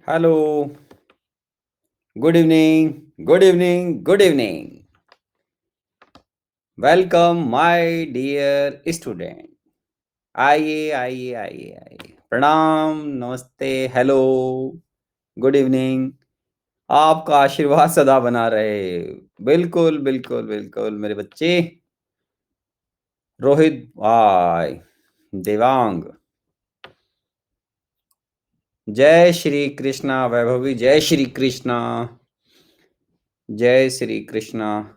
Hello. Good evening. Good evening. Good evening. Welcome my dear student. आइए आइए आइए आइए। प्रणाम, नमस्ते, हेलो, गुड इवनिंग। आपका आशीर्वाद सदा बना रहे। बिल्कुल बिल्कुल बिल्कुल मेरे बच्चे। रोहित भाई, देवांग, जय श्री कृष्णा। वैभवी, जय श्री कृष्णा। जय श्री कृष्णा।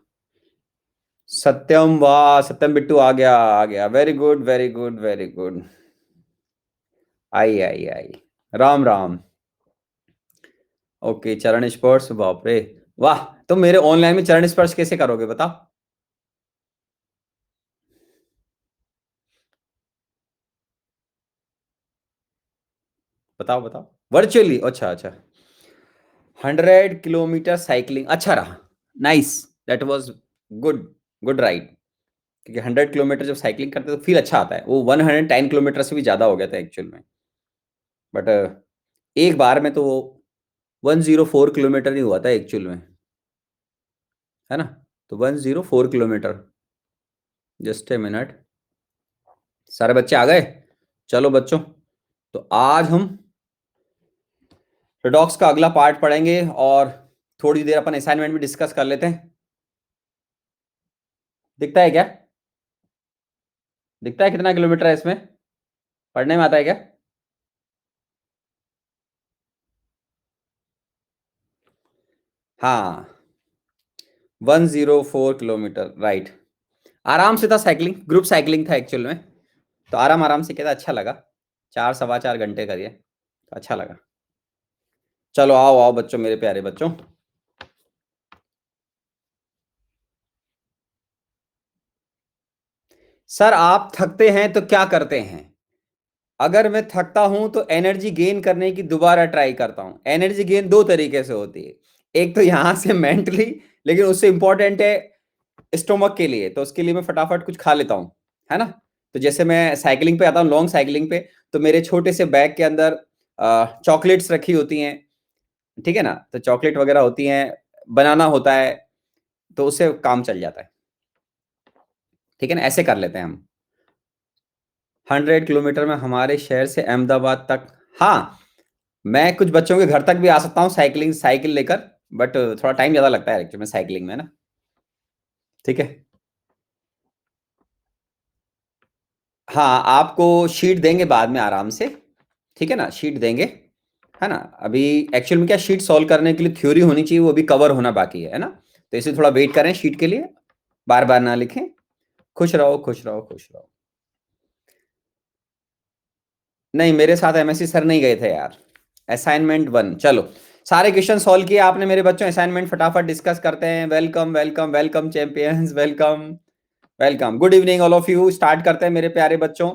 सत्यम, वाह सत्यम बिट्टू आ गया आ गया। Very good very good very good. आई आई आई। राम राम। ओके, चरण स्पर्श, बाप रे। वाह, तुम मेरे ऑनलाइन में चरण स्पर्श कैसे करोगे बताओ। बताओ बताओ। वर्चुअली, अच्छा अच्छा। 100 किलोमीटर साइकिलिंग अच्छा रहा। Nice. That was good. Good ride. क्योंकि 100 किलोमीटर जब साइकिलिंग करते हैं तो फील अच्छा आता है। वो 110 किलोमीटर से भी ज्यादा हो गया था एक्चुअल में। बट एक बार में तो वो 104 किलोमीटर ही हुआ था एक्चुअल में। है ना। तो 104 किलोमीटर। Just a minute. सारे बच्चे आ गए। चलो बच्चों, तो आज हम रिडॉक्स का अगला पार्ट पढ़ेंगे और थोड़ी देर अपन असाइनमेंट भी डिस्कस कर लेते हैं। दिखता है क्या? दिखता है कितना किलोमीटर है इसमें? पढ़ने में आता है क्या? हाँ, 104 किलोमीटर, राइट। आराम से था साइकिलिंग, ग्रुप साइकिलिंग था एक्चुअल में। तो आराम आराम से किया था, अच्छा लगा। 4 सवा 4 घंटे करिए तो अच्छा लगा। चलो आओ आओ बच्चों, मेरे प्यारे बच्चों। सर आप थकते हैं तो क्या करते हैं? अगर मैं थकता हूं तो एनर्जी गेन करने की दोबारा ट्राई करता हूं। एनर्जी गेन दो तरीके से होती है। एक तो यहां से मेंटली, लेकिन उससे इंपॉर्टेंट है स्टोमक के लिए, तो उसके लिए मैं फटाफट कुछ खा लेता हूं। है ना। तो जैसे मैं साइकिलिंग पे आता हूँ, लॉन्ग साइकिलिंग पे, तो मेरे छोटे से बैग के अंदर चॉकलेट्स रखी होती हैं। ठीक है ना। तो चॉकलेट वगैरह होती हैं, बनाना होता है, तो उससे काम चल जाता है। ठीक है ना, ऐसे कर लेते हैं हम। 100 किलोमीटर में हमारे शहर से अहमदाबाद तक। हाँ, मैं कुछ बच्चों के घर तक भी आ सकता हूँ साइकिलिंग, साइकिल लेकर। बट थोड़ा टाइम ज्यादा लगता है एक्चुअली में साइकिलिंग में ना। ठीक है। हाँ, आपको शीट देंगे बाद में आराम से। ठीक है ना, शीट देंगे। है ना। अभी एक्चुअल में क्या, शीट सॉल्व करने के लिए थ्योरी होनी चाहिए, वो भी कवर होना बाकी है ना। तो इसे थोड़ा वेट करें शीट के लिए। बार बार ना लिखें। खुश रहो खुश रहो खुश रहो। नहीं, मेरे साथ एमएससी सर नहीं गए थे यार। असाइनमेंट 1, चलो। सारे क्वेश्चन सॉल्व किए आपने मेरे बच्चों? असाइनमेंट फटाफट डिस्कस करते हैं। Welcome welcome welcome champions, welcome. Welcome, good evening all of you. Start करते हैं मेरे प्यारे बच्चों।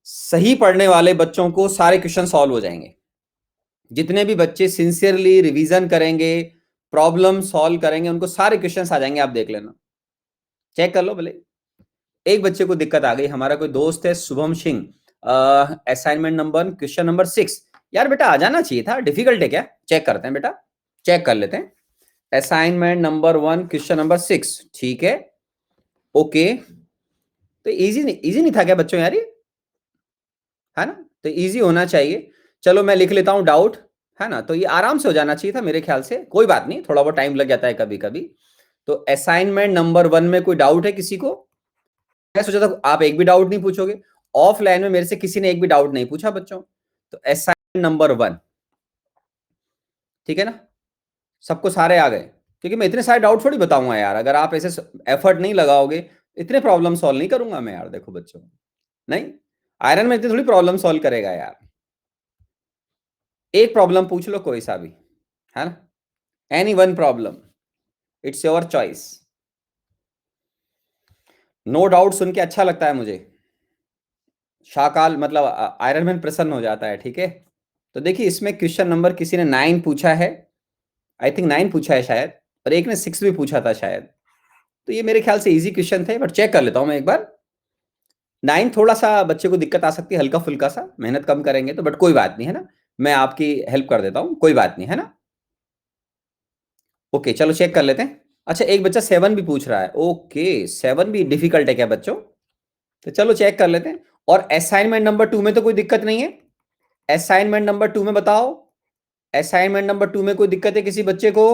सही पढ़ने वाले बच्चों को सारे क्वेश्चन सॉल्व हो जाएंगे। जितने भी बच्चे सिंसियरली रिवीजन करेंगे, प्रॉब्लम सॉल्व करेंगे, उनको सारे क्वेश्चंस आ जाएंगे। आप देख लेना, चेक कर लो भले। एक बच्चे को दिक्कत आ गई, हमारा कोई दोस्त है Shubham Singh. Assignment number, question number 6। यार बेटा आ जाना चाहिए था, डिफिकल्ट है क्या? चेक करते हैं बेटा, चेक कर लेते हैं। Assignment number 1, question number 6। ठीक है, ओके। तो इजी नहीं, इजी नहीं था क्या बच्चों यार ये? है ना। तो इजी होना चाहिए। चलो मैं लिख लेता हूं डाउट। है ना, तो ये आराम से हो जाना चाहिए था मेरे ख्याल से। कोई बात नहीं, थोड़ा बहुत टाइम लग जाता है कभी कभी। तो असाइनमेंट नंबर 1 में कोई डाउट है किसी को? मैं सोचा था आप एक भी डाउट नहीं पूछोगे। ऑफलाइन में मेरे से किसी ने एक भी डाउट नहीं पूछा बच्चों। तो असाइनमेंट नंबर 1। ठीक है ना। सबको सारे आ गए? क्योंकि मैं इतने सारे डाउट थोड़ी बताऊंगा यार, अगर आप ऐसे एफर्ट नहीं लगाओगे। इतने प्रॉब्लम सॉल्व नहीं करूंगा मैं यार, देखो बच्चों। नहीं, आयरन में इतनी थोड़ी प्रॉब्लम सॉल्व करेगा यार। एक प्रॉब्लम पूछ लो कोई सा भी। है ना। Any one problem, it's your choice. No doubt सुन के अच्छा लगता है मुझे। शाकाल मतलब आयरन मैन प्रसन्न हो जाता है। ठीक है। तो देखिए, इसमें क्वेश्चन नंबर किसी ने 9 पूछा है। आई थिंक 9 पूछा है शायद। और एक ने 6 भी पूछा था शायद। तो ये मेरे ख्याल से इजी क्वेश्चन थे, बट चेक कर लेता हूं मैं एक बार। 9 थोड़ा सा बच्चे को दिक्कत आ सकती है, हल्का फुल्का सा मेहनत कम करेंगे तो, बट कोई बात नहीं है ना। मैं आपकी हेल्प कर देता हूं, कोई बात नहीं, है ना। ओके चलो चेक कर लेते हैं। अच्छा एक बच्चा 7 भी पूछ रहा है। ओके 7 भी डिफिकल्ट है क्या बच्चों? तो चलो चेक कर लेते हैं। और असाइनमेंट नंबर 2 में तो कोई दिक्कत नहीं है? असाइनमेंट नंबर 2 में बताओ, असाइनमेंट नंबर 2 में कोई दिक्कत है किसी बच्चे को?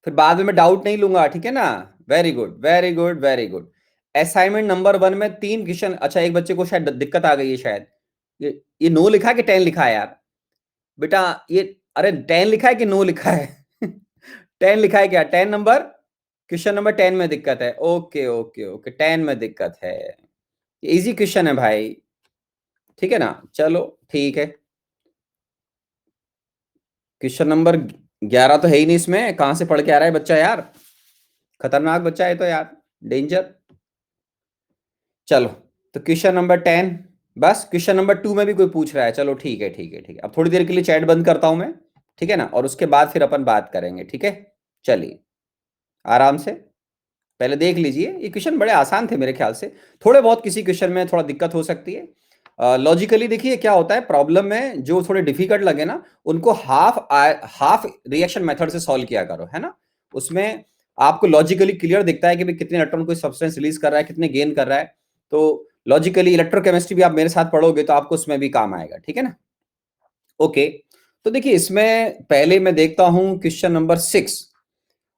फिर बाद में मैं डाउट नहीं लूंगा, ठीक है ना। Very good very good very good. Assignment number 1 में 3 क्वेश्चन। अच्छा एक बच्चे को शायद दिक्कत आ गई है शायद। ये नो लिखा है कि 10 लिखा है यार बेटा? ये अरे 10 लिखा है कि नो लिखा है? 10 लिखा है क्या? 10 नंबर, क्वेश्चन नंबर 10 में दिक्कत है। ओके ओके ओके 10 में दिक्कत है। इजी क्वेश्चन है भाई, ठीक है ना। चलो ठीक है। क्वेश्चन नंबर 11 तो है ही नहीं इसमें, कहां से पढ़ के आ रहा है बच्चा यार? खतरनाक बच्चा है तो यार, डेंजर। चलो तो क्वेश्चन नंबर 10, बस क्वेश्चन नंबर 2 में भी कोई पूछ रहा है। चलो ठीक है ठीक है ठीक है। अब थोड़ी देर के लिए चैट बंद करता हूं मैं, ठीक है ना, और उसके बाद फिर अपन बात करेंगे, ठीक है। चलिए आराम से पहले देख लीजिए, ये क्वेश्चन बड़े आसान थे मेरे ख्याल से। थोड़े बहुत किसी क्वेश्चन में थोड़ा दिक्कत हो सकती है। लॉजिकली देखिए क्या होता है प्रॉब्लम में, जो थोड़े डिफिकल्ट लगे ना उनको हाफ रिएक्शन मेथड से सॉल्व किया करो, है ना। उसमें आपको लॉजिकली क्लियर दिखता है कि भाई कितने इलेक्ट्रॉन कोई सब्सटेंस रिलीज कर रहा है, कितने गेन कर रहा है। तो लॉजिकली इलेक्ट्रोकेमिस्ट्री भी आप मेरे साथ पढ़ोगे तो आपको उसमें भी काम आएगा, ठीक है ना। ओके तो देखिए इसमें पहले मैं देखता हूं क्वेश्चन नंबर 6।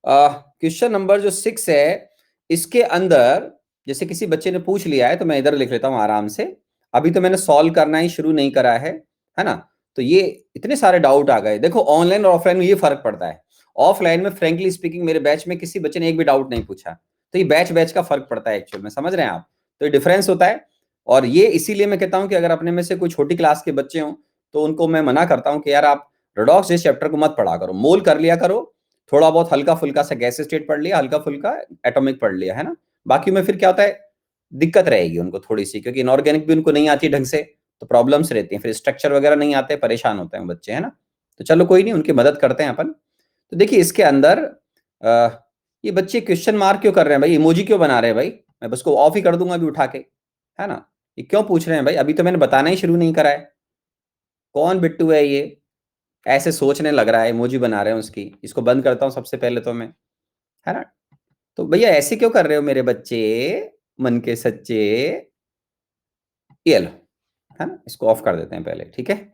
क्वेश्चन नंबर जो 6 है, इसके अंदर जैसे किसी बच्चे ने पूछ लिया है तो मैं इधर लिख लेता हूं आराम से। अभी तो मैंने सॉल्व करना ही शुरू नहीं करा है ना। तो ये इतने सारे डाउट आ गए। देखो ऑनलाइन और ऑफलाइन में ये फर्क पड़ता है। ऑफलाइन में फ्रेंकली स्पीकिंग मेरे बैच में किसी बच्चे ने एक भी डाउट नहीं पूछा। तो ये बैच बैच का फर्क पड़ता है एक्चुअल में, समझ रहे हैं आप। तो ये डिफरेंस होता है। और ये इसीलिए मैं कहता हूं कि अगर अपने में से कोई छोटी क्लास के बच्चे हों तो उनको मैं मना करता हूं कि यार आप रेडॉक्स इस चैप्टर को मत पढ़ा करो, मोल कर लिया करो। थोड़ा बहुत हल्का फुल्का सा गैस स्टेट पढ़ लिया, हल्का फुल्का एटॉमिक पढ़ लिया, है ना। बाकी में फिर क्या होता है, दिक्कत रहेगी उनको थोड़ी सी, क्योंकि इनऑर्गेनिक भी उनको नहीं आती ढंग से। तो प्रॉब्लम्स रहती हैं, फिर स्ट्रक्चर वगैरह नहीं आते, परेशान होते हैं बच्चे, है ना। तो चलो कोई नहीं, उनकी मदद करते हैं अपन। तो देखिए इसके अंदर ये बच्चे क्वेश्चन मार्क क्यों कर रहे हैं भाई, इमोजी क्यों बना रहे हैं भाई? मैं बस को ऑफ ही कर दूंगा अभी उठा के, है ना। ये क्यों पूछ रहे हैं भाई? अभी तो मैंने बताना ही शुरू नहीं करा है। कौन बिट्टू है ये? ऐसे सोचने लग रहा है, इमोजी बना रहे हैं उसकी। इसको बंद करता हूँ सबसे पहले तो मैं, है ना। तो भैया ऐसे क्यों कर रहे हो मेरे बच्चे, मन के सच्चे। ये लो, है ना, इसको ऑफ कर देते हैं पहले, ठीक है।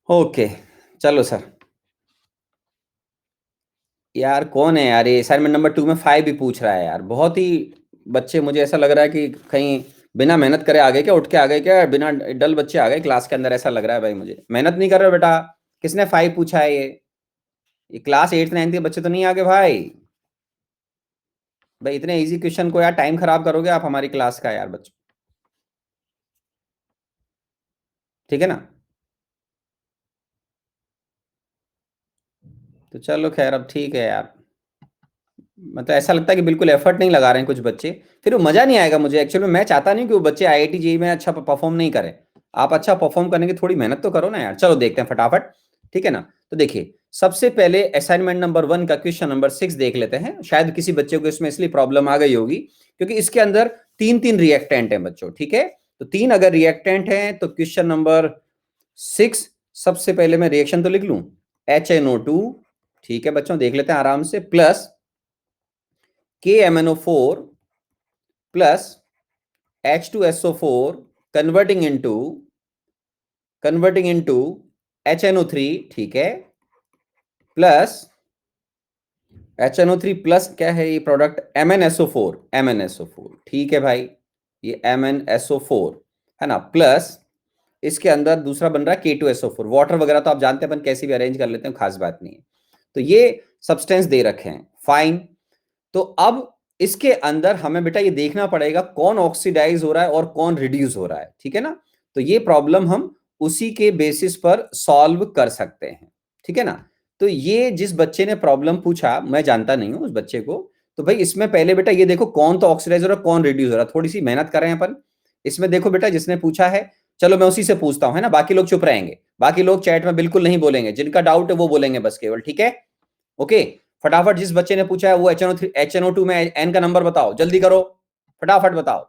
ओके चलो सर। यार कौन है यार, ये असाइनमेंट नंबर 2 में 5 भी पूछ रहा है यार। बहुत ही बच्चे, मुझे ऐसा लग रहा है कि कहीं बिना मेहनत करे आ गए क्या, उठ के आ गए क्या, बिना डल बच्चे आ गए क्लास के अंदर, ऐसा लग रहा है भाई मुझे। मेहनत नहीं कर रहे हो बेटा। किसने 5 पूछा है ये क्लास 8 9 के बच्चे तो नहीं आगे भाई। भाई इतने इजी क्वेश्चन को यार टाइम खराब करोगे आप हमारी क्लास का यार बच्चों, ठीक है ना। तो चलो खैर अब ठीक है यार। मतलब ऐसा लगता है कि बिल्कुल एफर्ट नहीं लगा रहे हैं कुछ बच्चे, फिर वो मजा नहीं आएगा मुझे एक्चुअली। मैं चाहता नहीं कि वो बच्चे आईआईटी जेईई में अच्छा परफॉर्म नहीं करें। आप अच्छा परफॉर्म करने की थोड़ी मेहनत तो करो ना यार। चलो देखते हैं फटाफट, ठीक है ना। तो देखिए सबसे पहले असाइनमेंट नंबर 1 का क्वेश्चन नंबर 6 देख लेते हैं। शायद किसी बच्चे को इसमें इसलिए प्रॉब्लम आ गई होगी क्योंकि इसके अंदर 3 3 रिएक्टेंट है बच्चों, ठीक है। तो 3 अगर रिएक्टेंट हैं तो क्वेश्चन नंबर 6, सबसे पहले मैं रिएक्शन तो लिख लूं, HNO2, ठीक है बच्चों देख लेते हैं आराम से, plus KMNO4 plus H2SO4 converting into HNO3, ठीक है, प्लस HNO3 प्लस क्या है ये प्रोडक्ट, MnSO4, ठीक है भाई, ये MnSO4 है ना, प्लस इसके अंदर दूसरा बन रहा है K2SO4। वाटर वगैरह तो आप जानते हैं अपन कैसे भी अरेंज कर लेते हैं, खास बात नहीं है। तो ये सब्सटेंस दे रखे हैं, फाइन। तो अब इसके अंदर हमें बेटा ये देखना पड़ेगा कौन ऑक्सीडाइज हो रहा है और कौन रिड्यूस हो रहा है, ठीक है ना। तो ये प्रॉब्लम हम उसी के बेसिस पर सॉल्व कर सकते हैं, ठीक है ना। तो ये जिस बच्चे ने प्रॉब्लम पूछा, मैं जानता नहीं हूं उस बच्चे को, तो भाई इसमें पहले बेटा ये देखो कौन तो ऑक्सीडाइज हो रहा है कौन रिड्यूस हो रहा है, थोड़ी सी मेहनत करें अपन। इसमें देखो बेटा जिसने पूछा है, चलो मैं उसी से पूछता हूं, है ना। बाकी लोग चुप रहेंगे, बाकी लोग चैट में बिल्कुल नहीं बोलेंगे, जिनका डाउट है वो बोलेंगे बस केवल, ठीक है। ओके फटाफट जिस बच्चे ने पूछा है वो HNO2 में एन का नंबर बताओ, जल्दी करो, फटाफट बताओ।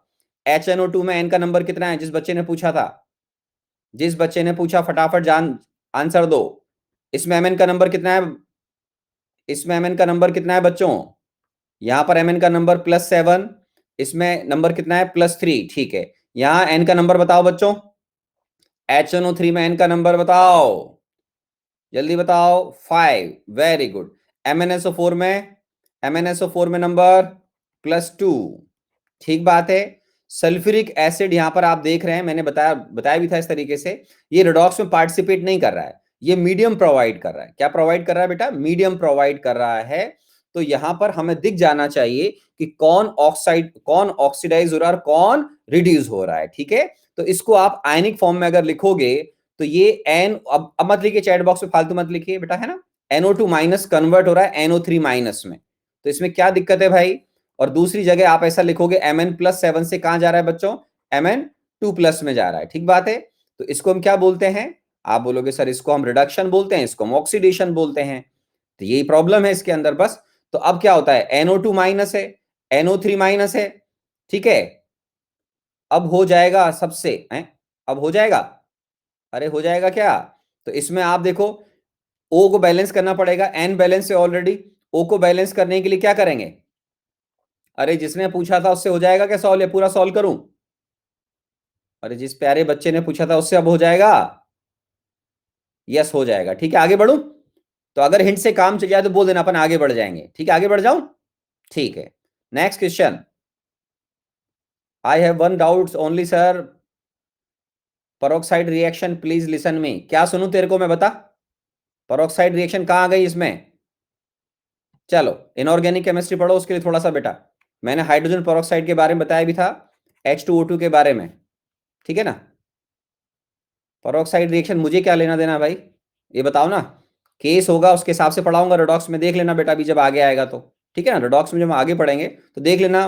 HNO2 में n का नंबर कितना है? जिस बच्चे ने पूछा था, जिस बच्चे ने पूछा, फटाफट जान आंसर दो। इसमें mn का नंबर कितना है? इसमें mn का नंबर कितना है बच्चों? यहां पर mn का नंबर +7, इसमें नंबर कितना है? +3। ठीक है, यहां n का नंबर बताओ बच्चों। HNO3 में n का नंबर बताओ, जल्दी बताओ। 5। Very good. MnSO4 में, MnSO4 में नंबर +2। ठीक बात है। सल्फ्यूरिक एसिड यहां पर आप देख रहे हैं, मैंने बताया बताया भी था इस तरीके से, ये रिडॉक्स में पार्टिसिपेट नहीं कर रहा है, ये मीडियम प्रोवाइड कर रहा है। क्या प्रोवाइड कर रहा है बेटा? मीडियम प्रोवाइड कर रहा है। तो यहां पर हमें दिख जाना चाहिए कि कौन ऑक्साइड, कौन ऑक्सीडाइज हो रहा है और कौन रिड्यूस हो रहा है। ठीक है, तो इसको आप आयनिक फॉर्म में अगर लिखोगे तो ये एन, अब मत लिखिए चैट बॉक्स में, फालतू मत लिखिए बेटा, है ना। NO2 माइनस कन्वर्ट हो रहा है NO3 माइनस में, तो इसमें क्या दिक्कत है भाई? और दूसरी जगह आप ऐसा लिखोगे Mn+7 से कहां जा रहा है बच्चों? Mn2+ में जा रहा है। ठीक बात है। तो इसको हम क्या बोलते हैं? आप बोलोगे सर इसको हम रिडक्शन बोलते हैं, इसको हम ऑक्सीडेशन बोलते हैं। तो यही प्रॉब्लम है इसके अंदर बस। तो अब क्या होता है? NO2 माइनस है, NO3 माइनस है। ठीक है, अब हो जाएगा सबसे है, अब हो जाएगा, अरे हो जाएगा क्या? तो इसमें आप देखो, O को बैलेंस करना पड़ेगा, N बैलेंस है ऑलरेडी, O को बैलेंस करने के लिए क्या करेंगे? अरे जिसने पूछा था उससे हो जाएगा क्या सॉल्व, या पूरा सॉल्व करूं? अरे जिस प्यारे बच्चे ने पूछा था उससे अब हो जाएगा। यस हो जाएगा। ठीक है, आगे बढ़ूं? तो अगर हिंट से काम चल जाए तो बोल देना, अपन आगे बढ़ जाएंगे। ठीक है, आगे बढ़ जाऊं? ठीक है, next question. I have one doubt only sir, peroxide reaction please listen me. क्या सुनूं तेरे को मैं, बता। परोक्साइड रिएक्शन कहां आ गई इसमें? चलो इनऑर्गेनिक केमिस्ट्री पढ़ो उसके लिए थोड़ा सा बेटा, मैंने हाइड्रोजन परोक्साइड के बारे में बताया भी था, H2O2 के बारे में। ठीक है ना। परोक्साइड रिएक्शन मुझे क्या लेना देना भाई, ये बताओ ना। केस होगा उसके हिसाब से पढ़ाऊंगा, रिडॉक्स में देख लेना बेटा अभी जब आगे आएगा तो। ठीक है ना, रिडॉक्स में जब हम आगे पढ़ेंगे तो देख लेना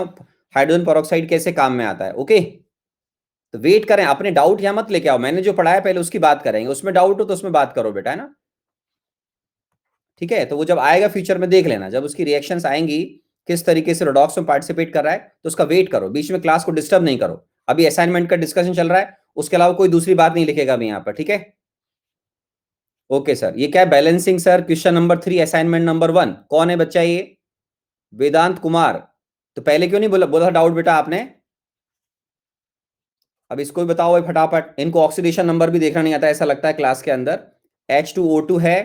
हाइड्रोजन परोक्साइड कैसे काम में आता है। ओके, तो वेट करें, अपने डाउट यहां मत लेके आओ, मैंने जो पढ़ाया पहले उसकी बात करेंगे, उसमें डाउट हो तो उसमें बात करो बेटा, है ना। ठीक है, तो वो जब आएगा फ्यूचर में देख लेना, जब उसकी रिएक्शंस आएंगी किस तरीके से रिडॉक्स में पार्टिसिपेट कर रहा है, तो उसका वेट करो, बीच में क्लास को डिस्टर्ब नहीं करो। अभी असाइनमेंट का डिस्कशन चल रहा है, उसके अलावा कोई दूसरी बात नहीं लिखेगा अभी यहाँ पर। ठीक है, ओके सर। ये क्या है? Balancing sir, question number 3 assignment number 1। कौन है बच्चा ये? वेदांत कुमार। तो पहले क्यों नहीं बोला, बोला डाउट बेटा आपने? अब इसको भी बताओ भाई फटाफट, इनको ऑक्सीडेशन नंबर भी देखना नहीं आता ऐसा लगता है क्लास के अंदर। H2O2 है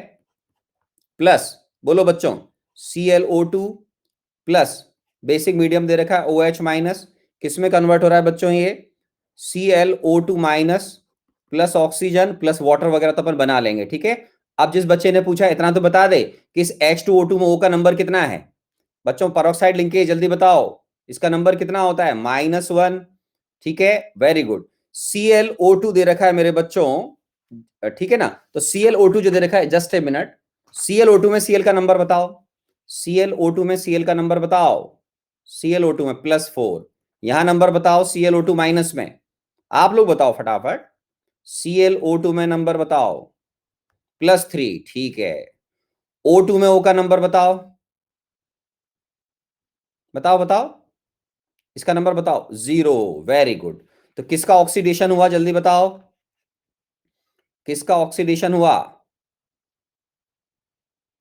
प्लस, बोलो बच्चों, ClO2 प्लस, बेसिक मीडियम दे रखा है OH माइनस, किस में कन्वर्ट हो रहा है बच्चों ये? ClO2 minus plus oxygen plus water वगैरह तो अपन बना लेंगे। ठीक है, अब जिस बच्चे ने पूछा इतना तो बता दे कि इस H2O2 में O का नंबर कितना है बच्चों? पेरोक्साइड लिंकेज, जल्दी बताओ, इसका नंबर कितना होता है? -1। ठीक है, वेरी गुड। ClO2 दे रखा है मेरे बच्चों, ठीक है ना। तो ClO2 जो दे रखा है, जस्ट ए मिनट, ClO2 में Cl का नंबर बताओ, ClO2 में Cl का नंबर बताओ, ClO2 में +4। यहां नंबर बताओ ClO2 माइनस में, आप लोग बताओ फटाफट, ClO2 में नंबर बताओ, +3। ठीक है, O2 में O का नंबर बताओ, बताओ बताओ, इसका नंबर बताओ, 0। Very good. तो किसका ऑक्सीडेशन हुआ, जल्दी बताओ, किसका ऑक्सीडेशन हुआ?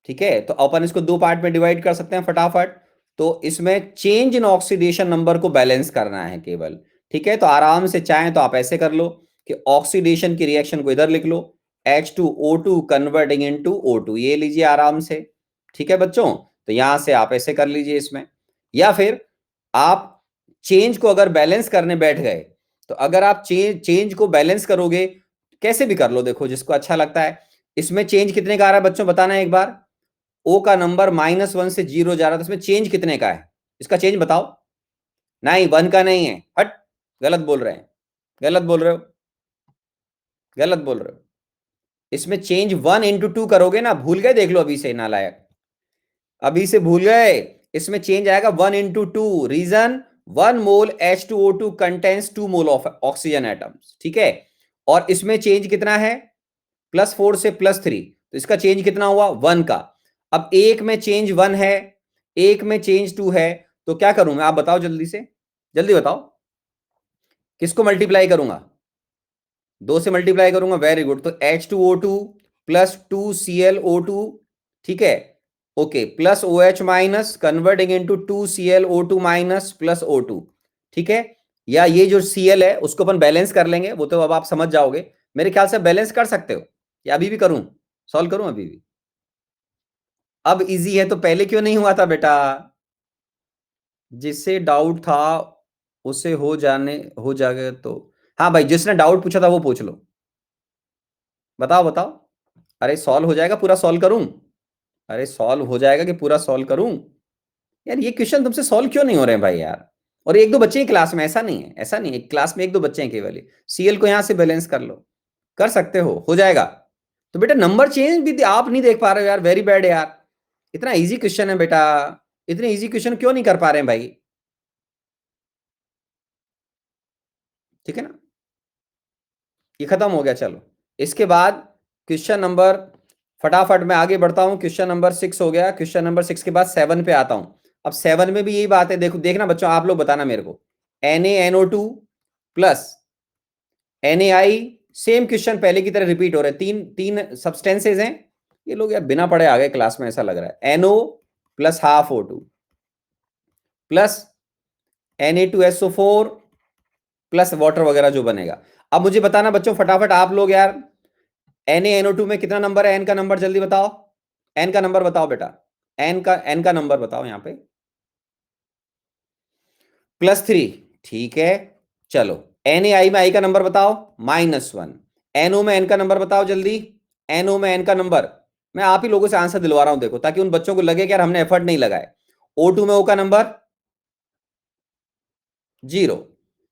ठीक है, तो अपन इसको दो पार्ट में डिवाइड कर सकते हैं फटाफट। तो इसमें चेंज इन ऑक्सीडेशन नंबर को बैलेंस करना है केवल। ठीक है, तो आराम से चाहें तो आप ऐसे कर लो कि ऑक्सीडेशन की रिएक्शन को इधर लिख लो, H2O2 कन्वर्टिंग इनटू O2, ये लीजिए आराम से। ठीक है बच्चों, तो यहां से आप ऐसे कर लीजिए इसमें, या फिर आप चेंज को अगर बैलेंस करने बैठ गए, तो अगर आप चेंज को बैलेंस करोगे, कैसे भी कर लो, देखो जिसको अच्छा लगता है। इसमें चेंज कितने का आ रहा है बच्चों, बताना एक बार। ओ का नंबर -1 से 0 जा रहा था, इसमें चेंज कितने का है? इसका चेंज बताओ। नहीं, 1 का नहीं है, हट, गलत बोल रहे हैं, गलत बोल रहे हो, गलत बोल रहे हो। इसमें चेंज 1 × 2 करोगे ना, भूल गए, देख लो अभी से नालायक, अभी से भूल गए। इसमें चेंज आएगा 1 × 2, reason 1 mole H2O2 contains 2 mole of oxygen atoms. ठीक है, और इसमें चेंज कितना है? +4 से +3, तो इसका चेंज कितना हुआ? 1 का। अब एक में चेंज 1 है, एक में चेंज 2 है, तो क्या करूं मैं, आप बताओ जल्दी से, जल्दी बताओ। किसको मल्टीप्लाई करूंगा? 2 से मल्टीप्लाई करूंगा, वेरी गुड। तो H2O2 प्लस 2ClO2, ठीक है, okay, plus OH minus converting into 2ClO2 minus plus O2, ठीक है। या ये जो Cl है उसको अपन बैलेंस कर लेंगे, वो तो अब आप समझ जाओगे। मेरे ख्याल से बैलेंस कर सकते हो, या अभी भी करूं, सॉल्व करूं अभी भी? अब इजी है तो पहले क्यों नहीं हुआ था बेटा? जिससे डाउट था उसे हो जाएगा तो। हाँ भाई, जिसने डाउट पूछा था वो पूछ लो, बताओ बताओ। अरे सॉल्व हो जाएगा, पूरा सॉल्व करूं? अरे सॉल्व हो जाएगा कि पूरा सॉल्व करूं? यार ये क्वेश्चन तुमसे सॉल्व क्यों नहीं हो रहे हैं भाई यार? और एक दो बच्चे हैं क्लास में, ऐसा नहीं है, ऐसा नहीं है, क्लास में एक दो बच्चे हैं केवल। सीएल को यहां से बैलेंस कर लो, कर सकते हो जाएगा। तो बेटा नंबर चेंज भी आप नहीं देख पा रहे हो यार, वेरी बैड यार। इतना इजी क्वेश्चन है बेटा, इतने इजी क्वेश्चन क्यों नहीं कर पा रहे हैं भाई? ठीक है ना, ये खत्म हो गया। चलो इसके बाद क्वेश्चन नंबर, फटाफट मैं आगे बढ़ता हूं। क्वेश्चन नंबर 6 हो गया। क्वेश्चन नंबर 6 के बाद 7 पे आता हूं। अब 7 में भी यही बात है, देखो देखना बच्चों, आप लोग बताना मेरे को। NaNO2 plus NaI, same question पहले की तरह रिपीट हो रहे हैं। तीन तीन सब्सटेंसेज हैं। ये लोग यार बिना पढ़े आ गए क्लास में, ऐसा लग रहा है। NO plus half O2 plus Na2SO4 plus water वगैरह जो बनेगा। अब मुझे बताना बच्चों फटाफट आप लोग यार, NaNO2 में कितना नंबर है? N का नंबर जल्दी बताओ, N का नंबर बताओ बेटा। N का नंबर बताओ यहाँ पे। +3, ठीक है। चलो NaI में I का नंबर बताओ, -1। NO में N का नंबर बताओ जल्दी। NO में N का नंबर, मैं आप ही लोगों से आंसर दिलवा रहा हूं देखो, ताकि उन बच्चों को लगे कि यार हमने एफर्ट नहीं लगाए। O2 में O का नंबर 0।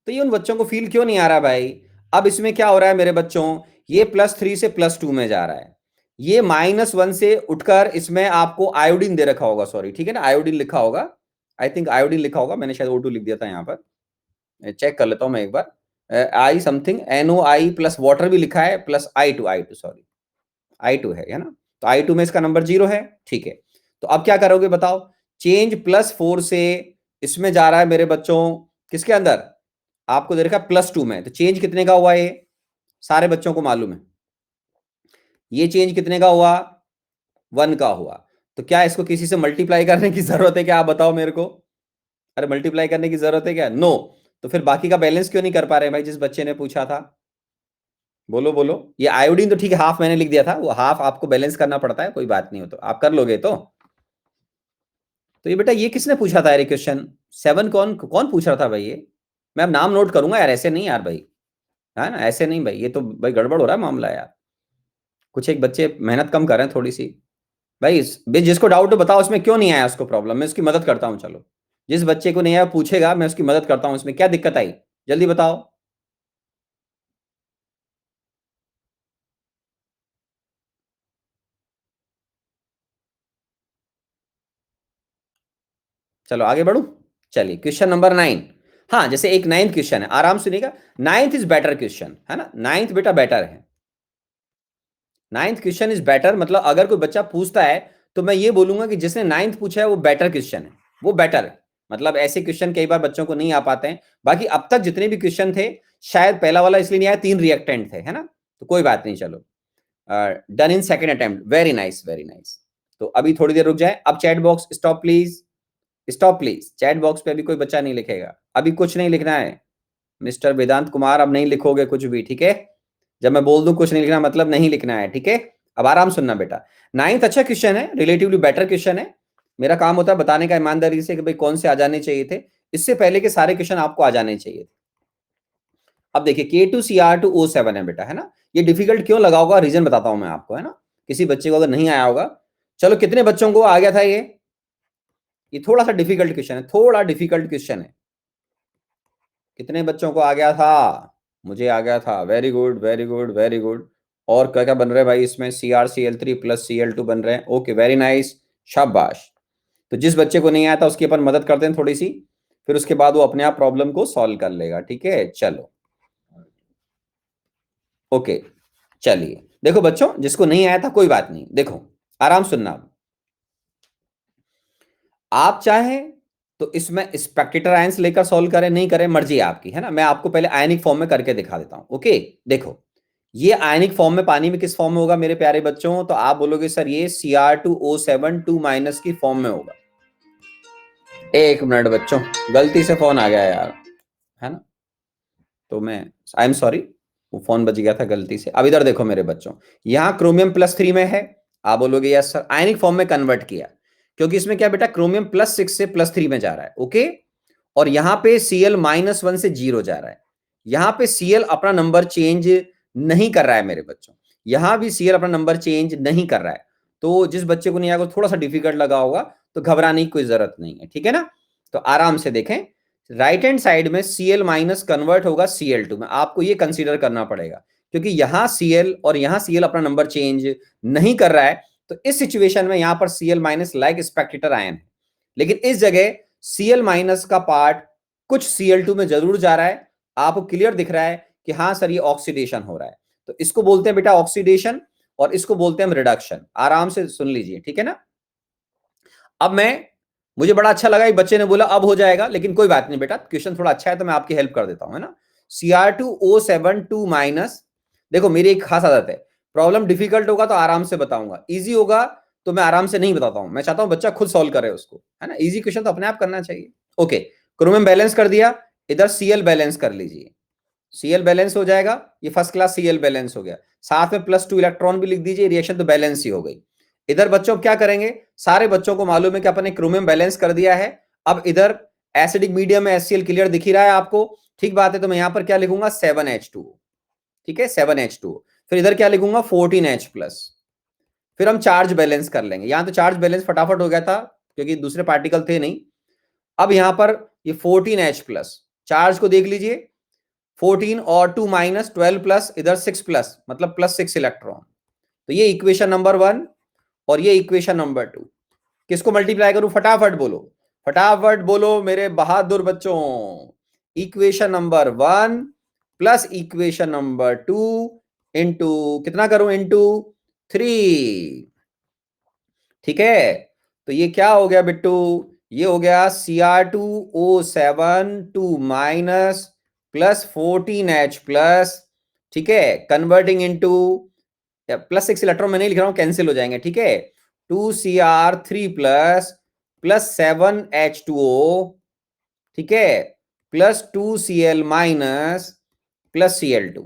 तो ये उन बच्चों को फील क्यों नहीं आ रहा भाई? अब इसमें क्या हो रहा है मेरे बच्चों, ये +3 से +2 में जा रहा है। ये -1 से उठकर इसमें आपको आयोडीन दे रखा होगा, सॉरी, ठीक है ना, आयोडीन लिखा होगा। आई थिंक आयोडीन लिखा होगा, मैंने शायद O2 लिख दिया था यहाँ पर। चेक कर लेता हूं मैं एक बार। I something NOI plus water भी लिखा है, प्लस I2 सॉरी, I2 है ना। तो I2 में इसका नंबर 0 है, ठीक है। तो अब क्या करोगे बताओ? चेंज +4 से इसमें जा रहा है मेरे बच्चों, किसके अंदर? आपको दे रखा है +2 में। तो चेंज कितने का हुआ? ये सारे बच्चों को मालूम है। ये चेंज कितने का हुआ? 1 का हुआ। तो क्या इसको किसी से मल्टीप्लाई करने की जरूरत है क्या? आप बताओ मेरे को। अरे मल्टीप्लाई करने की जरूरत है क्या? नो। तो फिर बाकी का बैलेंस क्यों नहीं कर पा रहे भाई, जिस बच्चे ने पूछा था? बोलो बोलो। ये आयोडीन तो ठीक है, हाफ मैंने लिख दिया था, वो हाफ आपको बैलेंस करना पड़ता है, कोई बात नहीं हो तो आप कर लोगे। तो ये बेटा ये किसने पूछा था यार क्वेश्चन? 7 कौन कौन पूछ रहा था भाई ये? मैं अब नाम नोट करूंगा यार, ऐसे नहीं यार भाई, है ना, ऐसे नहीं भाई, ये तो भाई गड़बड़ हो रहा है मामला यार। कुछ एक बच्चे मेहनत कम कर रहे हैं थोड़ी सी। भाई जिसको डाउट हो बताओ, उसमें क्यों नहीं आया उसको प्रॉब्लम, मैं उसकी मदद करता हूँ। चलो जिस बच्चे को नहीं आया पूछेगा, मैं उसकी मदद करता हूँ। इसमें क्या दिक्कत आई, जल्दी बताओ। चलो आगे बढ़ू। चलिए क्वेश्चन नंबर 9। हाँ, जैसे एक 9th क्वेश्चन है, आराम सुनिएगा। 9th इज बेटर क्वेश्चन, है ना, 9th बेटा बेटर है। 9th क्वेश्चन इज बेटर, मतलब अगर कोई बच्चा पूछता है तो मैं ये बोलूंगा कि जिसने 9th पूछा है वो बेटर क्वेश्चन है, वो बेटर है। मतलब ऐसे क्वेश्चन कई बार बच्चों को नहीं आ पाते हैं। बाकी अब तक जितने भी क्वेश्चन थे, शायद पहला वाला इसलिए नहीं आया, 3 रिएक्टेंट थे, है ना। तो कोई बात नहीं, चलो done in second attempt, very nice very nice. तो अभी थोड़ी देर रुक जाए। अब chat box stop please, stop please. Chat box पे अभी कोई बच्चा नहीं लिखेगा, अभी कुछ नहीं लिखना है। मिस्टर वेदांत कुमार अब नहीं लिखोगे कुछ भी, ठीक है। जब मैं बोल दूं कुछ नहीं लिखना, मतलब नहीं लिखना है, ठीक है। अब आराम सुनना बेटा। 9th अच्छा क्वेश्चन है, रिलेटिवली बेटर क्वेश्चन है। मेरा काम होता है बताने का ईमानदारी से कि भाई कौन से आ जाने चाहिए थे, इससे पहले के सारे क्वेश्चन आपको आ जाने चाहिए थे। अब देखिए K2Cr2O7 है बेटा, है ना। ये डिफिकल्ट क्यों लगा होगा, रीजन बताता हूं मैं आपको, है ना। किसी बच्चे को अगर नहीं आया होगा, चलो कितने बच्चों को आ गया था ये थोड़ा सा डिफिकल्ट क्वेश्चन है, थोड़ा डिफिकल्ट क्वेश्चन है। कितने बच्चों को आ गया था? मुझे आ गया था, very good very good very good. और क्या क्या बन रहा है भाई इसमें? CrCl3 प्लस Cl2 बन रहे हैं, ओके वेरी नाइस, शाबाश। तो जिस बच्चे को नहीं आया था उसकी अपन मदद करते हैं थोड़ी सी, फिर उसके बाद वो अपने आप प्रॉब्लम को सॉल्व कर लेगा, ठीक है। चलो ओके, चलिए देखो बच्चों, जिसको नहीं आया था कोई बात नहीं, देखो आराम सुनना। आप चाहें तो इसमें स्पेक्ट्रेटर आयंस लेकर सॉल्व करें नहीं करें मर्जी आपकी, है ना। मैं आपको पहले आयनिक फॉर्म में करके दिखा देता हूं। ओके, देखो ये आयनिक फॉर्म में, पानी में किस फॉर्म में होगा मेरे प्यारे बच्चों? तो आप बोलोगे सर ये Cr2O7 2- की फॉर्म में होगा। एक मिनट बच्चों, गलती से फोन आ गया यार, है ना, तो मैं आई एम सॉरी, वो फोन बज गया था गलती से। अब इधर देखो मेरे बच्चों, यहाँ क्रोमियम +3 में है, आप बोलोगे यस सर, आयनिक फॉर्म में कन्वर्ट किया, क्योंकि इसमें क्या बेटा क्रोमियम +6 से +3 में जा रहा है। ओके, और यहाँ पे Cl-1 से 0 जा रहा है। यहाँ पे Cl अपना नंबर चेंज नहीं कर रहा है मेरे बच्चों, यहाँ भी Cl अपना नंबर चेंज नहीं कर रहा है। तो जिस बच्चे को नहीं आएगा, थोड़ा सा डिफिकल्ट लगा होगा, तो घबराने की कोई जरूरत नहीं है, ठीक है ना। तो आराम से देखें, राइट हैंड साइड में Cl- कन्वर्ट होगा Cl2 में, आपको ये कंसीडर करना पड़ेगा, क्योंकि यहां Cl और यहां Cl अपना नंबर चेंज नहीं कर रहा है। तो इस सिचुएशन में यहां पर Cl- लाइक स्पेक्ट्रेटर आयन है, लेकिन इस जगह Cl- का पार्ट कुछ Cl2 में जरूर जा रहा है। आपको क्लियर दिख रहा है कि हाँ सर ये ऑक्सीडेशन हो रहा है, तो इसको बोलते हैं बेटा ऑक्सीडेशन, और इसको बोलते हैं हम रिडक्शन। आराम से सुन लीजिए, ठीक है ना। अब मुझे बड़ा अच्छा लगा, एक बच्चे ने बोला अब हो जाएगा, लेकिन कोई बात नहीं बेटा, क्वेश्चन थोड़ा अच्छा है तो मैं आपकी हेल्प कर देता हूं, है ना। Cr2O7 2-, देखो मेरी एक खास आदत है, प्रॉब्लम डिफिकल्ट होगा तो आराम से बताऊंगा, इजी होगा तो मैं आराम से नहीं बताता हूं, मैं चाहता हूं बच्चा खुद सॉल्व करे उसको, है ना। इजी क्वेश्चन तो अपने आप करना चाहिए। ओके, क्रोमियम बैलेंस कर दिया, इधर Cl बैलेंस कर लीजिए, Cl बैलेंस हो जाएगा, ये फर्स्ट क्लास Cl बैलेंस हो गया, साथ में +2 इलेक्ट्रॉन भी लिख दीजिए, रिएक्शन तो बैलेंस ही हो गई। इधर बच्चों क्या करेंगे, सारे बच्चों को मालूम है कि अपने क्रोमियम बैलेंस कर दिया है। अब इधर एसिडिक मीडियम में HCl क्लियर दिख ही रहा है आपको, ठीक बात है, तो मैं यहां पर क्या लिखूंगा 7H2, ठीक है 7H2। फिर इधर क्या लिखूंगा 14H+। फिर हम चार्ज बैलेंस कर लेंगे, यहां तो चार्ज बैलेंस फटाफट हो गया था क्योंकि दूसरे पार्टिकल थे नहीं। अब यहां पर ये 14H+, चार्ज को देख लीजिए, 14 और 2 - 12+, इधर 6+, मतलब +6 इलेक्ट्रॉन। तो ये इक्वेशन नंबर 1 और ये इक्वेशन नंबर 2, किसको मल्टीप्लाई करूं, फटाफट बोलो, फटाफट बोलो मेरे बहादुर बच्चों। Equation number 1 plus equation number 2 into कितना करूं, इंटू 3, ठीक है। तो ये क्या हो गया बिट्टू, ये हो गया Cr2O7 2- +14H+, ठीक है, कन्वर्टिंग इनटू +6 इलेक्ट्रॉन में नहीं लिख रहा हूं, कैंसिल हो जाएंगे, ठीक है। 2Cr3+ +7H2O, ठीक है, +2Cl- +Cl2,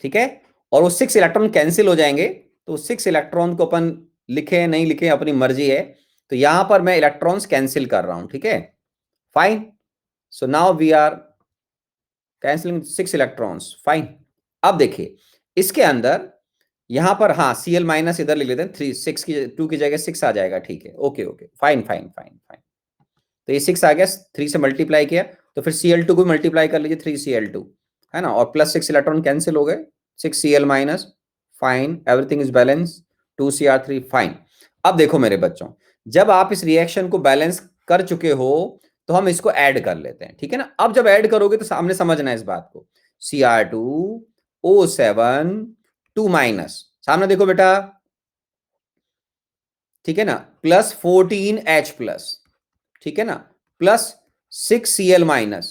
ठीक है। और वो 6 इलेक्ट्रॉन कैंसिल हो जाएंगे, तो 6 इलेक्ट्रॉन को अपन लिखे नहीं लिखे अपनी मर्जी है, तो यहां पर मैं इलेक्ट्रॉन्स कैंसिल कर रहा हूं, ठीक है, fine. So now we are cancelling 6 electrons, fine. अब देखिए इसके अंदर यहां पर हाँ Cl- इधर लिख लेते हैं, 3 6 की 2 की जगह 6 आ जाएगा, ठीक है, okay okay, fine fine fine fine. तो ये 6 आ गया, 3 से मल्टीप्लाई किया, तो फिर Cl2 को मल्टीप्लाई कर लीजिए, 3Cl2, है ना, और +6 इलेक्ट्रॉन कैंसिल हो गए, 6Cl-, fine, everything is balance, 2Cr3, fine. अब देखो मेरे बच्चों, जब आप इस रिएक्शन को बैलेंस कर चुके हो तो हम इसको ऐड कर लेते हैं, ठीक है ना। अब जब ऐड करोगे तो सामने समझना है इस बात को, Cr2O7 2-, सामने देखो बेटा, ठीक है ना, +14H+, ठीक है ना, +6Cl-,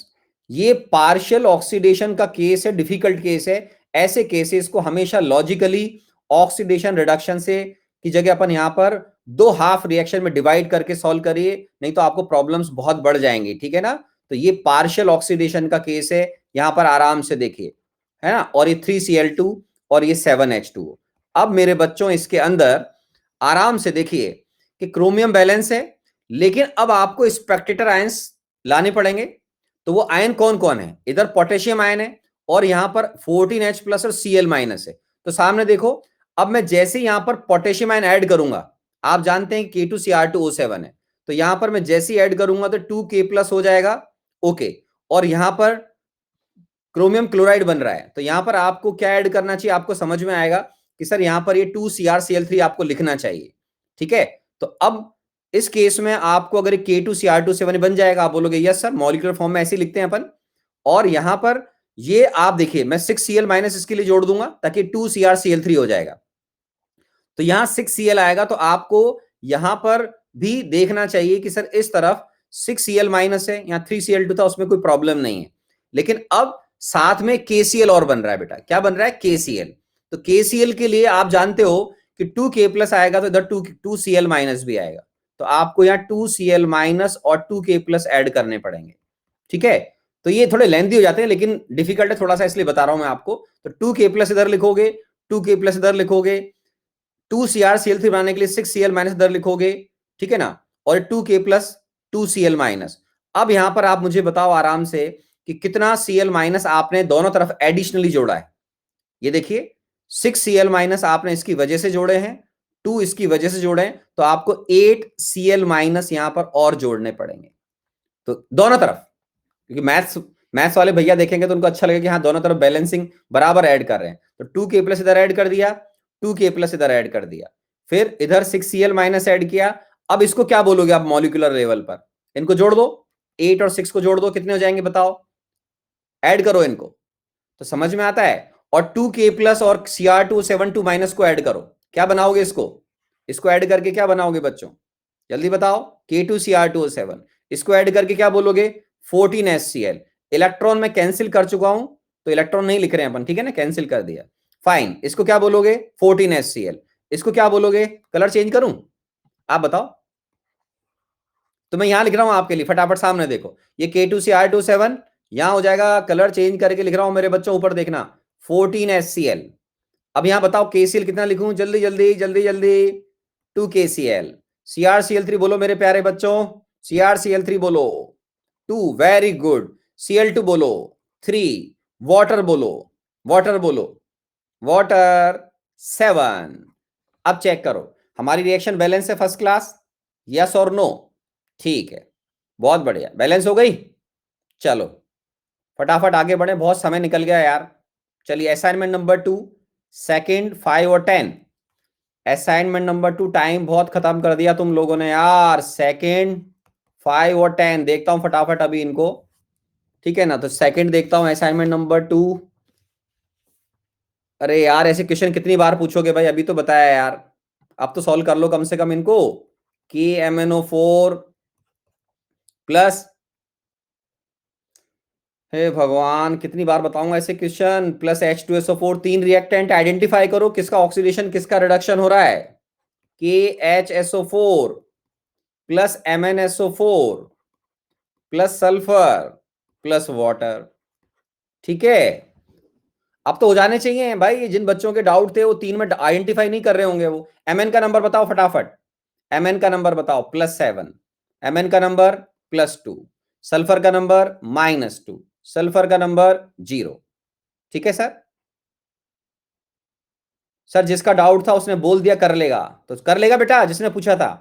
ये पार्शियल ऑक्सीडेशन का केस है, डिफिकल्ट केस है। ऐसे केसेस को हमेशा लॉजिकली ऑक्सीडेशन रिडक्शन से की जगह अपन यहां पर 2 हाफ रिएक्शन में डिवाइड करके सॉल्व करिए, नहीं तो आपको प्रॉब्लम्स बहुत बढ़ जाएंगी, ठीक है ना। तो ये पार्शियल ऑक्सीडेशन का केस है, यहां पर आराम से देखिए, है ना, और ये 3Cl2 और ये 7H2। अब मेरे बच्चों इसके अंदर आराम से देखिए कि क्रोमियम बैलेंस है, लेकिन अब आपको स्पेक्ट्रेटर आयंस लाने पड़ेंगे। तो वो आयन कौन कौन है, इधर पोटेशियम आयन है और यहां पर 14H+ और Cl- है। तो सामने देखो, अब मैं जैसे यहां पर पोटेशियम आयन ऐड करूंगा, आप जानते हैं K2Cr2O7 है, तो यहां पर मैं जैसे ही ऐड करूंगा तो 2K+ हो जाएगा, ओके। और यहां पर क्रोमियम क्लोराइड बन रहा है, तो यहां पर आपको क्या ऐड करना चाहिए, आपको समझ में आएगा कि सर यहां पर ये 2CrCl3 आपको लिखना चाहिए, ठीक है। तो अब इस केस में आपको अगर K2Cr2O7 बन जाएगा, आप बोलोगे यस सर, मॉलिक्यूलर फॉर्म में ऐसे लिखते हैं अपन। और यहां पर ये आप देखिए, मैं 6Cl- इसके लिए जोड़ दूंगा ताकि 2CrCl3 हो जाएगा। तो यहां 6Cl आएगा, तो आपको यहां पर भी देखना चाहिए कि सर इस तरफ 6Cl माइनस है, यहाँ 3Cl2 था, उसमें कोई प्रॉब्लम नहीं है। लेकिन अब साथ में KCl और बन रहा है बेटा। क्या बन रहा है? KCl। तो KCl के लिए आप जानते हो कि 2K प्लस आएगा तो इधर 2Cl माइनस भी आएगा, तो आपको यहाँ 2Cl माइनस और 2K प्लस ऐड करने पड़ेंगे। ठीक है, तो ये थोड़े लेंथी हो जाते हैं लेकिन डिफिकल्ट है थोड़ा सा, इसलिए बता रहा हूं मैं आपको। तो 2K प्लस इधर लिखोगे, 2K प्लस इधर लिखोगे, 2CrCl3 बनाने के लिए 6Cl माइनस इधर लिखोगे, ठीक है ना, और 2K प्लस 2Cl माइनस। अब यहां पर आप मुझे बताओ आराम से कि कितना Cl माइनस आपने दोनों तरफ एडिशनली जोड़ा है। ये देखिए 6Cl माइनस आपने इसकी वजह से जोड़े हैं, 2 इसकी वजह से जोड़े हैं, तो आपको 8Cl माइनस यहां पर और जोड़ने पड़ेंगे। तो दोनों तरफ, क्योंकि मैथ्स मैथ्स वाले भैया देखेंगे तो उनको अच्छा लगेगा कि हाँ दोनों तरफ बैलेंसिंग बराबर ऐड कर रहे हैं। तो 2K प्लस इधर ऐड कर दिया, 2K प्लस इधर ऐड कर दिया, फिर इधर 6Cl माइनस ऐड किया। अब इसको क्या बोलोगे आप मॉलिक्यूलर लेवल पर? इनको जोड़ दो, 8 और 6 को जोड़ दो, कितने हो जाएंगे बताओ? ऐड करो इनको, तो समझ में आता है। और 2K प्लस और Cr272 माइनस को ऐड करो, क्या बनाओगे इसको? इसको ऐड करके क्या बनाओगे बच्चों? जल्दी बताओ। K2Cr2O7, इसको ऐड करके क्या बोलोगे? 14HCl। इलेक्ट्रॉन में कैंसिल कर चुका हूं, तो इलेक्ट्रॉन नहीं लिख रहे हैं अपन, ठीक है ना, कैंसिल कर दिया। फाइन, इसको क्या बोलोगे? 14HCl। इसको क्या बोलोगे? कलर चेंज करूं? आप बताओ। तो मैं यहां लिख रहा हूं आपके लिए, फटाफट सामने देखो, ये K2Cr27 यहां हो जाएगा, कलर चेंज करके लिख रहा हूं मेरे बच्चों, ऊपर देखना 14HCl। अब यहां बताओ KCl कितना लिखूं? जल्दी जल्दी जल्दी जल्दी। 2KCl। Cr Cl3 बोलो मेरे प्यारे बच्चों, Cr Cl3 बोलो। 2, वेरी गुड। Cl2 बोलो। 3, वाटर बोलो, वाटर बोलो, वाटर। 7। अब चेक करो, हमारी रिएक्शन बैलेंस है फर्स्ट क्लास, यस और नो? ठीक है, बहुत बढ़िया, बैलेंस हो गई। चलो फटाफट आगे बढ़े, बहुत समय निकल गया यार। चलिए असाइनमेंट नंबर 2, सेकंड, 5 और 10। असाइनमेंट नंबर 2, टाइम बहुत खत्म कर दिया तुम लोगों ने यार। सेकंड, 5 और 10 देखता हूं फटाफट अभी इनको, ठीक है ना। तो सेकंड देखता हूं, असाइनमेंट नंबर 2। अरे यार ऐसे क्वेश्चन कितनी बार पूछोगे भाई, अभी तो बताया यार, अब तो सॉल्व कर लो कम से कम इनको। KMnO4 प्लस, हे भगवान कितनी बार बताऊंगा ऐसे question, plus H2SO4, 3 reactant identify करो, किसका ऑक्सीडेशन किसका रिडक्शन हो रहा है? KHSO4 plus MnSO4 plus sulphur plus water. ठीक है, अब तो हो जाने चाहिए भाई, जिन बच्चों के डाउट थे वो 3 में आइडेंटिफाई नहीं कर रहे होंगे वो। Mn का नंबर बताओ फटाफट, Mn का नंबर बताओ, +7, Mn का नंबर +2, सल्फर का नंबर -2, सल्फर का नंबर 0। ठीक है सर, सर जिसका डाउट था उसने बोल दिया कर लेगा, तो कर लेगा बेटा जिसने पूछा था,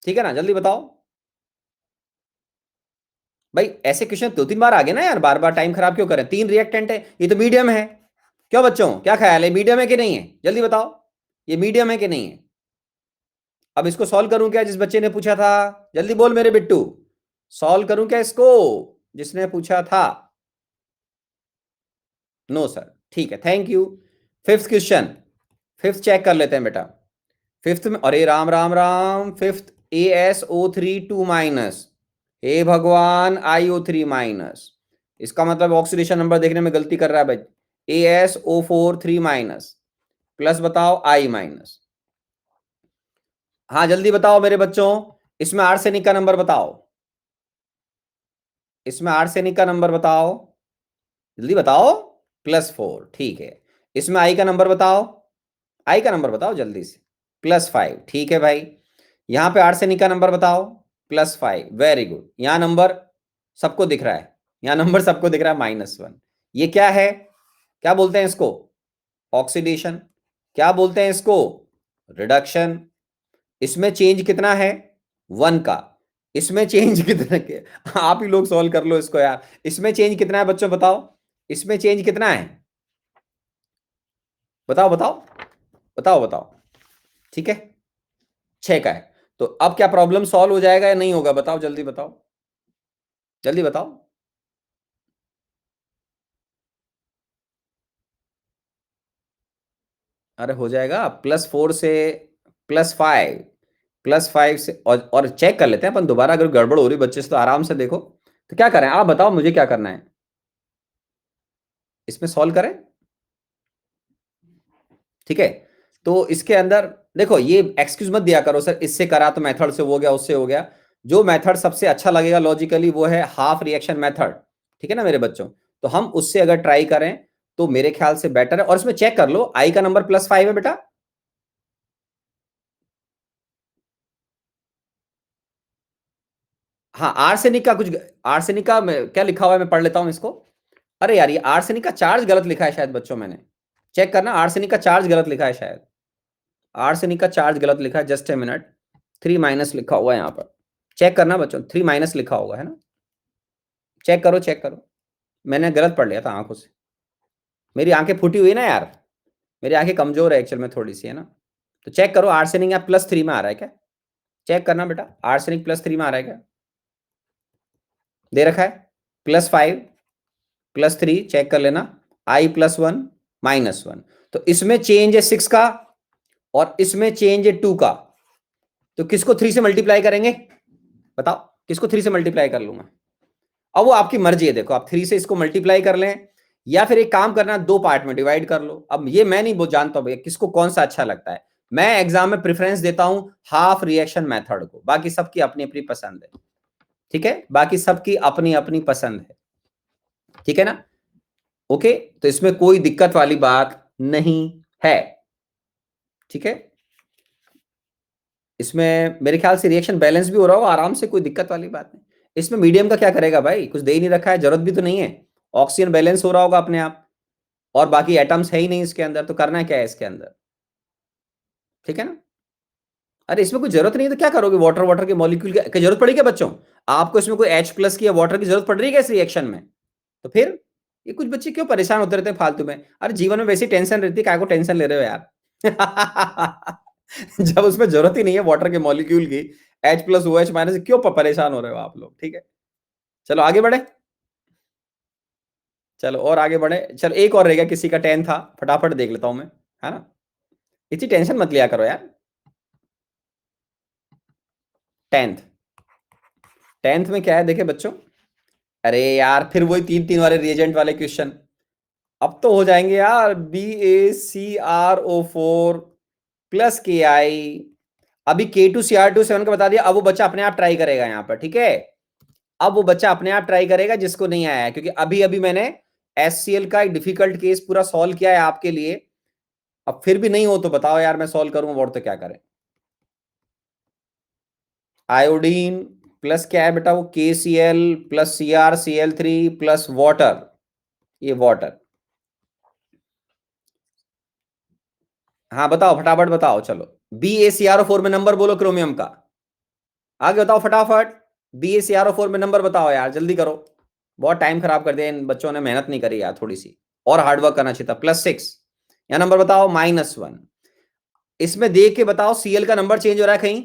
ठीक है ना, जल्दी बताओ। भाई ऐसे क्वेश्चन 2-3 बार आ गए ना यार, बार बार टाइम खराब क्यों करें? 3 रिएक्टेंट है, ये तो मीडियम है। क्यों बच्चों, क्या ख्याल है, मीडियम है कि नहीं है? जल्दी बताओ, ये मीडियम है कि नहीं है? अब इसको सॉल्व करूं क्या जिस बच्चे ने पूछा था? जल्दी बोल मेरे बिट्टू, सॉल्व करूं क्या इसको जिसने पूछा था? नो सर, ठीक है, thank you. Fifth question, fifth check कर लेते हैं बेटा। फिफ्थ में, अरे Ram Ram Ram, fifth ASO3 2 minus, हे भगवान IO3 माइनस, इसका मतलब ऑक्सीडेशन नंबर देखने में गलती कर रहा है भाई। ASO4 3 माइनस प्लस बताओ I माइनस। हाँ जल्दी बताओ मेरे बच्चों, इसमें आर्सेनिक का नंबर बताओ, इसमें आर्सेनिक का नंबर बताओ, जल्दी बताओ। +4, ठीक है। इसमें आई का नंबर बताओ, आई का नंबर बताओ जल्दी से। +5, ठीक है भाई। यहां पे आर्सेनिक का नंबर बताओ, +5, वेरी गुड। यहां नंबर सबको दिख रहा है, यहां नंबर सबको दिख रहा है, -1। ये क्या है, क्या बोलते हैं इसको? ऑक्सीडेशन। क्या बोलते हैं इसको? रिडक्शन। इसमें चेंज कितना है? 1 का। इसमें चेंज कितना के, आप ही लोग सॉल्व कर लो इसको यार। इसमें चेंज कितना है बच्चों बताओ, इसमें चेंज कितना है? बताओ बताओ बताओ बताओ। ठीक है, 6 का है। तो अब क्या प्रॉब्लम सॉल्व हो जाएगा या नहीं होगा, बताओ जल्दी बताओ, जल्दी बताओ। अरे हो जाएगा, +4 से +5, +5 से और चेक कर लेते हैं अपन दोबारा, अगर गड़बड़ हो रही बच्चे से तो आराम से देखो। तो क्या करें आप बताओ, मुझे क्या करना है, इसमें सॉल्व करें। ठीक है, तो इसके अंदर देखो, ये एक्सक्यूज मत दिया करो सर, इससे करा तो मेथड से हो गया, उससे हो गया। जो मेथड सबसे अच्छा लगेगा लॉजिकली वो है हाफ रिएक्शन मेथड। ठीक है ना मेरे बच्चों, तो हम उससे अगर ट्राई करें तो मेरे ख्याल से बेटर है। और इसमें चेक कर लो, आई का नंबर +5 है बेटा। हाँ, आर्सेनिक का कुछ, आर्सेनिक का क्या लिखा हुआ है, मैं पढ़ लेता हूं इसको। अरे यार, ये आर्सेनिक का चार्ज गलत लिखा है शायद बच्चों, मैंने चेक करना, आर्सेनिक का चार्ज गलत लिखा है शायद, आर्सेनिक का चार्ज गलत लिखा है, जस्ट ए मिनट। 3- लिखा हुआ है यहाँ पर, चेक करना बच्चों, 3- लिखा होगा है ना, चेक करो चेक करो। मैंने गलत पढ़ लिया था आंखों से, मेरी आंखें फूटी हुई ना यार, मेरी आंखें कमजोर है एक्चुअल में थोड़ी सी है ना। तो चेक करो, आर्सेनिक यहाँ +3 में आ रहा है क्या, चेक करना बेटा, आर्सेनिक +3 में आ रहा है क्या, दे रखा है +5 +3, चेक कर लेना, I+1 -1। तो इसमें चेंज है 6 का और इसमें चेंज है 2 का, तो किसको 3 से मल्टीप्लाई करेंगे बताओ, किसको 3 से मल्टीप्लाई कर लूंगा। अब वो आपकी मर्जी है, देखो आप 3 से इसको मल्टीप्लाई कर लें या फिर एक काम करना, दो पार्ट में डिवाइड कर लो। अब ये मैं नहीं जानता भैया किसको कौन सा अच्छा लगता है, मैं एग्जाम में प्रेफरेंस देता हूं हाफ रिएक्शन मेथड को, बाकी सबकी अपनी अपनी पसंद है। ठीक है, बाकी सबकी अपनी अपनी पसंद है, ठीक है ना। ओके, तो इसमें कोई दिक्कत वाली बात नहीं है। ठीक है, इसमें मेरे ख्याल से रिएक्शन बैलेंस भी हो रहा हो आराम से, कोई दिक्कत वाली बात नहीं। इसमें मीडियम का क्या करेगा भाई, कुछ दे ही नहीं रखा है, जरूरत भी तो नहीं है, ऑक्सीजन बैलेंस हो रहा होगा अपने आप, और बाकी एटम्स है ही नहीं इसके अंदर, तो करना क्या है इसके अंदर। ठीक है ना, अरे इसमें कोई जरूरत नहीं है तो क्या करोगे, वाटर वाटर के मॉलिक्यूल की जरूरत पड़ी क्या बच्चों, आपको इसमें कोई H+ की या वाटर की जरूरत पड़ रही है क्या इस रिएक्शन में। तो फिर ये कुछ बच्चे क्यों परेशान होते रहते हैं फालतू में, अरे जीवन में वैसी टेंशन रहती है, क्या को टेंशन ले रहे हो यार। जब उसमें जरूरत ही नहीं है वाटर के मॉलिक्यूल की, H+OH- क्यों परेशान हो रहे हो आप लोग। ठीक है, चलो आगे बढ़े, चलो और आगे बढ़े, चलो एक और रहेगा, किसी का 10 था, फटाफट देख लेता हूं मैं, है ना, इतनी टेंशन मत लिया करो यार। 10th, 10th में क्या है देखे बच्चों, अरे यार फिर वही 3 3 वाले रिएजेंट वाले क्वेश्चन, अब तो हो जाएंगे यार, BaCrO4 +Ki, अभी K2Cr2 7 का बता दिया, अब वो बच्चा अपने आप ट्राई करेगा यहाँ पर। ठीक है, अब वो बच्चा अपने आप ट्राई करेगा जिसको नहीं आया है, क्योंकि अभी अभी मैंने HCl का एक डिफिकल्ट केस पूरा सॉल्व किया है आपके लिए। अब फिर भी नहीं हो तो बताओ यार, मैं सॉल्व करूंगा और तो क्या करें। आयोडीन प्लस क्या है बेटा, वो KCl + CrCl3 + वाटर, ये वाटर। हाँ बताओ फटाफट बताओ, चलो BaCrO4 में नंबर बोलो क्रोमियम का, आगे बताओ फटाफट, BaCrO4 में नंबर बताओ यार, जल्दी करो, बहुत टाइम खराब कर दिया इन बच्चों ने, मेहनत नहीं करी यार, थोड़ी सी और हार्डवर्क करना चाहिए था। +6, या नंबर बताओ -1। इसमें देख के बताओ Cl का नंबर चेंज हो रहा है कहीं,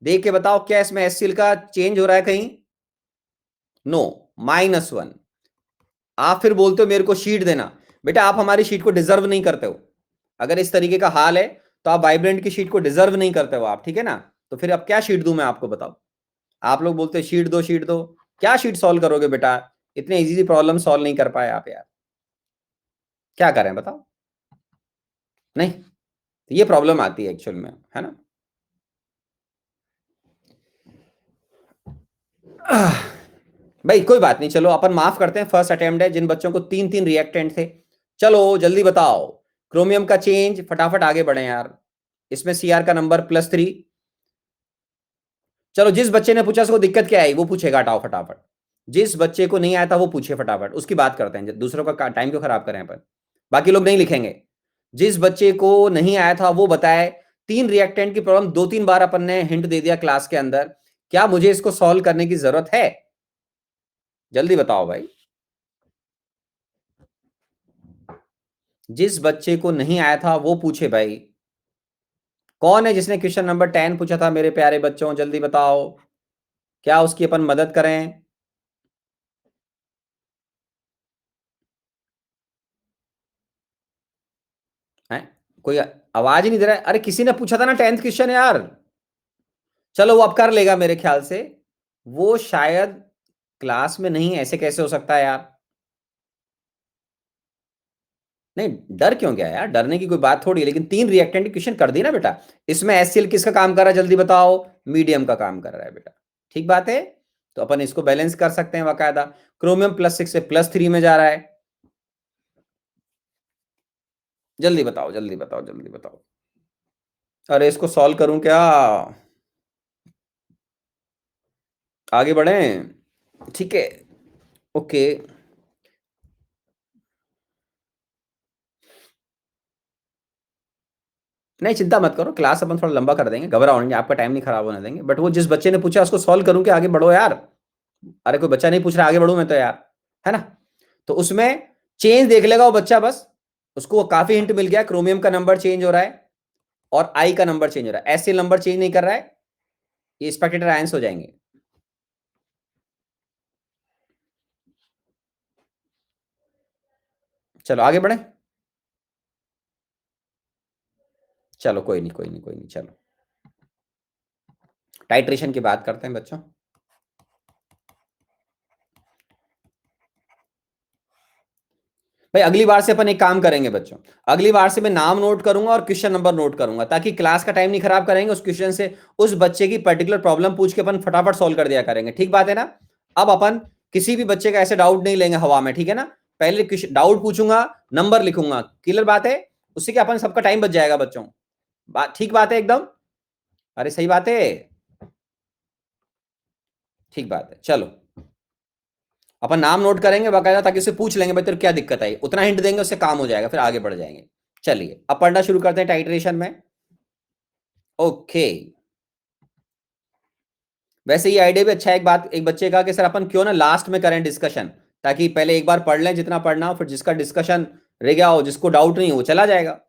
देख के बताओ क्या इसमें HCl का चेंज हो रहा है कहीं, नो, -1। आप फिर बोलते हो मेरे को शीट देना, बेटा आप हमारी शीट को डिजर्व नहीं करते हो, अगर इस तरीके का हाल है तो आप वाइब्रेंट की शीट को डिजर्व नहीं करते हो आप, ठीक है ना। तो फिर अब क्या शीट दूं मैं आपको बताओ, आप लोग बोलते हैं शीट दो शीट दो, क्या शीट सॉल्व करोगे बेटा, इतने इजी प्रॉब्लम सॉल्व नहीं कर पाए आप यार, क्या करें बताओ। नहीं, तो ये प्रॉब्लम आती है एक्चुअल में, है ना। भाई कोई बात नहीं, चलो अपन माफ करते हैं, फर्स्ट अटेम्प्ट है, जिन बच्चों को 3 3 रिएक्टेंट थे। चलो जल्दी बताओ, क्रोमियम का चेंज, फटाफट आगे बढ़े यार, इसमें Cr का नंबर +3। चलो जिस बच्चे ने पूछा उसको दिक्कत क्या आई वो पूछेगा, हटाओ फटाफट, जिस बच्चे को नहीं आया था वो पूछे फटाफट, उसकी बात करते हैं, दूसरों का टाइम क्यों खराब करें अपन, बाकी लोग नहीं लिखेंगे। जिस बच्चे को नहीं आया था वो बताए, 3 रिएक्टेंट की प्रॉब्लम 2 3 बार अपन ने हिंट दे दिया क्लास के अंदर, क्या मुझे इसको सॉल्व करने की जरूरत है, जल्दी बताओ भाई। जिस बच्चे को नहीं आया था वो पूछे भाई, कौन है जिसने क्वेश्चन नंबर 10 पूछा था मेरे प्यारे बच्चों, जल्दी बताओ, क्या उसकी अपन मदद करें। हैं, कोई आवाज ही नहीं दे रहा है, अरे किसी ने पूछा था ना 10th क्वेश्चन यार, चलो वो अब कर लेगा मेरे ख्याल से, वो शायद क्लास में नहीं, ऐसे कैसे हो सकता है यार? नहीं, डर क्यों गया यार, डरने की कोई बात थोड़ी है, लेकिन 3 रिएक्टेंट की क्वेश्चन कर दी ना बेटा। इसमें HCl किसका काम कर रहा है जल्दी बताओ? मीडियम का काम कर रहा है बेटा, ठीक बात है। तो अपन इसको बैलेंस कर सकते हैं बाकायदा। क्रोमियम +6 से +3 में जा रहा है। जल्दी बताओ जल्दी बताओ जल्दी बताओ। अरे इसको सॉल्व करूं क्या? आगे बढ़ें? ठीक है। ओके। नहीं चिंता मत करो, क्लास अपन थोड़ा लंबा कर देंगे, घबराओ नहीं, आपका टाइम नहीं खराब होने देंगे। बट वो जिस बच्चे ने पूछा उसको सॉल्व करूं क्या? आगे बढ़ो यार। अरे कोई बच्चा नहीं पूछ रहा, आगे बढ़ू मैं तो यार, है ना? तो उसमें चेंज देख लेगा वो बच्चा बस, उसको वो काफी हिंट मिल गया। क्रोमियम का नंबर चेंज हो रहा है और आई का नंबर चेंज हो रहा है, ऐसे नंबर चेंज नहीं कर रहा है, ये स्पेक्टेटर आयंस हो जाएंगे। चलो आगे बढ़े। चलो कोई नहीं कोई नहीं कोई नहीं, चलो टाइट्रेशन की बात करते हैं बच्चों। भाई अगली बार से अपन एक काम करेंगे बच्चों, अगली बार से मैं नाम नोट करूंगा और क्वेश्चन नंबर नोट करूंगा, ताकि क्लास का टाइम नहीं खराब करेंगे। उस क्वेश्चन से उस बच्चे की पर्टिकुलर प्रॉब्लम पूछ के अपन फटाफट सॉल्व कर दिया करेंगे, ठीक बात है ना? अब अपन किसी भी बच्चे का ऐसे डाउट नहीं लेंगे हवा में, ठीक है ना? पहले डाउट पूछूंगा, नंबर लिखूंगा, क्लियर बात है? उससे क्या अपन सबका टाइम बच जाएगा बच्चों। बात ठीक बात है एकदम? अरे सही बात है, ठीक बात है। चलो अपन नाम नोट करेंगे बाकायदा, ताकि उससे पूछ लेंगे भाई तेरे क्या दिक्कत आई, उतना हिंट देंगे उससे काम हो जाएगा, फिर आगे बढ़ जाएंगे। चलिए अब पढ़ना शुरू करते हैं टाइट्रेशन में। ओके। वैसे ये आइडिया भी अच्छा है, एक बात एक बच्चे का कि सर अपन क्यों ना लास्ट में करें डिस्कशन, ताकि पहले एक बार पढ़ लें जितना पढ़ना हो, फिर जिसका डिस्कशन रह गया हो, जिसको डाउट नहीं हो, वो चला जाएगा।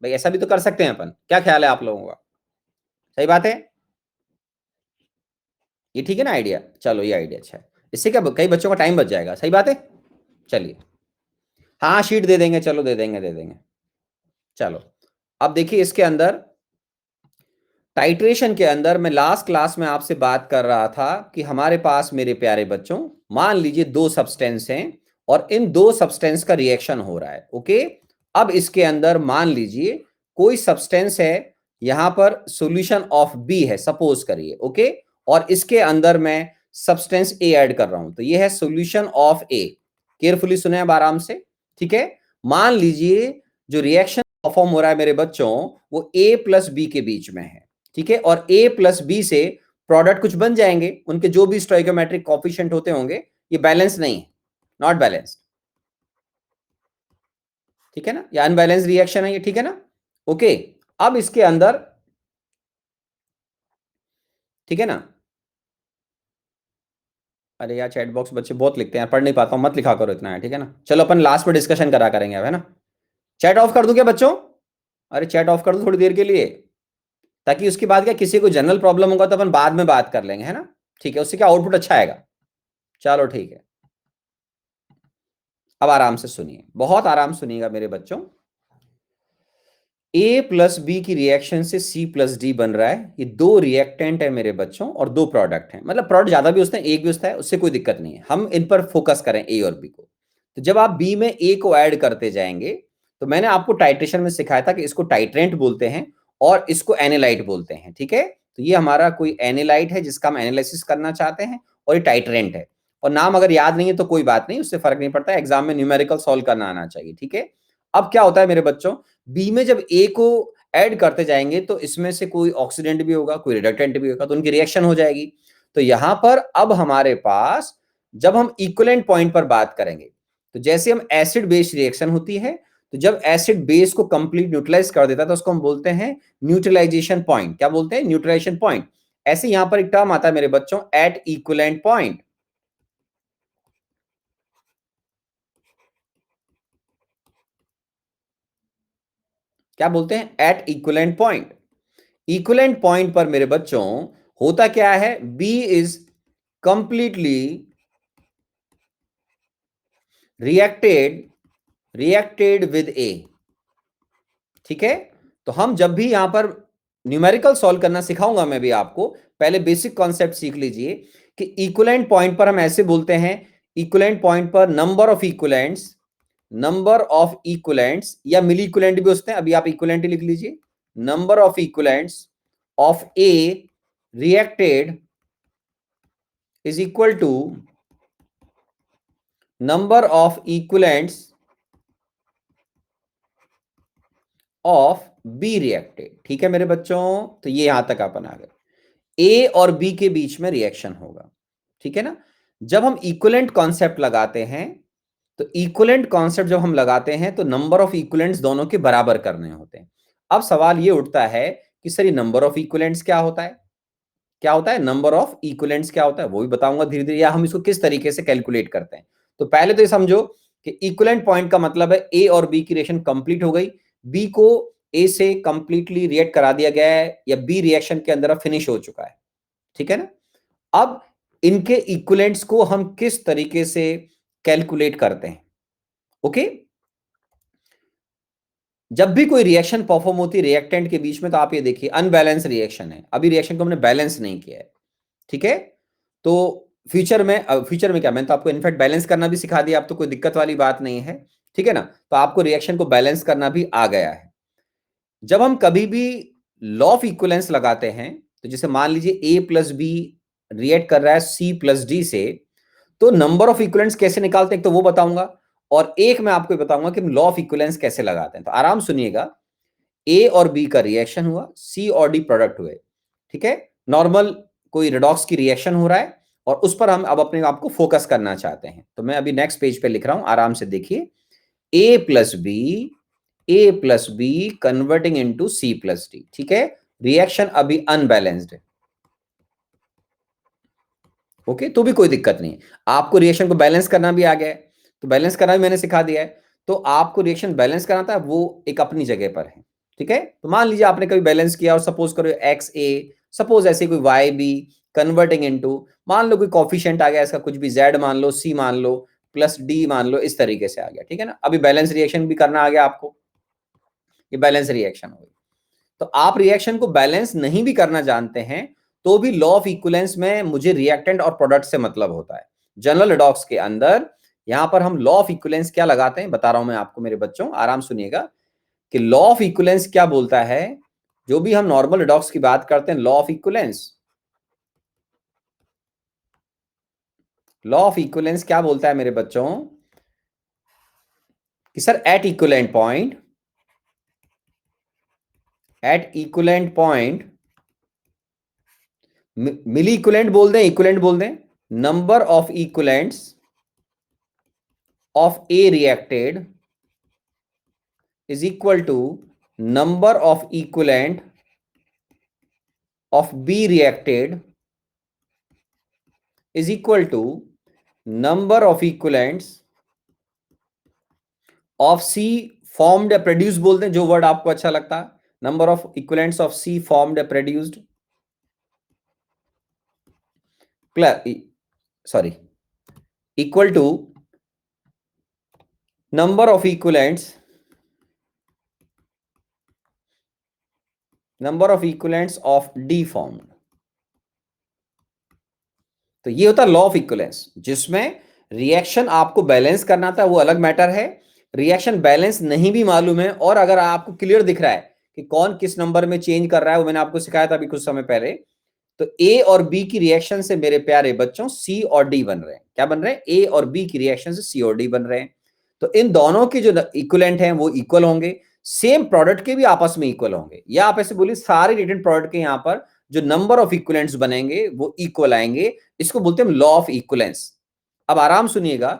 भाई ऐसा भी तो कर सकते हैं अपन, क्या ख्याल है आप लोगों का? सही बात है, ये ठीक है ना आइडिया? चलो ये आइडिया अच्छा है, इससे क्या कई बच्चों का टाइम बच जाएगा, सही बात है। चलिए हाँ शीट दे देंगे, चलो दे देंगे दे देंगे। चलो अब देखिए इसके अंदर टाइट्रेशन के अंदर मैं लास्ट क्लास में आपसे बात कर रहा था कि हमारे पास मेरे प्यारे बच्चों, मान लीजिए 2 सब्सटेंस हैं और इन 2 सब्सटेंस का रिएक्शन हो रहा है। ओके। अब इसके अंदर मान लीजिए कोई सब्सटेंस है, यहां पर सॉल्यूशन ऑफ बी है सपोज करिए। ओके। और इसके अंदर मैं सब्सटेंस ए ऐड कर रहा हूं, तो ये है सॉल्यूशन ऑफ ए। केयरफुली सुने अब आराम से, ठीक है? मान लीजिए जो रिएक्शन परफॉर्म हो रहा है मेरे बच्चों, वो ए प्लस बी के बीच में है, ठीक है? और ए प्लस बी से प्रोडक्ट कुछ बन जाएंगे, उनके जो भी स्टोइकोमेट्रिक कोफिशिएंट होते होंगे, ये बैलेंस नहीं है, नॉट बैलेंस्ड, ठीक है ना? या अनबैलेंस रिएक्शन है ये, ठीक है ना? ओके। अब इसके अंदर, ठीक है ना? अरे यार चैट बॉक्स बच्चे बहुत लिखते हैं, पढ़ नहीं पाता हूं, मत लिखा करो इतना है, ठीक है ना? चलो अपन लास्ट में डिस्कशन करा करेंगे अब, है ना? चैट ऑफ कर दूं क्या बच्चों? अरे चैट ऑफ कर दो थोड़ी देर के लिए, ताकि उसके बाद क्या किसी को जनरल प्रॉब्लम होगा तो अपन बाद में बात कर लेंगे, है ना? ठीक है, उससे क्या आउटपुट अच्छा आएगा। चलो ठीक है, अब आराम से सुनिए, बहुत आराम सुनिएगा मेरे बच्चों। ए प्लस बी की रिएक्शन से सी प्लस डी बन रहा है, ये 2 रिएक्टेंट है मेरे बच्चों और 2 प्रोडक्ट हैं, मतलब प्रोडक्ट ज्यादा भी उसने एक भी उसका है, उससे कोई दिक्कत नहीं है, हम इन पर फोकस करें ए और बी को। तो जब आप बी में ए को ऐड करते जाएंगे, तो मैंने आपको टाइट्रेशन में सिखाया था कि इसको टाइट्रेंट बोलते हैं और इसको एनालाइट बोलते हैं, ठीक है? तो ये हमारा कोई एनालाइट है जिसका हम एनालिसिस करना चाहते हैं, और ये टाइट्रेंट है। और नाम अगर याद नहीं है तो कोई बात नहीं, उससे फर्क नहीं पड़ता, एग्जाम में न्यूमेरिकल सॉल्व करना आना चाहिए, ठीक है? अब क्या होता है मेरे बच्चों, बी में जब ए को ऐड करते जाएंगे तो इसमें से कोई ऑक्सीडेंट भी होगा, कोई रिडक्टेंट भी होगा, तो उनकी रिएक्शन हो जाएगी। तो यहां पर अब हमारे पास, जब हम इक्विवेलेंट पॉइंट पर बात करेंगे, तो जैसे हम एसिड बेस रिएक्शन होती है, तो जब एसिड बेस को कंप्लीट न्यूट्रलाइज कर देता है तो उसको हम बोलते हैं न्यूट्रलाइजेशन पॉइंट। क्या बोलते हैं? Neutralization point. ऐसे यहां पर एक टर्म आता है मेरे बच्चों, एट इक्विवेलेंट पॉइंट। क्या बोलते हैं? At equivalent point. Equivalent point पर मेरे बच्चों होता क्या है, B is completely reacted reacted with A, ठीक है? तो हम जब भी यहां पर न्यूमेरिकल सॉल्व करना सिखाऊंगा मैं भी आपको, पहले बेसिक कॉन्सेप्ट सीख लीजिए कि इक्विवेलेंट पॉइंट पर हम ऐसे बोलते हैं, इक्विवेलेंट पॉइंट पर नंबर ऑफ इक्विवेलेंट्स या मिली इक्विवेलेंट भी होते हैं, अभी आप इक्विवेलेंट ही लिख लीजिए, number of equivalents of A reacted is equal to number of equivalents of B reacted. ठीक है मेरे बच्चों, तो ये यहां तक अपन आ गए, ए और बी के बीच में रिएक्शन होगा। ठीक है ना, जब हम इक्विवेलेंट कॉन्सेप्ट लगाते हैं, तो इक्विवेलेंट कॉन्सेप्ट जब हम लगाते हैं तो नंबर ऑफ इक्विवेलेंट्स दोनों के बराबर करने होते हैं। अब सवाल ये उठता है कि सर ये नंबर ऑफ इक्विवेलेंट्स क्या होता है, क्या होता है नंबर ऑफ इक्विवेलेंट्स, क्या होता है वो भी बताऊंगा धीरे धीरे, या हम इसको किस तरीके से कैलकुलेट करते हैं। तो पहले तो ये समझो कि इक्विवेलेंट पॉइंट का मतलब है ए और बी की रिएक्शन कंप्लीट हो गई, बी को ए से कंप्लीटली रिएक्ट करा दिया गया है, या बी रिएक्शन के अंदर अब फिनिश हो चुका है। ठीक है ना, अब इनके इक्विवेलेंट्स को हम किस तरीके से कैलकुलेट करते हैं। ओके, जब भी कोई रिएक्शन परफॉर्म होती है रिएक्टेंट के बीच में, तो आप ये देखिए अनबैलेंस रिएक्शन है, अभी रिएक्शन को हमने बैलेंस नहीं किया है। ठीक है, तो फ्यूचर में क्या, मैंने तो आपको इनफैक्ट बैलेंस करना भी सिखा दिया, अब तो कोई दिक्कत वाली बात नहीं है। ठीक है ना, तो आपको रिएक्शन को बैलेंस करना भी आ गया है। जब हम कभी भी लॉ ऑफ इक्विवेलेंस लगाते हैं, तो जैसे मान लीजिए ए प्लस बी रिएक्ट कर रहा है सी प्लस डी से, तो नंबर ऑफ इक्विवेलेंट्स कैसे निकालते हैं तो वो बताऊंगा, और एक मैं आपको बताऊंगा कि लॉ ऑफ इक्विवेलेंस कैसे लगाते हैं। तो आराम सुनिएगा, ए और बी का रिएक्शन हुआ, सी और डी प्रोडक्ट हुए। ठीक है, नॉर्मल कोई रेडॉक्स की रिएक्शन हो रहा है, और उस पर हम अब अपने आप को फोकस करना चाहते हैं। तो मैं अभी नेक्स्ट पेज पे लिख रहा हूं, आराम से देखिए, A plus B converting into C plus D. ठीक है, रिएक्शन अभी अनबैलेंस्ड है। ओके, तो भी कोई दिक्कत नहीं है, आपको रिएक्शन को बैलेंस करना भी आ गया है, तो बैलेंस करना भी मैंने सिखा दिया है। तो आपको रिएक्शन बैलेंस करना था, वो एक अपनी जगह पर है। ठीक है, तो मान लीजिए आपने कभी बैलेंस किया और सपोज करो एक्स ए, सपोज ऐसे कोई वाई बी कन्वर्टिंग इनटू, मान लो कोई कॉफिशिएंट आ गया इसका, कुछ भी जेड मान लो, सी मान लो, प्लस डी मान लो, इस तरीके से आ गया। ठीक है ना, अभी बैलेंस रिएक्शन भी करना आ गया आपको, ये बैलेंस रिएक्शन हो गई। तो आप रिएक्शन को बैलेंस नहीं भी करना जानते हैं, तो भी लॉ ऑफ इक्विवेलेंस में मुझे रिएक्टेंट और प्रोडक्ट से मतलब होता है। जनरल रिडॉक्स के अंदर यहां पर हम लॉ ऑफ इक्विवेलेंस क्या लगाते हैं बता रहा हूं मैं आपको मेरे बच्चों, आराम सुनिएगा कि लॉ ऑफ इक्विवेलेंस क्या बोलता है। जो भी हम नॉर्मल रिडॉक्स की बात करते हैं, लॉ ऑफ इक्विवेलेंस क्या बोलता है मेरे बच्चों, कि सर एट इक्विवेलेंट पॉइंट, मिली इक्विवेलेंट बोल दें, इक्विवेलेंट बोल दें, number of equivalents of A reacted is equal to number of equivalent of B reacted is equal to number of equivalents of C formed या produced बोलते हैं, जो word आपको अच्छा लगता है, number of equivalents of C formed या produced, sorry, equal to number of equivalents of D formed। तो ये होता है लॉ ऑफ इक्विवेलेंस, जिसमें रिएक्शन आपको बैलेंस करना था, वो अलग मैटर है। रिएक्शन बैलेंस नहीं भी मालूम है, और अगर आपको क्लियर दिख रहा है कि कौन किस नंबर में चेंज कर रहा है, वो मैंने आपको सिखाया था अभी कुछ समय पहले, तो ए और बी की रिएक्शन से मेरे प्यारे बच्चों सी और डी बन रहे हैं। क्या बन रहे हैं, ए और बी की रिएक्शन से सी और डी बन रहे हैं। तो इन दोनों के जो इक्विवेलेंट हैं वो इक्वल होंगे, सेम प्रोडक्ट के भी आपस में इक्वल होंगे, या आप ऐसे बोलिए सारे रिलेटेड प्रोडक्ट के यहां पर जो नंबर ऑफ इक्विवेलेंट्स बनेंगे वो इक्वल आएंगे। इसको बोलते हैं लॉ ऑफ इक्विवेलेंस। अब आराम सुनिएगा,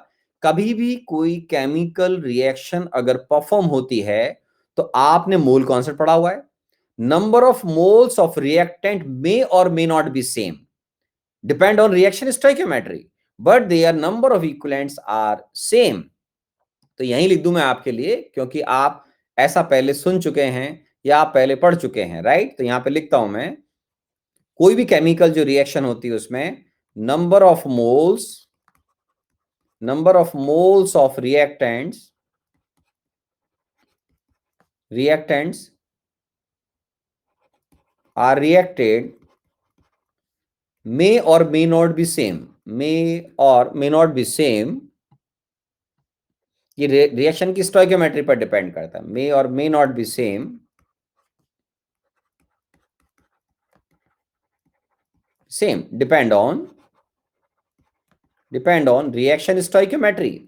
कभी भी कोई केमिकल रिएक्शन अगर परफॉर्म होती है, तो आपने मोल कॉन्सेप्ट पढ़ा हुआ है, number of moles of reactant may or may not be same, depend on reaction stoichiometry, but their number of equivalents are same। तो यहीं लिख दूं मैं आपके लिए, क्योंकि आप ऐसा पहले सुन चुके हैं या आप पहले पढ़ चुके हैं, राइट। तो यहां पे लिखता हूं मैं, कोई भी केमिकल जो रिएक्शन होती है उसमें number of moles of reactants are reacted may or may not be same, may or may not be same, ये रिएक्शन की स्टोइकियोमेट्री पर डिपेंड करता है। may or may not be same, same depend on reaction stoichiometry.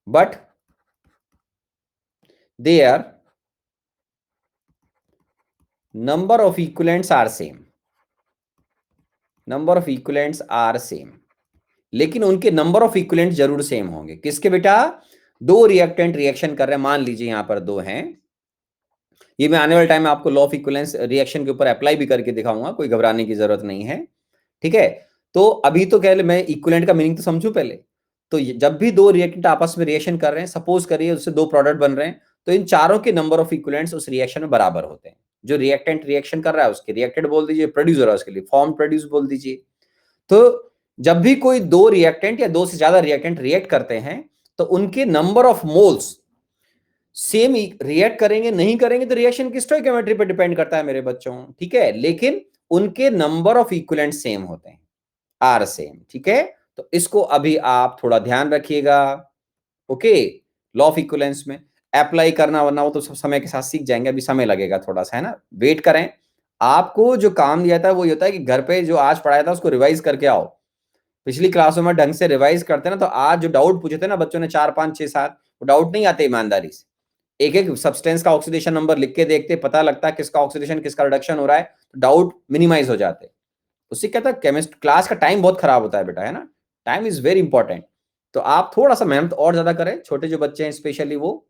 But their number of equivalents are same, number of equivalents are same, लेकिन उनके number of equivalent जरूर same होंगे। किसके बेटा? दो रिएक्टेंट रिएक्शन कर रहे हैं, मान लीजिए यहां पर दो हैं। ये मैं आने वाले टाइम में आपको लॉ ऑफ इक्विवेलेंस रिएक्शन के ऊपर अप्लाई भी करके दिखाऊंगा, कोई घबराने की जरूरत नहीं है, ठीक है। तो अभी तो कह ले, मैं इक्विवेलेंट का मीनिंग तो समझूं पहले। तो जब भी दो रिएक्टेंट आपस में रिएक्शन कर रहे हैं, सपोज करिए उससे दो प्रोडक्ट बन रहे हैं, तो इन चारों के नंबर ऑफ इक्विवेलेंट्स उस रिएक्शन में बराबर होते हैं। जो रिएक्टेंट रिएक्शन कर रहा है उसके रिएक्टेंट बोल दीजिए, प्रोड्यूसर है उसके लिए फॉर्म प्रोड्यूस बोल दीजिए। तो जब भी कोई दो रिएक्टेंट या दो से ज्यादा रिएक्टेंट रिएक्ट करते हैं, तो उनके number of moles same react करेंगे, नहीं करेंगे तो रिएक्शन की स्टोइकियोमेट्री पर डिपेंड करता है मेरे बच्चों, ठीक है। लेकिन उनके नंबर ऑफ इक्विवेलेंट सेम होते हैं, आर सेम, ठीक है। तो इसको अभी आप थोड़ा ध्यान रखिएगा, ओके। लॉ ऑफ इक्विवेलेंस में अप्लाई करना, वरना वो तो सब समय के साथ सीख जाएंगे, अभी समय लगेगा थोड़ा सा, है ना, वेट करें। आपको जो काम दिया था वो ये होता है कि घर पे जो आज पढ़ाया था उसको रिवाइज करके आओ। पिछली क्लासों में ढंग से रिवाइज करते ना, तो आज जो डाउट पूछे थे ना बच्चों ने 4 5 6 7, वो डाउट नहीं आते ईमानदारी से। एक एक सब्सटेंस का ऑक्सीडेशन नंबर लिख के देखते, पता लगता है किसका ऑक्सीडेशन किसका रिडक्शन हो रहा है, तो डाउट मिनिमाइज हो जाते। उससे क्या था, केमिस्ट क्लास का टाइम बहुत खराब होता है बेटा, है ना। Time is very important. तो आप थोड़ा सा मेहनत और ज्यादा करें, छोटे जो बच्चे हैं स्पेशली वो,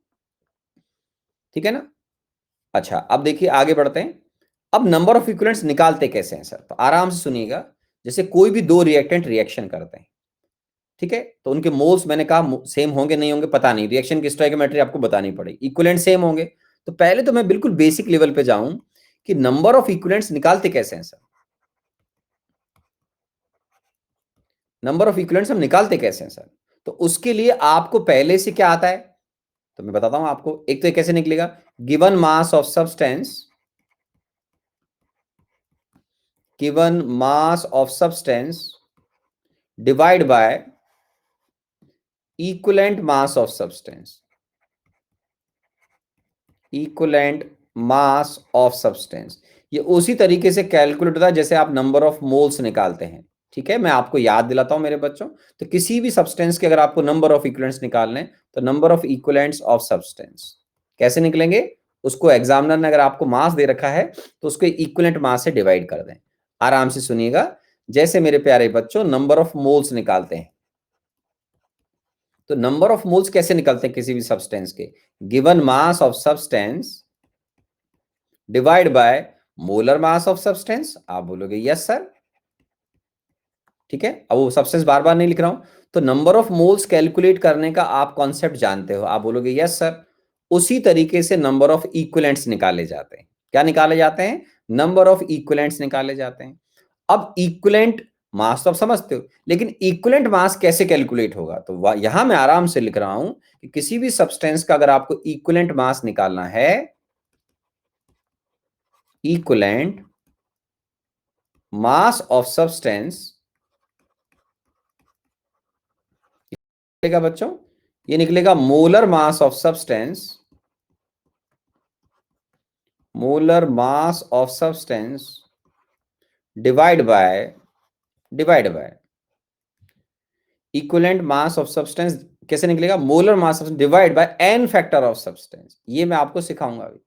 ठीक है ना। अच्छा, अब देखिए आगे बढ़ते हैं। अब नंबर ऑफ इक्विवेलेंट्स निकालते कैसे हैं सर? तो आराम से सुनिएगा। जैसे कोई भी दो रिएक्टेंट रिएक्शन करते हैं, ठीक है, तो उनके मोल्स मैंने कहा सेम होंगे नहीं होंगे पता नहीं, रिएक्शन की स्टोइकियोमेट्री आपको बतानी पड़ेगी। इक्विवेलेंट सेम होंगे। तो पहले तो मैं बिल्कुल बेसिक लेवल पे जाऊं कि नंबर ऑफ इक्विवेलेंट्स निकालते कैसे हैं सर। नंबर ऑफ इक्विवेलेंट्स हम निकालते कैसे हैं सर? तो उसके लिए आपको पहले से क्या आता है, तो मैं बताता हूं आपको। एक तो कैसे निकलेगा, given mass of substance, given mass of substance divide by equivalent mass of substance, equivalent mass of substance. ये उसी तरीके से कैलकुलेट होता है जैसे आप नंबर ऑफ मोल्स निकालते हैं, ठीक है। मैं आपको याद दिलाता हूं मेरे बच्चों। तो किसी भी सब्सटेंस के अगर आपको नंबर ऑफ इक्विवेलेंट्स निकालने, तो number of equivalents of substance कैसे निकलेंगे, उसको एग्जामिनर ने अगर आपको मास दे रखा है तो उसको इक्विवेलेंट मास से डिवाइड कर दें। आराम से सुनिएगा, जैसे मेरे प्यारे बच्चों नंबर ऑफ मोल्स निकालते हैं। तो नंबर ऑफ मोल्स कैसे निकलते हैं किसी भी सब्सटेंस के, given mass of substance divide by molar mass of substance. आप बोलोगे यस सर, ठीक है। अब वो सब्सटेंस बार बार नहीं लिख रहा हूं। तो नंबर ऑफ मोल्स कैलकुलेट करने का आप कॉन्सेप्ट जानते हो, आप बोलोगे यस सर। उसी तरीके से नंबर ऑफ इक्विवेलेंट्स निकाले जाते हैं। क्या निकाले जाते हैं? नंबर ऑफ इक्विवेलेंट्स निकाले जाते हैं। अब इक्विवेलेंट मास तो आप समझते हो, लेकिन इक्विवेलेंट मास कैसे कैलकुलेट होगा? तो यहां मैं आराम से लिख रहा हूं कि किसी भी सब्सटेंस का अगर आपको इक्विवेलेंट मास निकालना है, इक्विवेलेंट मास ऑफ सब्सटेंस निकलेगा बच्चों, ये निकलेगा molar mass of substance, molar mass of substance divide by equivalent mass of substance. कैसे निकलेगा? Molar mass of divide by N factor of substance. ये मैं आपको सिखाऊंगा अभी,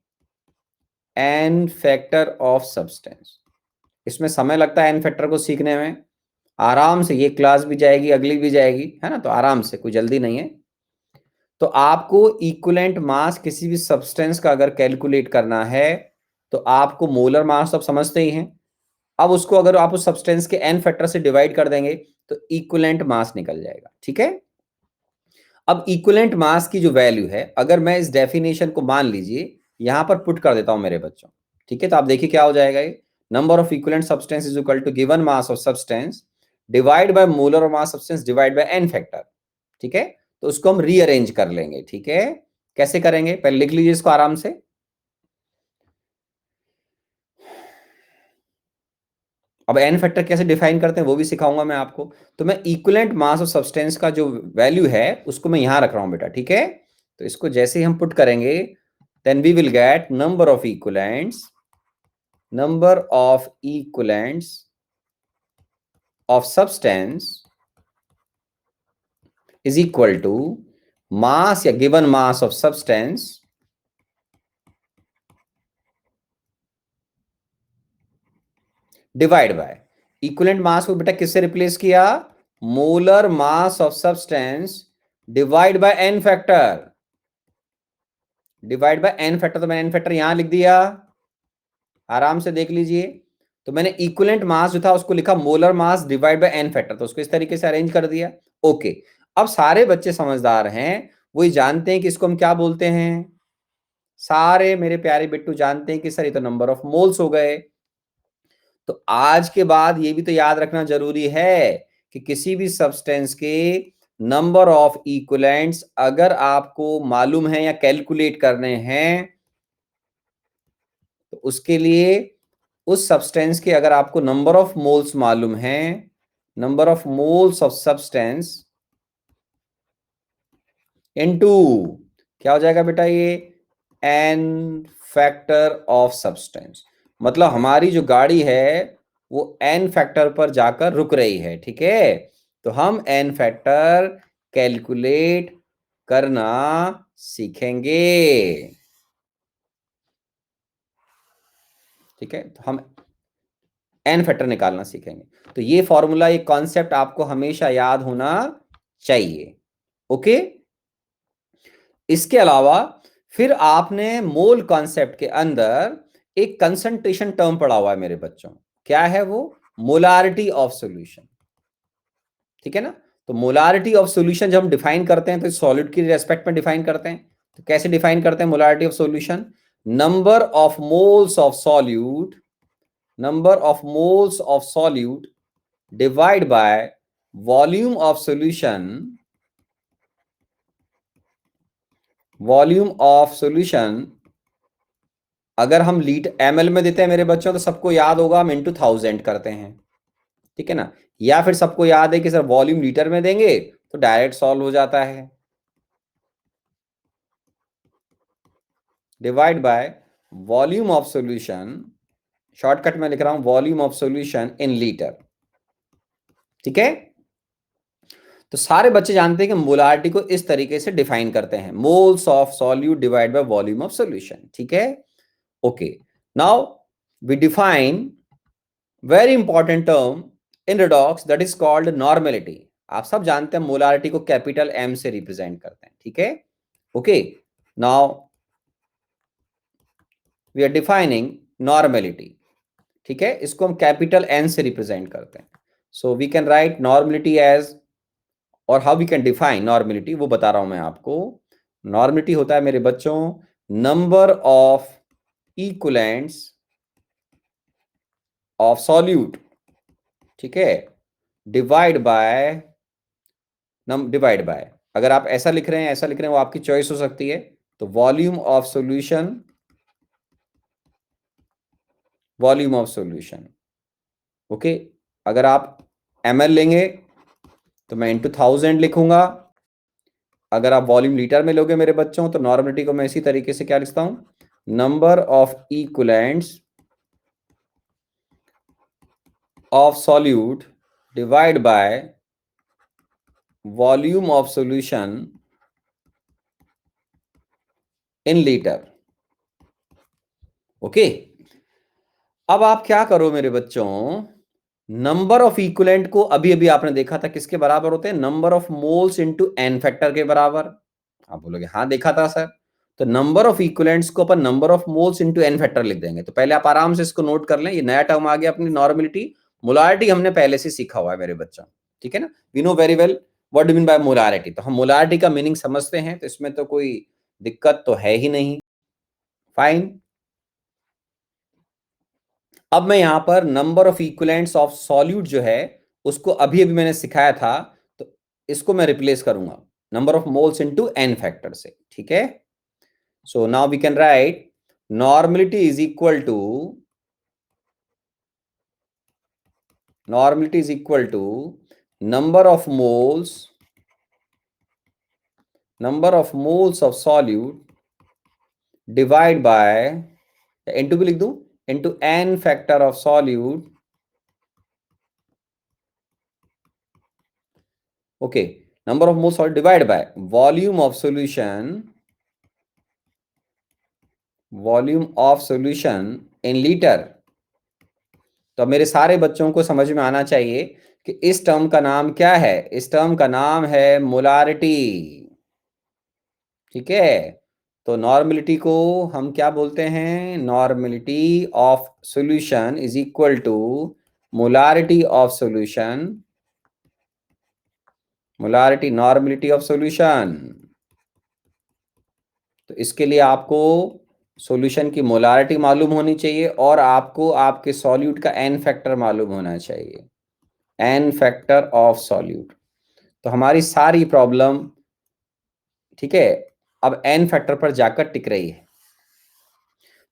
एन फैक्टर ऑफ सब्सटेंस। इसमें समय लगता है एन फैक्टर को सीखने में, आराम से ये क्लास भी जाएगी अगली भी जाएगी, है ना, तो आराम से, कोई जल्दी नहीं है। तो आपको इक्विवेलेंट मास किसी भी सब्सटेंस का अगर कैलकुलेट करना है, तो आपको मोलर मास आप समझते ही हैं। अब उसको अगर आप उस सब्सटेंस के एन फैक्टर से डिवाइड कर देंगे तो इक्विवेलेंट मास निकल जाएगा, ठीक है। अब इक्विवेलेंट मास की जो वैल्यू है, अगर मैं इस डेफिनेशन को मान लीजिए यहां पर पुट कर देता हूं मेरे बच्चों, ठीक है, तो आप देखिए क्या हो जाएगा। ये number of equivalent substance is equal to given mass of substance divide by molar mass substance divide by N factor, ठीक है। तो उसको हम रीअरेंज कर लेंगे, ठीक है। कैसे करेंगे, पहले लिख लीजिए इसको आराम से। अब एन फैक्टर कैसे डिफाइन करते हैं वो भी सिखाऊंगा मैं आपको। तो मैं इक्विवेलेंट मास ऑफ सब्सटेंस का जो वैल्यू है उसको मैं यहां रख रहा हूं बेटा, ठीक है। तो इसको जैसे ही हम पुट करेंगे, then we will get number of equivalents of substance is equal to mass या given mass of substance divide by equivalent mass को बेटा किससे रिप्लेस किया, molar mass of substance divide by N factor, divide by N factor. तो मैंने N factor यहां लिख दिया, आराम से देख लीजिए। तो मैंने इक्विवेलेंट मास जो था उसको लिखा molar mass divide by N factor, तो उसको इस तरीके से अरेंज कर दिया। ओके, अब सारे बच्चे समझदार हैं, वही जानते हैं कि इसको हम क्या बोलते हैं। सारे मेरे प्यारे बिट्टू जानते हैं कि सर ये तो नंबर ऑफ मोल्स हो गए। तो आज के बाद ये भी तो याद रखना जरूरी है कि किसी भी सब्सटेंस के नंबर ऑफ इक्विवेलेंट्स अगर आपको मालूम है या कैलकुलेट करने हैं, तो उसके लिए उस सब्सटेंस के अगर आपको नंबर ऑफ मोल्स मालूम है, number of moles of substance into क्या हो जाएगा बेटा, ये एन फैक्टर ऑफ सब्सटेंस। मतलब हमारी जो गाड़ी है वो एन फैक्टर पर जाकर रुक रही है, ठीक है। तो हम एन फैक्टर कैलकुलेट करना सीखेंगे, ठीक है। तो हम एन फैक्टर निकालना सीखेंगे। तो ये फॉर्मूला, ये कॉन्सेप्ट आपको हमेशा याद होना चाहिए, ओके। इसके अलावा फिर आपने मोल कॉन्सेप्ट के अंदर एक कंसंट्रेशन टर्म पढ़ा हुआ है मेरे बच्चों। क्या है वो, मोलारिटी ऑफ सॉल्यूशन, ठीक है ना। तो मोलारिटी ऑफ सॉल्यूशन जब हम डिफाइन करते हैं तो सॉलिड की रेस्पेक्ट में डिफाइन करते हैं। तो कैसे डिफाइन करते हैं molarity of solution, number of moles of solute, number of moles of solute divide by volume of solution, volume of solution. अगर हम लीटर ml में देते हैं मेरे बच्चों तो सबको याद होगा हम इंटू 1000 करते हैं, ठीक है ना। या फिर सबको याद है कि सर वॉल्यूम लीटर में देंगे तो डायरेक्ट सॉल्व हो जाता है, divide by volume of solution, shortcut में लिख रहा हूं volume of solution in litre, ठीक है। तो सारे बच्चे जानते हैं कि मोलारिटी को इस तरीके से डिफाइन करते हैं, moles of solute divide by volume of solution, ठीक है। Okay, now we define very important term in redox that is called normality. आप सब जानते हैं मोलारिटी को कैपिटल एम से रिप्रेजेंट करते हैं, ठीक है। Okay, now we are defining normality, ठीक है। इसको हम कैपिटल एन से रिप्रेजेंट करते हैं। So we can write normality as, और how we can define normality वो बता रहा हूं मैं आपको। नॉर्मेलिटी होता है मेरे बच्चों number of equivalents of solute, ठीक है, डिवाइड बाय डिवाइड बाय, अगर आप ऐसा लिख रहे हैं ऐसा लिख रहे हैं वो आपकी चॉइस हो सकती है। तो volume of solution, volume of solution, okay. अगर आप ml लेंगे तो मैं इंटू 1000 लिखूंगा। अगर आप वॉल्यूम लीटर में लोगे मेरे बच्चों तो नॉर्मलिटी को मैं इसी तरीके से क्या लिखता हूं, number of equivalents of solute divide by volume of solution in litre, okay. अब आप क्या करो मेरे बच्चों, नंबर ऑफ इक्विवेलेंट को अभी अभी आपने देखा था किसके बराबर होते हैं, number of moles into N factor के बराबर। आप बोलोगे हाँ देखा था सर। तो नंबर ऑफ इक्विवेलेंट्स को अपन number of moles into N factor लिख देंगे। तो पहले आप आराम से इसको नोट कर लें, ये नया टर्म आ गया अपनी नॉर्मेलिटी। मोलारिटी हमने पहले से सीखा हुआ है मेरे बच्चों, ठीक है ना। We know very well what do mean by molarity. तो हम मोलारिटी का मीनिंग समझते हैं, तो इसमें तो कोई दिक्कत तो है ही नहीं, फाइन। अब मैं यहां पर number of equivalents of solute जो है उसको अभी अभी मैंने सिखाया था, तो इसको मैं रिप्लेस करूंगा। Number of moles into n factor से, ठीक है। So now we can write normality is equal to number of moles of solute divide by into भी लिख दूं into n factor of solute, okay, number of moles solute divided by volume of solution in liter। तो मेरे सारे बच्चों को समझ में आना चाहिए कि इस टर्म का नाम क्या है। इस टर्म का नाम है मोलारिटी, ठीक है। तो नॉर्मलिटी को हम क्या बोलते हैं, normality of solution is equal to molarity of solution, molarity normality of solution. तो इसके लिए आपको सॉल्यूशन की मोलारिटी मालूम होनी चाहिए और आपको आपके सॉल्यूट का एन फैक्टर मालूम होना चाहिए, एन फैक्टर ऑफ सॉल्यूट। तो हमारी सारी प्रॉब्लम, ठीक है, अब एन फैक्टर पर जाकर टिक रही है।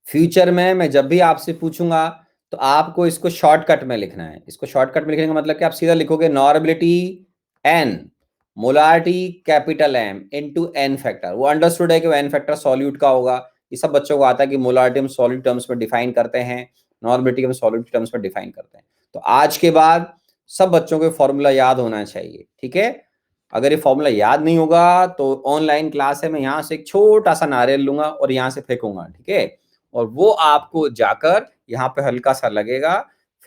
फ्यूचर में मैं जब भी आपसे पूछूंगा तो आपको इसको शॉर्टकट में लिखना है। इसको शॉर्टकट में लिखने का मतलब कि आप सीधा लिखोगे normality N, molarity capital M into N factor. वो अंडरस्टूड है कि वो एन फैक्टर सॉल्यूट का होगा। ये सब बच्चों को आता है कि मोलारिटी हम सॉल्यूट टर्म्स में डिफाइन करते हैं, नॉर्मलिटी हम सॉल्यूट टर्म्स में डिफाइन करते हैं। तो आज के बाद सब बच्चों को फॉर्मूला याद होना चाहिए, ठीक है। अगर ये फॉर्मूला याद नहीं होगा तो ऑनलाइन क्लास है, मैं यहाँ से एक छोटा सा नारियल लूंगा और यहाँ से फेंकूंगा, ठीक है, और वो आपको जाकर यहाँ पे हल्का सा लगेगा,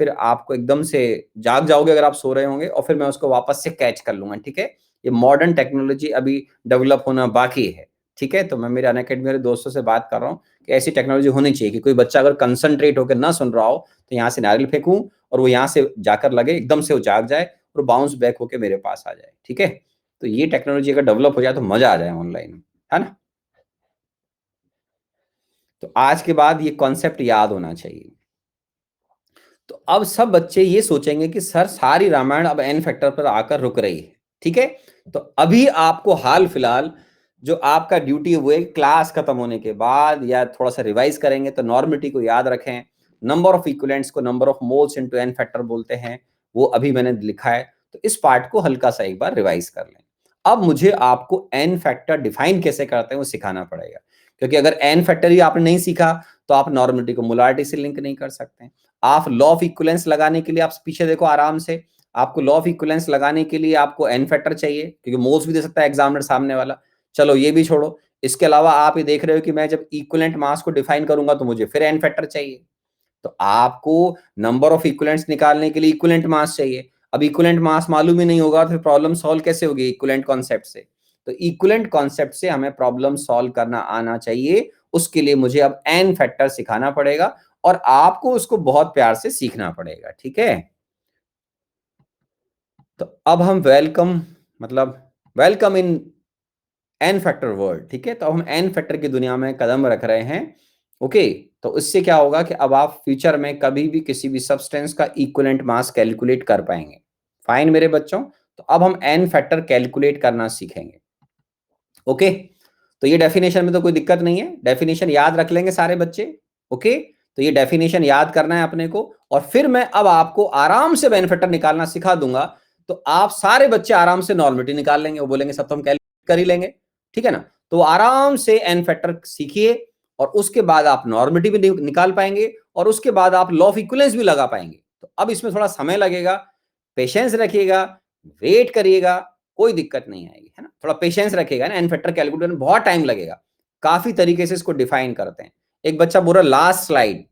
फिर आपको एकदम से जाग जाओगे अगर आप सो रहे होंगे, और फिर मैं उसको वापस से कैच कर लूंगा, ठीक है। ये मॉडर्न टेक्नोलॉजी अभी डेवलप होना बाकी है, ठीक है। तो मैं मेरे अनअकैडमी मेरे दोस्तों से बात कर रहा हूँ कि ऐसी टेक्नोलॉजी होनी चाहिए कि कोई बच्चा अगर कंसंट्रेट होकर ना सुन रहा हो तो यहाँ से नारियल फेंकूं और वो यहाँ से जाकर लगे, एकदम से वो जाग जाए और बाउंस बैक होकर मेरे पास आ जाए, ठीक है। तो ये टेक्नोलॉजी अगर डेवलप हो जाए तो मजा आ जाए ऑनलाइन, है ना। तो आज के बाद ये कॉन्सेप्ट याद होना चाहिए। तो अब सब बच्चे ये सोचेंगे कि सर सारी रामायण अब एन फैक्टर पर आकर रुक रही है, ठीक है। तो अभी आपको हाल फिलहाल जो आपका ड्यूटी हुए क्लास खत्म होने के बाद या थोड़ा सा रिवाइज करेंगे तो नॉर्मलिटी को याद रखें, नंबर ऑफ इक्विवेलेंट्स को number of moles into N factor बोलते हैं, वो अभी मैंने लिखा है। तो इस पार्ट को हल्का सा एक बार रिवाइज कर लें। अब मुझे आपको एन फैक्टर डिफाइन कैसे करते हैं वो सिखाना पड़ेगा, क्योंकि अगर एन फैक्टर ही आपने नहीं सीखा तो आप नॉर्मलिटी को मोलारिटी से लिंक नहीं कर सकते। आप लॉ ऑफ इक्विवेलेंस लगाने के लिए आप पीछे देखो आराम से, आपको लॉ ऑफ इक्विवेलेंस लगाने के लिए आपको एन फैक्टर चाहिए, क्योंकि मोल्स भी दे सकता है एग्जामिनर सामने वाला। चलो ये भी छोड़ो, इसके अलावा आप ये देख रहे हो कि मैं जब इक्विवेलेंट मास को डिफाइन करूंगा तो मुझे फिर एन फैक्टर चाहिए। तो आपको नंबर ऑफ इक्विवेलेंट्स निकालने के लिए इक्विवेलेंट मास चाहिए। अब इक्विवेलेंट मास मालूम ही नहीं होगा तो फिर प्रॉब्लम सॉल्व कैसे होगी इक्विवेलेंट कॉन्सेप्ट से। तो इक्विवेलेंट कॉन्सेप्ट से हमें प्रॉब्लम सॉल्व करना आना चाहिए, उसके लिए मुझे अब एन फैक्टर सिखाना पड़ेगा और आपको उसको बहुत प्यार से सीखना पड़ेगा, ठीक है। तो अब हम welcome in an factor world, ठीक है। तो अब हम एन फैक्टर की दुनिया में कदम रख रहे हैं, ओके। तो इससे क्या होगा कि अब आप फ्यूचर में कभी भी किसी भी सब्सटेंस का इक्विवेलेंट मास कैलकुलेट कर पाएंगे। फाइन मेरे बच्चों, तो अब हम एन फैक्टर कैलकुलेट करना सीखेंगे, ओके। तो ये डेफिनेशन में तो कोई दिक्कत नहीं है, डेफिनेशन याद रख लेंगे सारे बच्चे, ओके। तो ये डेफिनेशन याद करना है अपने को, और फिर मैं अब आपको आराम से एन फैक्टर निकालना सिखा दूंगा। तो आप सारे बच्चे आराम से नॉर्मलिटी निकाल लेंगे, वो बोलेंगे सब तो हम कैलकुलेट कर ही लेंगे, ठीक है ना। तो आराम से एन फैक्टर सीखिए और उसके बाद आप नॉर्मलिटी भी निकाल पाएंगे और उसके बाद आप लॉ ऑफ इक्विवेलेंस भी लगा पाएंगे। तो अब इसमें थोड़ा समय लगेगा, पेशेंस रखिएगा, वेट करिएगा, कोई दिक्कत नहीं आएगी, है ना। थोड़ा पेशेंस रखिएगा ना, एन फैक्टर कैलकुलेट में बहुत टाइम लगेगा, काफी तरीके से इसको डिफाइन करते हैं। एक बच्चा बोल रहा लास्ट स्लाइड,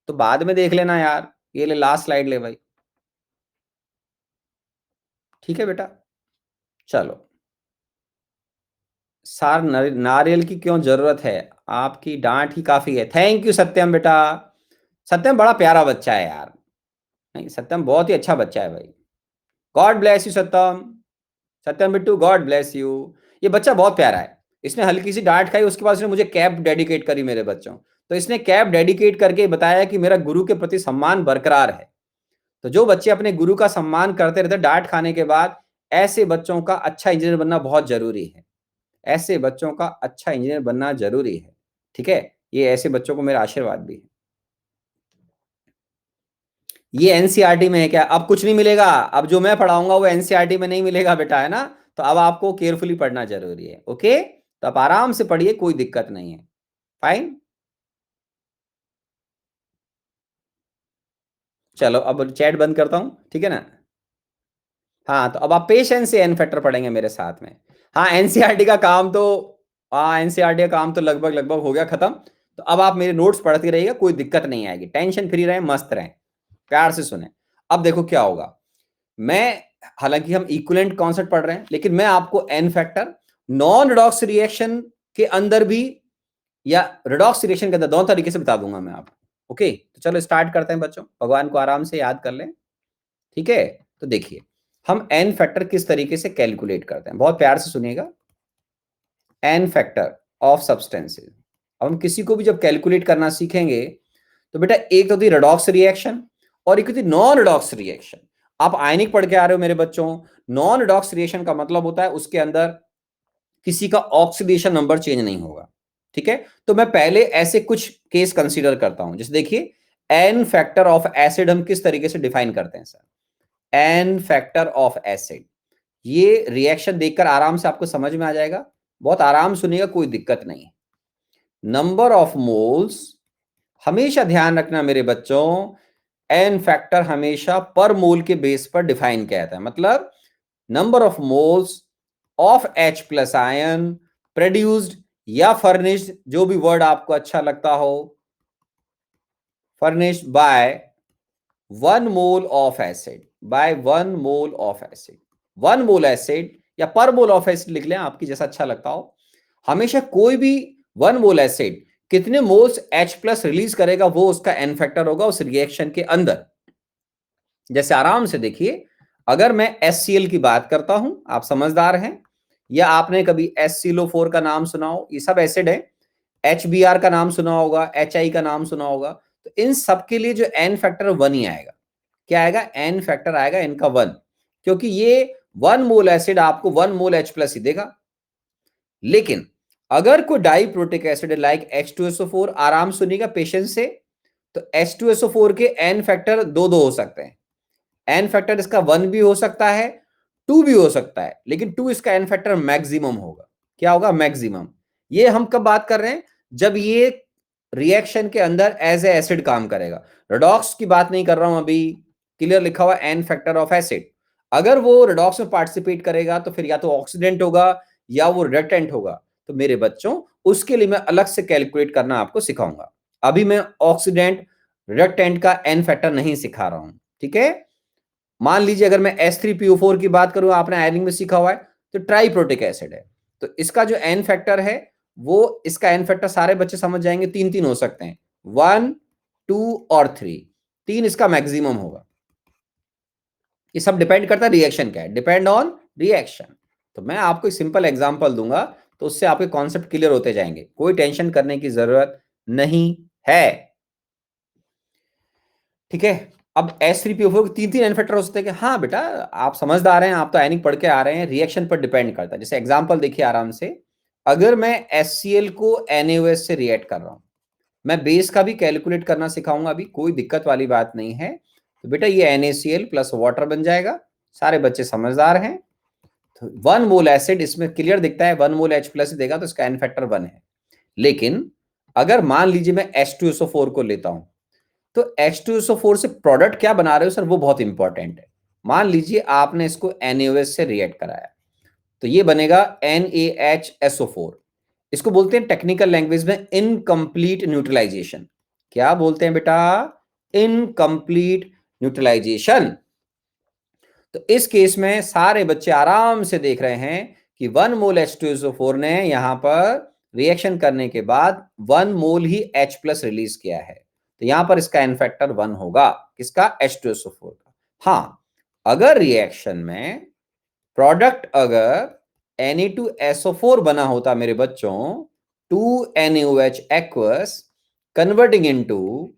तो बाद में देख लेना यार, ये ले लास्ट स्लाइड ले भाई, ठीक है बेटा। चलो, सार नारियल की क्यों जरूरत है, आपकी डांट ही काफी है। थैंक यू सत्यम बेटा, सत्यम बड़ा प्यारा बच्चा है यार, नहीं सत्यम बहुत ही अच्छा बच्चा है भाई। God bless you Satyam, Satyam Bittu God bless you. ये बच्चा बहुत प्यारा है, इसने हल्की सी डांट खाई, उसके बाद उसने मुझे कैप डेडिकेट करी मेरे बच्चों। तो इसने कैप डेडिकेट करके बताया कि मेरा गुरु के प्रति सम्मान बरकरार है। तो जो बच्चे अपने गुरु का सम्मान करते रहते डांट खाने के बाद, ऐसे बच्चों का अच्छा इंजीनियर बनना बहुत जरूरी है। ऐसे बच्चों का अच्छा इंजीनियर बनना जरूरी है। ठीक है, ये ऐसे बच्चों को मेरा आशीर्वाद भी है। ये एनसीईआरटी में है क्या? अब कुछ नहीं मिलेगा। अब जो मैं पढ़ाऊंगा वो एनसीईआरटी में नहीं मिलेगा बेटा, है ना? तो अब आपको केयरफुली पढ़ना जरूरी है। ओके, तो आप आराम से पढ़िए, कोई दिक्कत नहीं है। फाइन। चलो अब चैट बंद करता हूं, ठीक है ना? हाँ, तो अब आप पेशेंस से एन फैक्टर पढ़ेंगे मेरे साथ में। हाँ, एनसीईआरटी का काम तो, हाँ एनसीईआरटी का काम तो लगभग लगभग हो गया खत्म। तो अब आप मेरे नोट्स पढ़ते रहिएगा, कोई दिक्कत नहीं आएगी। टेंशन फ्री रहें, मस्त रहें, प्यार से सुने। अब देखो क्या होगा। मैं, हालांकि हम इक्विवेलेंट कॉन्सेप्ट पढ़ रहे हैं, लेकिन मैं आपको N factor non redox reaction के अंदर भी या रिडॉक्स रिएक्शन के अंदर दोनों तरीके से बता दूंगा मैं आपको। ओके, तो चलो स्टार्ट करते हैं बच्चों, भगवान को आराम से याद कर लें। ठीक है, तो देखिए हम एन फैक्टर किस तरीके से कैलकुलेट करते हैं, बहुत प्यार से सुनिएगा। एन फैक्टर ऑफ सब्सटेंसेस, अब हम किसी को भी जब कैलकुलेट करना सीखेंगे तो बेटा एक तो होती रेडॉक्स रिएक्शन और एक होती नॉन रेडॉक्स रिएक्शन। आप आयनिक पढ़ के आ रहे हो मेरे बच्चों। नॉन रेडॉक्स रिएक्शन का मतलब होता है उसके अंदर किसी का ऑक्सीडेशन नंबर चेंज नहीं होगा। ठीक है, तो मैं पहले ऐसे कुछ केस कंसीडर करता हूं। जैसे देखिए, एन फैक्टर ऑफ एसिड हम किस तरीके से डिफाइन करते हैं sir? N factor of acid, ये रिएक्शन देखकर आराम से आपको समझ में आ जाएगा। बहुत आराम सुनिएगा, कोई दिक्कत नहीं है। नंबर ऑफ मोल्स, हमेशा ध्यान रखना मेरे बच्चों, एन फैक्टर हमेशा पर मोल के बेस पर डिफाइन किया जाता है। मतलब number of moles of H plus ion produced या फर्निश्ड, जो भी वर्ड आपको अच्छा लगता हो, furnished by 1 mole of acid, by 1 mole of acid. 1 mole acid या पर मोल ऑफ एसिड लिख लें, आपकी जैसा अच्छा लगता हो। हमेशा कोई भी 1 मोल एसिड कितने मोल्स H प्लस रिलीज करेगा वो उसका एन फैक्टर होगा उस रिएक्शन के अंदर। जैसे आराम से देखिए, अगर मैं HCl की बात करता हूं, आप समझदार हैं, या आपने कभी HClO4 का नाम सुना हो, ये सब एसिड है। HBr का नाम सुना होगा, HI का नाम सुना होगा। तो इन सब के लिए जो एन फैक्टर 1 ही आएगा। क्या आएगा? एन फैक्टर आएगा इनका 1, क्योंकि ये 1 मोल एसिड आपको 1 मोल H प्लस ही देगा। लेकिन अगर कोई डाइप्रोटिक एसिड लाइक H2SO4, आराम सुनिएगा पेशेंस से, तो H2SO4 के एन फैक्टर दो दो हो सकते हैं। एन फैक्टर इसका 1 भी हो सकता है, 2 भी हो सकता है, लेकिन 2 इसका एन फैक्टर मैक्सिमम होगा। क्या होगा? मैक्सिमम। ये हम कब बात कर रहे हैं? जब ये रिएक्शन के अंदर एज ए एसिड काम करेगा। रेडॉक्स की बात नहीं कर रहा हूं अभी, क्लियर लिखा हुआ एन फैक्टर ऑफ एसिड। अगर वो रेडॉक्स में पार्टिसिपेट करेगा तो फिर या तो ऑक्सीडेंट होगा या वो रिडक्टेंट होगा। तो मेरे बच्चों, उसके लिए मैं अलग से कैलकुलेट करना आपको सिखाऊंगा। अभी मैं ऑक्सीडेंट रिडक्टेंट का एन फैक्टर नहीं सिखा रहा हूं। ठीक है, मान लीजिए अगर मैं S3PO4 की बात करूं, आपने आयनिंग में सीखा हुआ है, तो ट्राइप्रोटिक एसिड है। तो इसका जो एन फैक्टर है, वो इसका एन फैक्टर सारे बच्चे समझ जाएंगे, 3 3 हो सकते हैं, 1 2 और 3। 3 इसका मैक्सिमम होगा। ये सब डिपेंड करता है रिएक्शन क्या है, डिपेंड ऑन रिएक्शन। तो मैं आपको एक सिंपल एग्जांपल दूंगा, तो उससे आपके कॉन्सेप्ट क्लियर होते जाएंगे, कोई टेंशन करने की जरूरत नहीं है। ठीक है, अब S3PO4 के 3 3 एन फैक्टर हो सकते हैं कि हाँ बेटा, आप समझदार हैं, आप तो आयनिक पढ़ के आ रहे हैं, रिएक्शन पर डिपेंड करता है। जैसे एग्जांपल देखिए आराम से, अगर मैं HCl को NaOH से रिएक्ट कर रहा हूं, मैं बेस का भी कैलकुलेट करना सिखाऊंगा अभी, कोई दिक्कत वाली बात नहीं है। तो बेटा ये NaCl प्लस वाटर बन जाएगा, सारे बच्चे समझदार हैं। तो 1 मोल एसिड इसमें क्लियर दिखता है, 1 मोल H प्लस देगा, तो इसका एन फैक्टर 1 है। लेकिन अगर मान लीजिए मैं H2SO4 को लेता हूं, तो H2SO4 से प्रोडक्ट क्या बना रहे हो सर, वो बहुत इंपॉर्टेंट है। मान लीजिए आपने इसको NaOH से रिएक्ट कराया, तो ये बनेगा NaHSO4। इसको बोलते हैं टेक्निकल लैंग्वेज में इनकम्प्लीट न्यूट्रलाइजेशन। क्या बोलते हैं बेटा? Incomplete neutralization. तो इस केस में सारे बच्चे आराम से देख रहे हैं कि 1 मोल H2SO4 ने यहां पर रिएक्शन करने के बाद 1 मोल ही H प्लस रिलीज किया है। तो यहां पर इसका एन फैक्टर 1 होगा, किसका? H2SO4 का। हाँ, अगर रिएक्शन में प्रोडक्ट अगर Na2SO4 बना होता मेरे बच्चों, 2NaOH aqueous converting into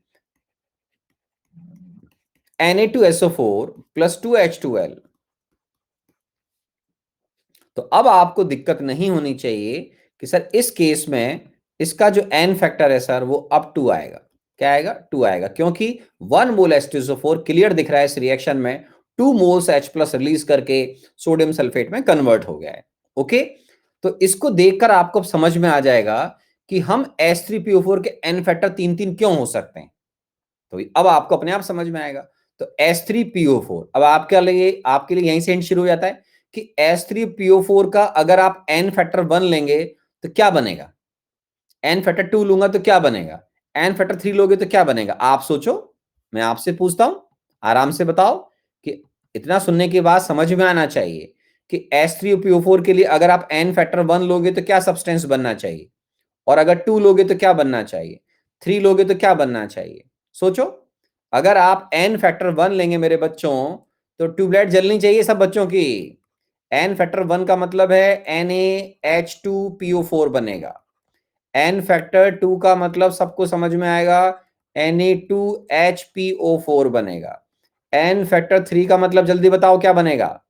Na2SO4 plus 2H2L, तो अब आपको दिक्कत नहीं होनी चाहिए कि सर इस केस में इसका जो एन फैक्टर है सर वो अब 2 आएगा। क्या आएगा? 2 आएगा, क्योंकि 1 मोल H2SO4 क्लियर दिख रहा है इस रिएक्शन में 2 मोल्स H प्लस रिलीज करके सोडियम सल्फेट में कन्वर्ट हो गया है। ओके, तो इसको देखकर आपको समझ में आ जाएगा कि हम H3PO4 के एन फैक्टर 3 क्यों हो सकते हैं। तो अब आपको अपने आप समझ में आएगा। तो H3PO4 अब आपके लिए यहीं से हिंट शुरू हो जाता है कि H3PO4 का अगर आप एन फैक्टर 1 लेंगे तो क्या बनेगा, एन फैक्टर 2 लूंगा तो क्या बनेगा, एन फैक्टर 3 लोगे तो क्या बनेगा। आप सोचो, मैं आपसे पूछता हूं, आराम से बताओ। कि इतना सुनने के बाद समझ में आना चाहिए कि H3PO4 के लिए अगर आप एन फैक्टर 1 लोगे तो क्या सब्सटेंस बनना चाहिए, और अगर 2 लोगे तो क्या बनना चाहिए, 3 लोगे तो क्या बनना चाहिए। सोचो, अगर आप एन फैक्टर 1 लेंगे मेरे बच्चों तो ट्यूबलाइट जलनी चाहिए सब बच्चों की। एन फैक्टर 1 का मतलब है NaH2PO4 बनेगा। एन फैक्टर 2 का मतलब सबको समझ में आएगा, Na2HPO4 बनेगा। एन फैक्टर 3 का मतलब जल्दी बताओ क्या बनेगा।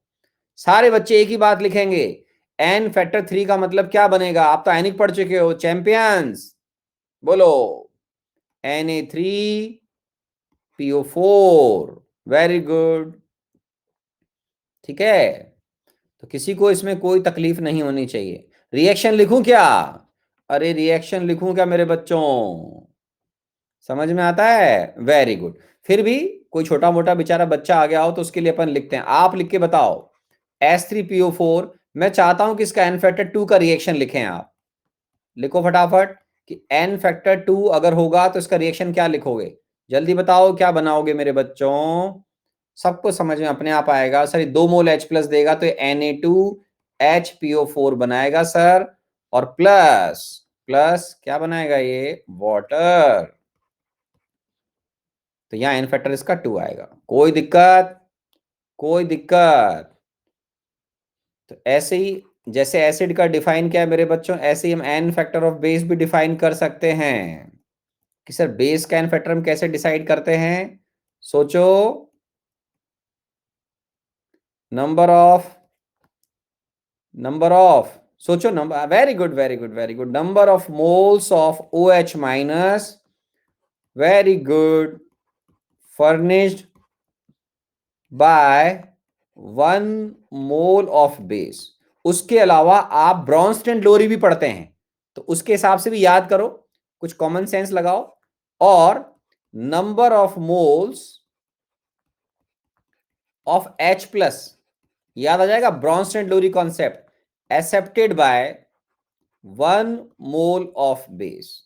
सारे बच्चे एक ही बात लिखेंगे, एन फैक्टर 3 का मतलब क्या बनेगा। आप तो आयनिक पढ़ चुके हो चैंपियंस, बोलो Na3PO4। वेरी गुड, ठीक है। तो किसी को इसमें कोई तकलीफ नहीं होनी चाहिए। रिएक्शन लिखूं क्या? अरे रिएक्शन लिखूं क्या मेरे बच्चों? समझ में आता है? Very good. फिर भी कोई छोटा मोटा बेचारा बच्चा आ गया हो तो उसके लिए अपन लिखते हैं। आप लिख के बताओ H3PO4। मैं चाहता हूं कि इसका एन फैक्टर 2 का रिएक्शन लिखें। आप लिखो फटाफट कि एन फैक्टर 2 अगर होगा तो इसका रिएक्शन क्या लिखोगे। जल्दी बताओ क्या बनाओगे मेरे बच्चों। सबको समझ में अपने आप आएगा। सर 2 मोल H प्लस देगा तो Na2HPO4 बनाएगा सर, और प्लस प्लस क्या बनाएगा ये, वाटर। तो यहां एन फैक्टर इसका 2 आएगा। कोई दिक्कत? कोई दिक्कत? तो ऐसे ही जैसे एसिड का डिफाइन किया है मेरे बच्चों, ऐसे ही हम एन फैक्टर ऑफ बेस भी डिफाइन कर सकते हैं। कि सर बेस का एन फैक्टर हम कैसे डिसाइड करते हैं। सोचो, नंबर ऑफ सोचो, number, very good very good very good, number of moles of OH minus, very good, furnished by 1 mole of base. उसके अलावा आप ब्रॉन्स्टन लोरी भी पढ़ते हैं, तो उसके हिसाब से भी याद करो, कुछ कॉमन सेंस लगाओ। और number of moles of H plus याद आ जाएगा, Bronsted Lowry concept accepted by 1 mole of base,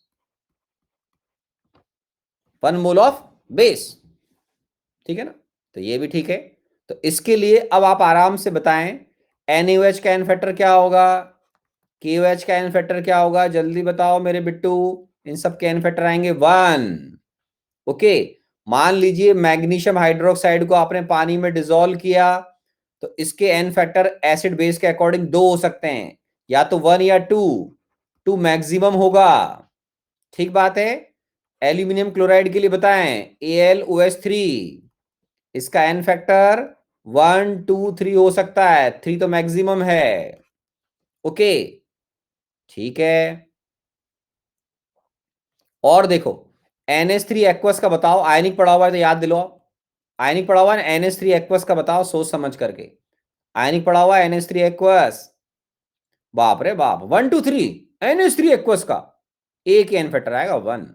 1 mole of base, ठीक है ना। तो ये भी ठीक है। तो इसके लिए अब आप आराम से बताएं NaOH का एन फैक्टर क्या होगा, KOH का एन फैक्टर क्या होगा, जल्दी बताओ मेरे बिट्टू। इन सब के एन फैक्टर आएंगे 1। ओके, मान लीजिए मैग्नीशियम हाइड्रोक्साइड को आपने पानी में डिसॉल्व किया तो इसके एन फैक्टर एसिड बेस के अकॉर्डिंग 2 हो सकते हैं, या तो 1 या 2। 2 मैक्सिमम होगा, ठीक बात है। एल्यूमिनियम क्लोराइड के लिए बताएं AlOH3, इसका एन फैक्टर 1 2 3 हो सकता है, 3 तो मैक्सिमम है। ओके, ठीक है। और देखो NH3 एक्वस का बताओ, आयनिक पढ़ा हुआ है तो याद दिलाओ। आयनिक पढ़ा हुआ है NH3 एक्वस का बताओ सोच समझ करके। आयनिक पढ़ा हुआ है NH3 एक्वस, बाप रे बाप, 1 2 3 NH3 एक्वस का एक ही एन फैक्टर आएगा 1।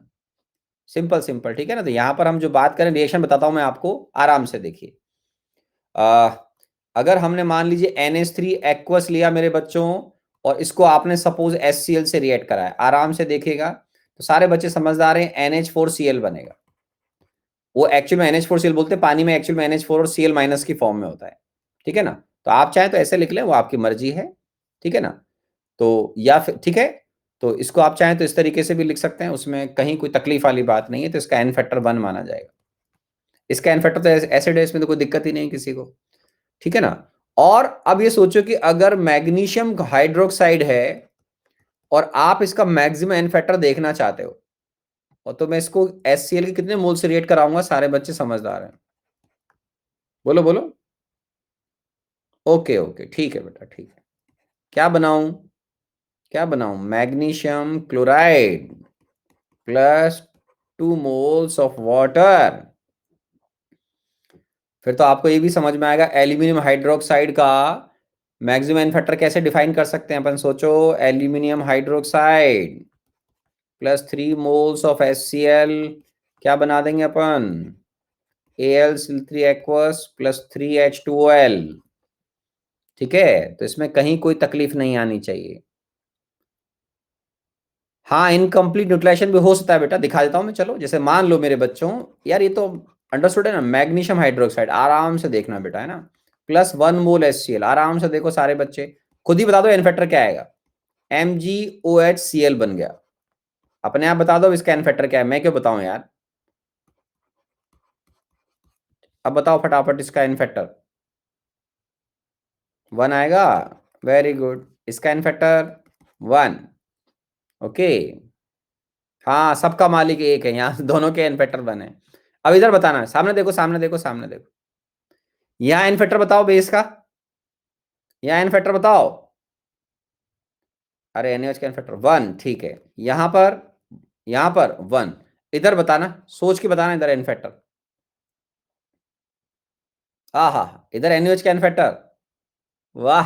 सिंपल सिंपल, ठीक है ना। तो यहां पर हम जो बात करें, रिएक्शन बताता हूं मैं आपको, आराम से देखिए। अगर हमने मान लीजिए NH3 एक्वस लिया मेरे बच्चों, और इसको आपने सपोज HCl से रिएक्ट कराया, आराम से देखिएगा। तो सारे बच्चे समझदार हैं, NH4Cl बनेगा। वो एक्चुअल में NH4Cl बोलते हैं, पानी में एक्चुअल में NH4 और Cl माइनस की फॉर्म में होता है, ठीक है ना। तो आप चाहें तो ऐसे लिख लें, वो आपकी मर्जी है, ठीक है ना। तो या फिर ठीक है, तो इसको आप चाहें तो इस तरीके से भी लिख सकते हैं, उसमें कहीं कोई तकलीफ वाली बात नहीं है। तो इसका एन फैक्टर 1 माना जाएगा। इसका एन फैक्टर तो एसिड है, इसमें तो कोई दिक्कत ही नहीं किसी को, ठीक है ना। और अब ये सोचो कि अगर मैग्नीशियम हाइड्रोक्साइड है और आप इसका मैक्सिमम एन फैक्टर देखना चाहते हो, और तो मैं इसको HCl के कितने मोल से रिएक्ट कराऊंगा, सारे बच्चे समझदार हैं, बोलो बोलो। ओके ओके, ठीक है बेटा, ठीक है। क्या बनाऊं? Magnesium chloride plus 2 moles of water. फिर तो आपको ये भी समझ में आएगा एल्यूमिनियम हाइड्रोक्साइड का मैक्सिमम एन फैक्टर कैसे डिफाइन कर सकते हैं अपन। सोचो, aluminium hydroxide plus 3 moles of HCl, क्या बना देंगे अपन? AlCl3 aqueous plus 3H2OL। ठीक है, तो इसमें कहीं कोई तकलीफ नहीं आनी चाहिए। हाँ, इनकम्प्लीट न्यूट्रिलाइजेशन भी हो सकता है बेटा, दिखा देता हूं मैं। चलो, जैसे मान लो मेरे बच्चों, यार ये तो अंडरस्टूड है ना। मैग्नीशियम हाइड्रोक्साइड, आराम से देखना बेटा, है ना, प्लस 1 मोल HCl। आराम से देखो सारे बच्चे, खुद ही बता दो एन फैक्टर क्या आएगा। MgOHCl बन गया। अपने आप बता दो इसका एन फैक्टर क्या है, मैं क्यों बताऊं यार। अब बताओ फटाफट इसका एन फैक्टर। 1 आएगा। वेरी गुड, इसका एन फैक्टर 1। ओके। हाँ, सबका मालिक एक है यहाँ, दोनों के एन फैक्टर 1 है। अब इधर बताना, सामने देखो, सामने देखो, सामने देखो। यहाँ एन फैक्टर बताओ बेस का, यहाँ एन फैक्टर बताओ। अरे NaOH का एन फैक्टर 1, ठीक है। यहाँ पर 1। इधर बताना, सोच के बताना इधर एन फैक्टर। हाँ हाँ, इधर NaOH का एन फैक्टर। वाह,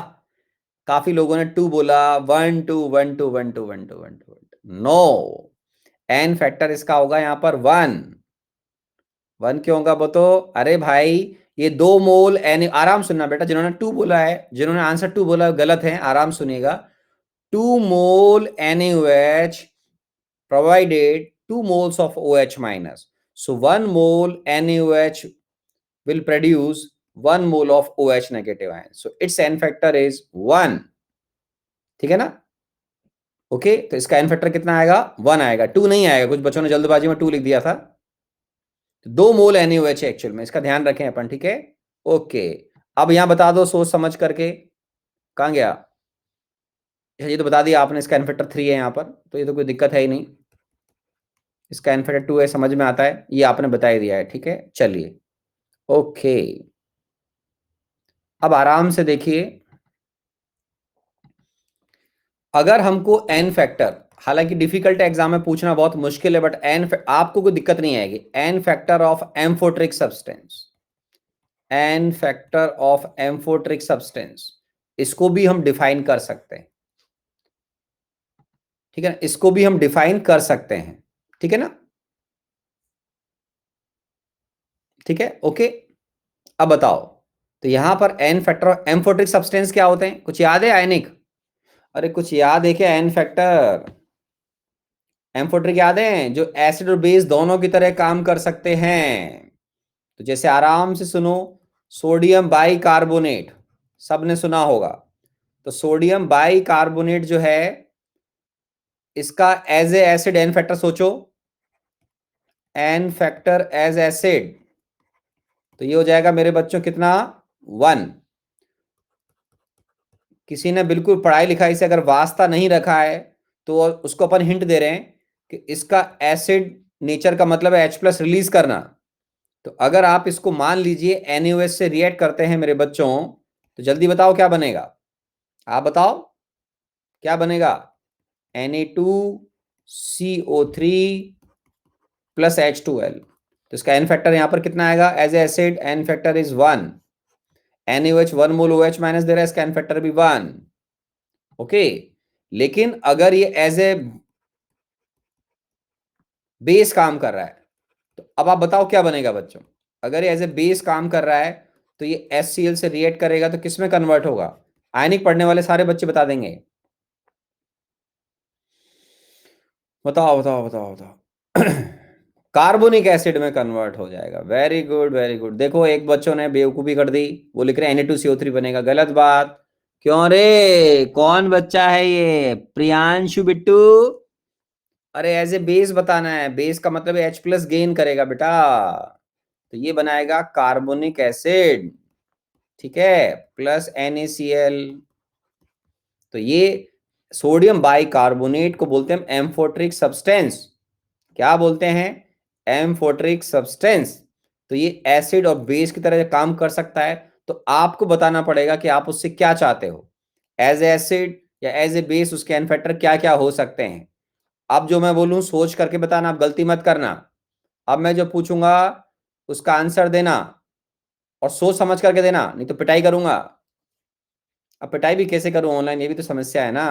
काफी लोगों ने 2 बोला। 1 2 1 2 1 2 1 2 नो, एन फैक्टर इसका होगा यहाँ पर 1। 1 क्यों होगा वो तो, अरे भाई ये 2 मोल एन, आराम सुनना बेटा, जिन्होंने 2 बोला है, जिन्होंने आंसर 2 बोला है, गलत है, आराम सुनिएगा। 2 मोल NaOH provided 2 moles of OH minus. So 1 mole NaOH will produce 1 mole of OH negative ion. So its N factor is 1. ठीक है ना? ओके, तो इसका N factor कितना आएगा? 1 आएगा, 2 नहीं आएगा। कुछ बच्चों ने जल्दबाजी में 2 लिख दिया था। 2 मोल NaOH है एक्चुअल में, इसका ध्यान रखें अपन, ठीक है? ओके, अब यहां बता दो सोच समझ करके। कहां गया? ये तो बता दिया आपने, इसका N factor 3 है यहाँ पर, तो ये तो कोई दिक्कत है ही नहीं। इसका N factor 2 है, समझ में आता है, ये आपने बता ही दिया है, ठीक है? चलिए, ओके, अब आराम से देखिए। अगर हमको एन फैक्टर, हालांकि डिफिकल्ट एग्जाम में पूछना बहुत मुश्किल है, बट आपको कोई दिक्कत नहीं आएगी। N factor of amphoteric substance, N factor of amphoteric substance, इसको भी हम डिफाइन कर सकते हैं। ठीक है ना, इसको भी हम डिफाइन कर सकते हैं, ठीक है ना? ठीक है, ओके। अब बताओ, तो यहां पर N factor of amphoteric substance क्या होते हैं? कुछ याद है आयनिक? अरे कुछ याद है क्या? एन फैक्टर एम्फोट्रिक याद है, जो एसिड और बेस दोनों की तरह काम कर सकते हैं। तो जैसे आराम से सुनो, सोडियम बाई कार्बोनेट, सबने सुना होगा। तो सोडियम बाई कार्बोनेट जो है, इसका as a acid N factor सोचो, एन फैक्टर एज एसिड, तो ये हो जाएगा मेरे बच्चों कितना? 1। किसी ने बिल्कुल पढ़ाई लिखाई से अगर वास्ता नहीं रखा है, तो उसको अपन हिंट दे रहे हैं कि इसका एसिड नेचर का मतलब है H+ रिलीज करना। तो अगर आप इसको मान लीजिए NaOH से रिएक्ट करते हैं मेरे बच्चों, तो जल्दी बताओ क्या बनेगा? आप बताओ क्या बनेगा? Na2CO3 plus H2L। तो इसका एन फैक्टर यहां पर कितना आएगा? As acid N factor is 1। NaOH 1 mole OH minus दे रहा है, इसका एन फैक्टर भी 1। ओके, लेकिन अगर ये एज ए बेस काम कर रहा है, तो अब आप बताओ क्या बनेगा बच्चों? अगर ये एज ए बेस काम कर रहा है, तो ये HCl से रिएक्ट करेगा तो किस में कन्वर्ट होगा? आयनिक पढ़ने वाले सारे बच्चे बता देंगे। बताओ बताओ बताओ बताओ। कार्बोनिक एसिड में कन्वर्ट हो जाएगा। Very good, very good. देखो एक बच्चों ने बेवकूफी कर दी, वो लिख रहे हैं Na2CO3 बनेगा, गलत बात। क्यों रे, कौन बच्चा है ये? प्रियांशु बिट्टू। अरे एज ए बेस बताना है, बेस का मतलब H+ गेन करेगा बेटा, तो ये बनाएगा कार्बोनिक एसिड, ठीक है, प्लस NaCl। तो ये सोडियम बाइकार्बोनेट को बोलते हैं एम्फोट्रिक सब्सटेंस। क्या बोलते हैं? Amphoteric substance. तो ये एसिड और बेस की तरह काम कर सकता है। तो आपको बताना पड़ेगा कि आप उससे क्या चाहते हो। एज ए एसिड या एज ए बेस उसके एन फैक्टर क्या क्या हो सकते हैं। अब जो मैं बोलूं सोच करके बताना, आप गलती मत करना। अब मैं जो पूछूंगा उसका आंसर देना और सोच समझ करके देना, नहीं तो पिटाई करूंगा। अब पिटाई भी कैसे करूं ऑनलाइन, ये भी तो समस्या है ना।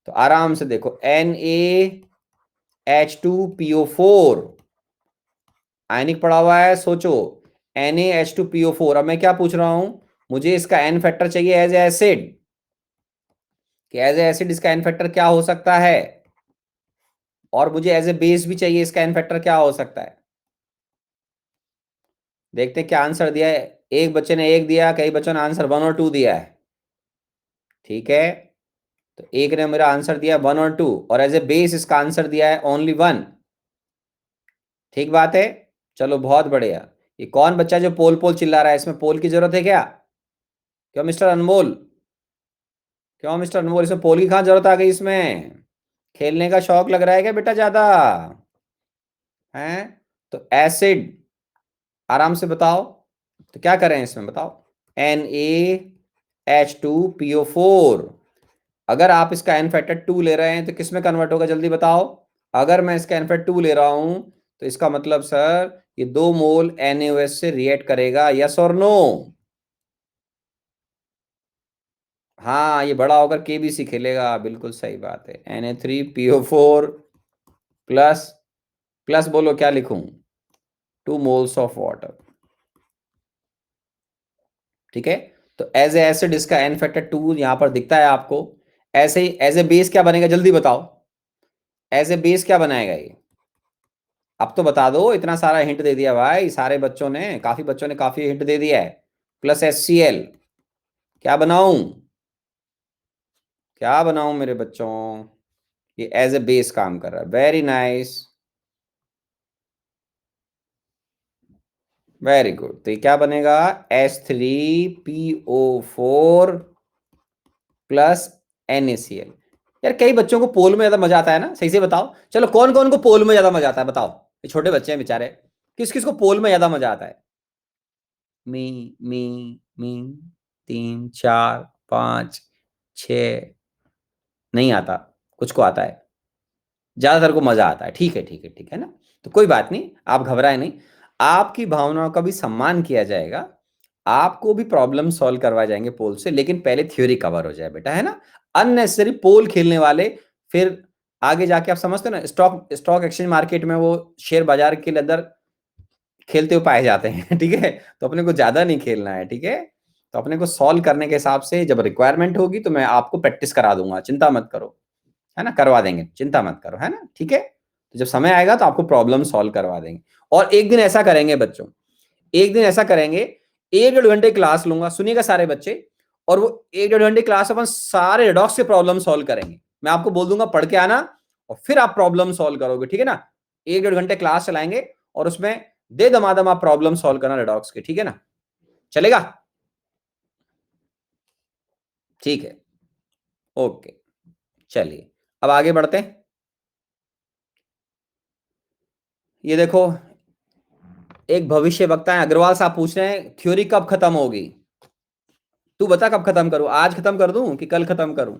तो आराम से देखो, NaH2PO4 आयनिक पड़ा हुआ है, सोचो। NaH2PO4। अब मैं क्या पूछ रहा हूं, मुझे इसका एन फैक्टर चाहिए एज ए एसिड, कि एज ए एसिड इसका एन फैक्टर क्या हो सकता है, और मुझे एज ए बेस भी चाहिए इसका एन फैक्टर क्या हो सकता है। देखते हैं क्या आंसर दिया है। एक बच्चे ने एक दिया, कई बच्चों ने आंसर 1 और 2 दिया है। ठीक है, तो एक ने मेरा आंसर दिया 1 और 2, और एज ए बेस इसका आंसर दिया है ओनली 1। ठीक बात है, चलो बहुत बढ़िया। ये कौन बच्चा जो पोल पोल चिल्ला रहा है, इसमें पोल की जरूरत है क्या? क्यों मिस्टर अनमोल, क्यों मिस्टर अनमोल, इसमें पोल की कहाँ जरूरत आ गई इसमें? खेलने का शौक लग रहा है क्या बेटा ज्यादा? है तो एसिड, आराम से बताओ। तो क्या करें इसमें बताओ। NaH2PO4। अगर आप इसका एन फैक्टर 2 ले रहे हैं तो किस में कन्वर्ट होगा जल्दी बताओ। अगर मैं इसका एन फैक्टर 2 ले रहा हूं तो इसका मतलब सर ये 2 मोल NaOH से रिएक्ट करेगा, यस और नो? हाँ, ये बड़ा होकर KBC खेलेगा, बिल्कुल सही बात है। Na3PO4 प्लस, प्लस बोलो क्या लिखूं, 2 मोल्स ऑफ वाटर। ठीक है, तो एज ए एसिड इसका एन फैक्टर 2 यहां पर दिखता है आपको। ऐसे ही एज ए बेस क्या बनेगा जल्दी बताओ, एज ए बेस क्या बनाएगा ये? अब तो बता दो, इतना सारा हिंट दे दिया भाई सारे बच्चों ने, काफी बच्चों ने काफी हिंट दे दिया है। प्लस HCl, क्या बनाऊं, क्या बनाऊं मेरे बच्चों? ये एज ए बेस काम कर रहा है, वेरी नाइस, वेरी गुड। तो ये क्या बनेगा, H3PO4 प्लस NaCl। यार कई बच्चों को पोल में ज्यादा मजा आता है ना, सही से बताओ। चलो कौन कौन को पोल में ज्यादा मजा आता है बताओ, ये छोटे बच्चे हैं बेचारे, किस किस को पोल में ज्यादा मजा आता है? मी, मी, मी, 3 4 5 6। नहीं आता, कुछ को आता है, ज्यादातर को मजा आता है। ठीक है ठीक है ठीक है ना। तो कोई बात नहीं, आप घबराए नहीं, आपकी भावनाओं का भी सम्मान किया जाएगा। आपको भी प्रॉब्लम सॉल्व करवाए जाएंगे पोल से, लेकिन पहले थ्योरी कवर हो जाए बेटा, है ना। अननेसेसरी पोल खेलने वाले फिर आगे जाके, आप समझते हो ना, स्टॉक स्टॉक एक्सचेंज मार्केट में वो शेयर बाजार के अंदर खेलते हुए पाए जाते हैं। ठीक है, तो अपने को ज्यादा नहीं खेलना है। ठीक है, तो अपने को सॉल्व करने के हिसाब से जब रिक्वायरमेंट होगी तो मैं आपको प्रैक्टिस करा दूंगा, चिंता मत करो, है ना, करवा देंगे, चिंता मत करो, है ना। ठीक है, तो जब समय आएगा तो आपको प्रॉब्लम सॉल्व करवा देंगे। और एक दिन ऐसा करेंगे बच्चों, एक दिन ऐसा करेंगे, 1 1.5 घंटे क्लास लूंगा, सुनिएगा सारे बच्चे, और वो 1 1.5 घंटे क्लास अपन सारे रेडॉक्स के प्रॉब्लम सॉल्व करेंगे। मैं आपको बोल दूंगा पढ़ के आना, और फिर आप प्रॉब्लम सॉल्व करोगे, ठीक है ना। 1 1.5 घंटे क्लास चलाएंगे और उसमें दे दमादम आप प्रॉब्लम सॉल्व करना रेडॉक्स के, ठीक है ना, चलेगा? ठीक है, ओके, चलिए अब आगे बढ़ते हैं। ये देखो, एक भविष्य वक्ता है अग्रवाल साहब पूछ रहे हैं थ्योरी कब खत्म होगी। तू बता कब खत्म करूं, आज खत्म कर दूं कि कल खत्म करूं?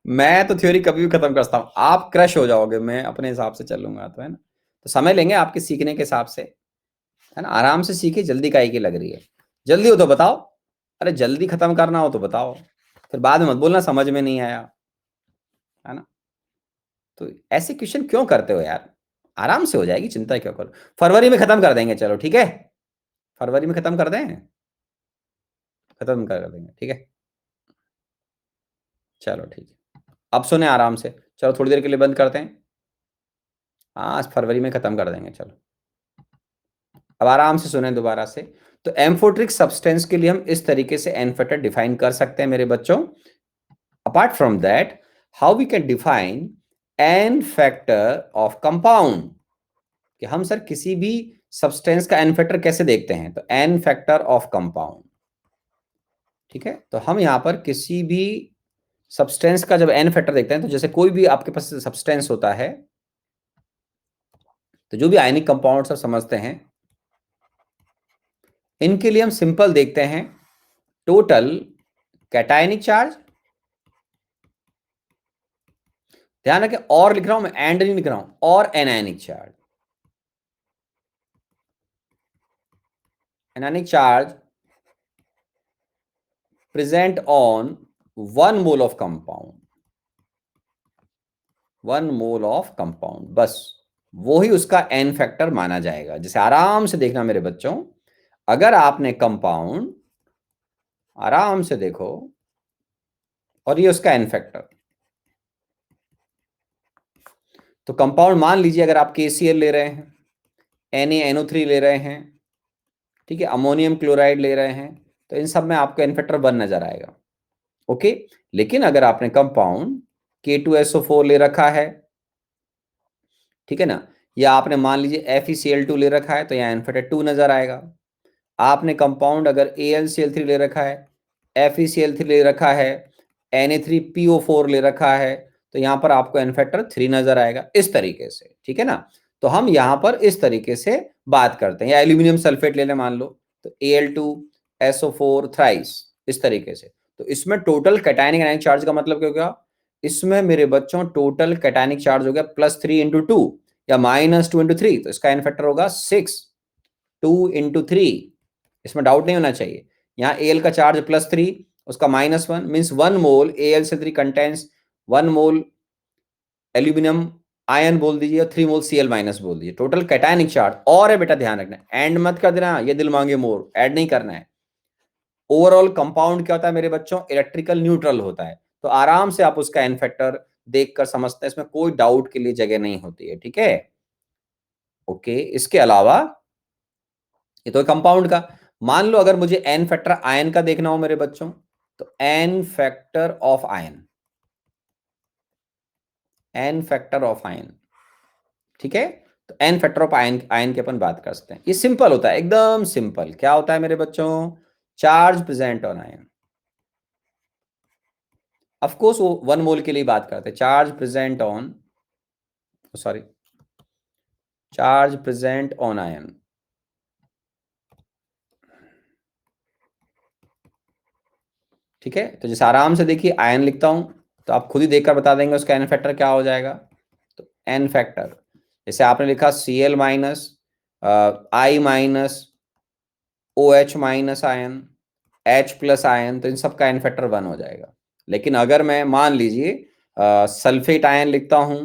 मैं तो थ्योरी कभी भी खत्म करता हूं, आप क्रश हो जाओगे, मैं अपने हिसाब से चलूंगा तो, है ना। तो समय लेंगे आपके सीखने के हिसाब से, है ना, आराम से सीखिए, जल्दी काहे की लग रही है? जल्दी हो तो बताओ, अरे जल्दी खत्म करना हो तो बताओ, फिर बाद में मत बोलना समझ में नहीं आया, है ना। तो ऐसे क्वेश्चन क्यों करते हो यार, आराम से हो जाएगी, चिंता क्यों करो। फरवरी में खत्म कर देंगे, चलो ठीक है, फरवरी में खत्म कर दें, खत्म कर देंगे, ठीक है। चलो ठीक है, अब सुने आराम से, चलो थोड़ी देर के लिए बंद करते हैं। हाँ, आज फरवरी में खत्म कर देंगे, चलो अब आराम से सुने दोबारा से। तो एम्फोट्रिक सब्सटेंस के लिए हम इस तरीके से एन फैक्टर डिफाइन कर सकते हैं मेरे बच्चों। Apart from that, how we can define N factor of compound, कि हम सर किसी भी सब्सटेंस का एन फैक्टर कैसे देखते हैं, तो एन फैक्टर ऑफ कंपाउंड। ठीक है, तो हम यहां पर किसी भी सब्सटेंस का जब एन फैक्टर देखते हैं, तो जैसे कोई भी आपके पास सब्सटेंस होता है, तो जो भी आयनिक कंपाउंड सब समझते हैं, इनके लिए हम सिंपल देखते हैं टोटल कैटायनिक चार्ज, ध्यान रखें और लिख रहा हूं मैं, एंड नहीं लिख रहा हूं, और anionic charge, anionic charge present on 1 mole of compound, 1 mole of compound, बस वो ही उसका एन फैक्टर माना जाएगा। जैसे आराम से देखना मेरे बच्चों, अगर आपने कंपाउंड आराम से देखो और ये उसका एन फैक्टर, तो कंपाउंड मान लीजिए अगर आप KCl ले रहे हैं, NaNO3 ले रहे हैं, ठीक है, अमोनियम क्लोराइड ले रहे हैं, तो इन सब में आपको एन फैक्टर 1 नजर आएगा। ओके, लेकिन अगर आपने कंपाउंड K2SO4 ले रखा है, ठीक है ना, या आपने मान लीजिए FeCl2 ले रखा है, तो यहाँ एन फैक्टर 2 नजर आएगा। आपने कंपाउंड अगर AlCl3 ले रखा है, FeCl3 ले रखा है, Na3PO4 ले रखा है, तो यहां पर आपको एन फैक्टर 3 नजर आएगा, इस तरीके से, ठीक है ना। तो हम यहां पर इस तरीके से बात करते हैं। या एल्यूमिनियम सल्फेट ले लें मान लो, तो Al2SO4 थ्राइस, इस तरीके से। तो इसमें टोटल कैटायनिक आयनिक चार्ज का मतलब क्या होगा, इसमें मेरे बच्चों टोटल कैटायनिक चार्ज हो गया +3 × 2 या -2 × 3, तो इसका एन फैक्टर होगा 6, 2 × 3, इसमें डाउट नहीं होना चाहिए। यहाँ Al का चार्ज +3, उसका -1 मीन्स 1 मोल AlCl3 कंटेन्स 1 मोल एल्यूमिनियम आयन बोल दीजिए, 3 मोल Cl- बोल दीजिए, टोटल कैटायनिक चार्ज। और है बेटा ध्यान रखना, एंड मत कर देना, ये दिल मांगे मोर, ऐड नहीं करना है। ओवरऑल कंपाउंड क्या होता है मेरे बच्चों, इलेक्ट्रिकल न्यूट्रल होता है, तो आराम से आप उसका एन फैक्टर देखकर समझते हैं, इसमें कोई डाउट के लिए जगह नहीं होती है, ठीक है। ओके, इसके अलावा ये तो कंपाउंड का, मान लो अगर मुझे एन फैक्टर आयन का देखना हो मेरे बच्चों, तो N factor of ion, N factor of ion, ठीक है। तो N factor of ion, ion की अपन बात करते हैं। ये सिंपल होता है, एकदम सिंपल। क्या होता है मेरे बच्चों, charge present on ion, of course वो 1 मोल के लिए बात करते हैं, charge present on, sorry, charge present on ion, ठीक है। तो जैसे आराम से देखिए आयन लिखता हूं, तो आप खुद ही देखकर बता देंगे उसका एन फैक्टर क्या हो जाएगा। तो एन फैक्टर, जैसे आपने लिखा Cl minus I- OH- ion, H+ ion, तो इन सब का एन फैक्टर 1 हो जाएगा। लेकिन अगर मैं मान लीजिए सल्फेट आयन लिखता हूं,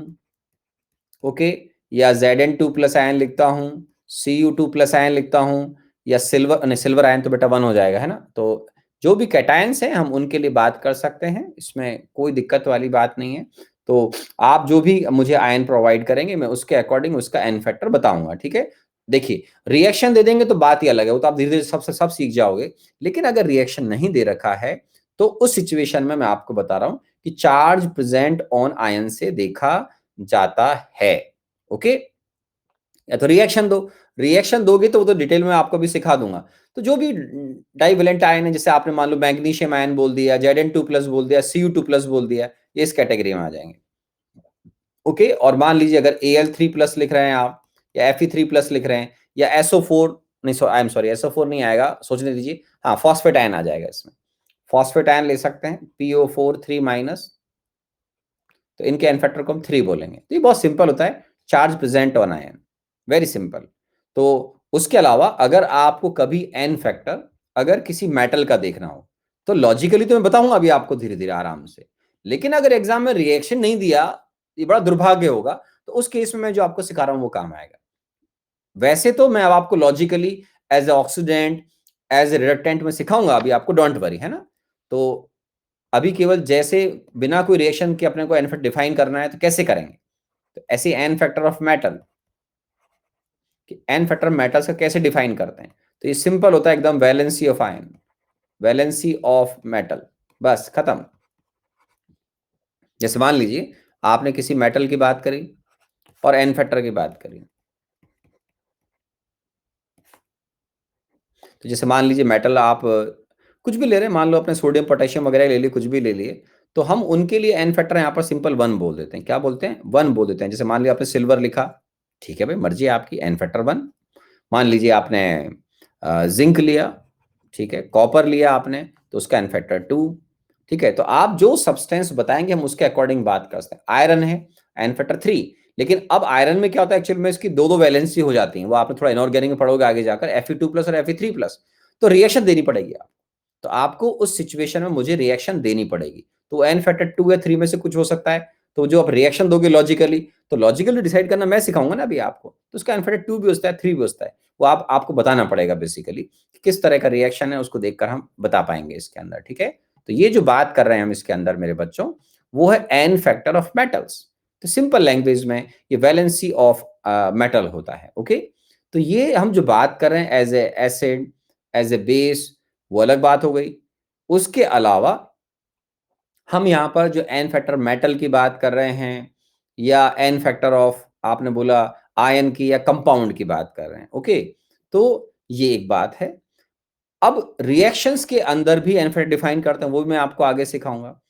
ओके, या Zn2+ आयन लिखता हूं, Cu2+ आयन लिखता हूं, या सिल्वर, नहीं सिल्वर आयन तो बेटा 1 हो जाएगा, है ना। तो जो भी कैटायंस हैं हम उनके लिए बात कर सकते हैं, इसमें कोई दिक्कत वाली बात नहीं है। तो आप जो भी मुझे आयन प्रोवाइड करेंगे, मैं उसके अकॉर्डिंग उसका एन फैक्टर बताऊंगा, ठीक है। देखिए रिएक्शन दे देंगे तो बात ही अलग है, वो तो आप धीरे धीरे सब सीख जाओगे। लेकिन अगर रिएक्शन नहीं दे रखा है, तो उस सिचुएशन में मैं आपको बता रहा हूं कि चार्ज प्रेजेंट ऑन आयन से देखा जाता है। ओके, या तो रिएक्शन दो, रिएक्शन दोगे तो वो तो डिटेल में आपको भी सिखा दूंगा। तो जो भी डाइवेलेंट आयन है, जैसे आपने मान लो मैग्नीशियम आयन बोल दिया, Zn2+ बोल दिया, Cu2+ बोल दिया, ये इस कैटेगरी में आ जाएंगे। ओके, और मान लीजिए अगर Al3+ लिख रहे हैं आप, या Fe3+ लिख रहे हैं, या SO4, नहीं आई एम सॉरी, SO4 नहीं आएगा, सोचने दीजिए, हाँ फॉस्फेट आयन आ जाएगा इसमें, फॉस्फेट आयन ले सकते हैं, PO4 3-, तो इनके एन फैक्टर को हम 3 बोलेंगे। तो ये बहुत सिंपल होता है, charge present on ion, very simple. तो उसके अलावा अगर आपको कभी एन फैक्टर अगर किसी मेटल का देखना हो, तो लॉजिकली तो मैं बताऊंगा अभी आपको धीरे धीरे आराम से। लेकिन अगर एग्जाम में रिएक्शन नहीं दिया, ये बड़ा दुर्भाग्य होगा, तो उस केस में मैं जो आपको सिखा रहा हूं वो काम आएगा। वैसे तो मैं अब आपको logically as a oxidant, as a reductant में सिखाऊंगा अभी आपको, डोंट वरी, है ना। तो अभी केवल जैसे बिना कोई रिएक्शन के अपने को एन फैक्टर डिफाइन करना है तो कैसे करेंगे, तो ऐसे एन फैक्टर ऑफ मेटल, कि एन फैक्टर मेटल्स का कैसे डिफाइन करते हैं, तो ये सिंपल होता है एकदम, valency of ion, valency of metal, बस खत्म। जैसे मान लीजिए आपने किसी मेटल की बात करी और एन फैक्टर की बात करी, तो जैसे मान लीजिए मेटल आप कुछ भी ले रहे हैं, मान लो अपने सोडियम पोटेशियम वगैरह ले लिए, कुछ भी ले लिए, तो हम उनके लिए एन फैक्टर यहाँ पर सिंपल 1 बोल देते हैं। क्या बोलते हैं, 1 बोल देते हैं। जैसे मान लिया आपने सिल्वर लिखा, ठीक है भाई, मर्जी है आपकी, एन फैक्टर 1। मान लीजिए आपने जिंक लिया, ठीक है, कॉपर लिया आपने, तो उसका एन फैक्टर 2। ठीक है, तो आप जो सब्सटेंस बताएंगे हम उसके अकॉर्डिंग बात कर सकते हैं। आयरन है, एन फैक्टर 3। लेकिन अब आयरन में क्या होता है, एक्चुअल में इसकी दो वैलेंसी हो जाती है, वो आपने थोड़ा इनऑर्गेनिक में पढ़ोगे आगे जाकर, Fe2+ और Fe3+। तो रिएक्शन देनी पड़ेगी आप, तो आपको उस सिचुएशन में मुझे रिएक्शन देनी पड़ेगी। तो एन फैक्टर 2 या 3 में से कुछ हो सकता है। तो जो आप रिएक्शन दोगे लॉजिकली, तो लॉजिकली डिसाइड करना मैं सिखाऊंगा ना अभी आपको, तो उसका एन फैक्टर 2 भी होता है, 3 भी होता है। वो आपको बताना पड़ेगा बेसिकली किस तरह का रिएक्शन है, उसको देखकर हम बता पाएंगे इसके अंदर। ठीक है, तो ये जो बात कर रहे हैं हम इसके अंदर मेरे बच्चों, वो है एन फैक्टर ऑफ मेटल्स। तो सिंपल लैंग्वेज में ये वैलेंसी ऑफ मेटल होता है। ओके, तो ये हम जो बात कर रहे हैं as a acid, as a base, वो अलग बात हो गई। उसके अलावा हम यहाँ पर जो एन फैक्टर मेटल की बात कर रहे हैं, या एन फैक्टर ऑफ आपने बोला आयन की या कंपाउंड की बात कर रहे हैं। ओके, तो ये एक बात है। अब रिएक्शंस के अंदर भी एन फैक्टर डिफाइन करते हैं, वो भी मैं आपको आगे सिखाऊंगा।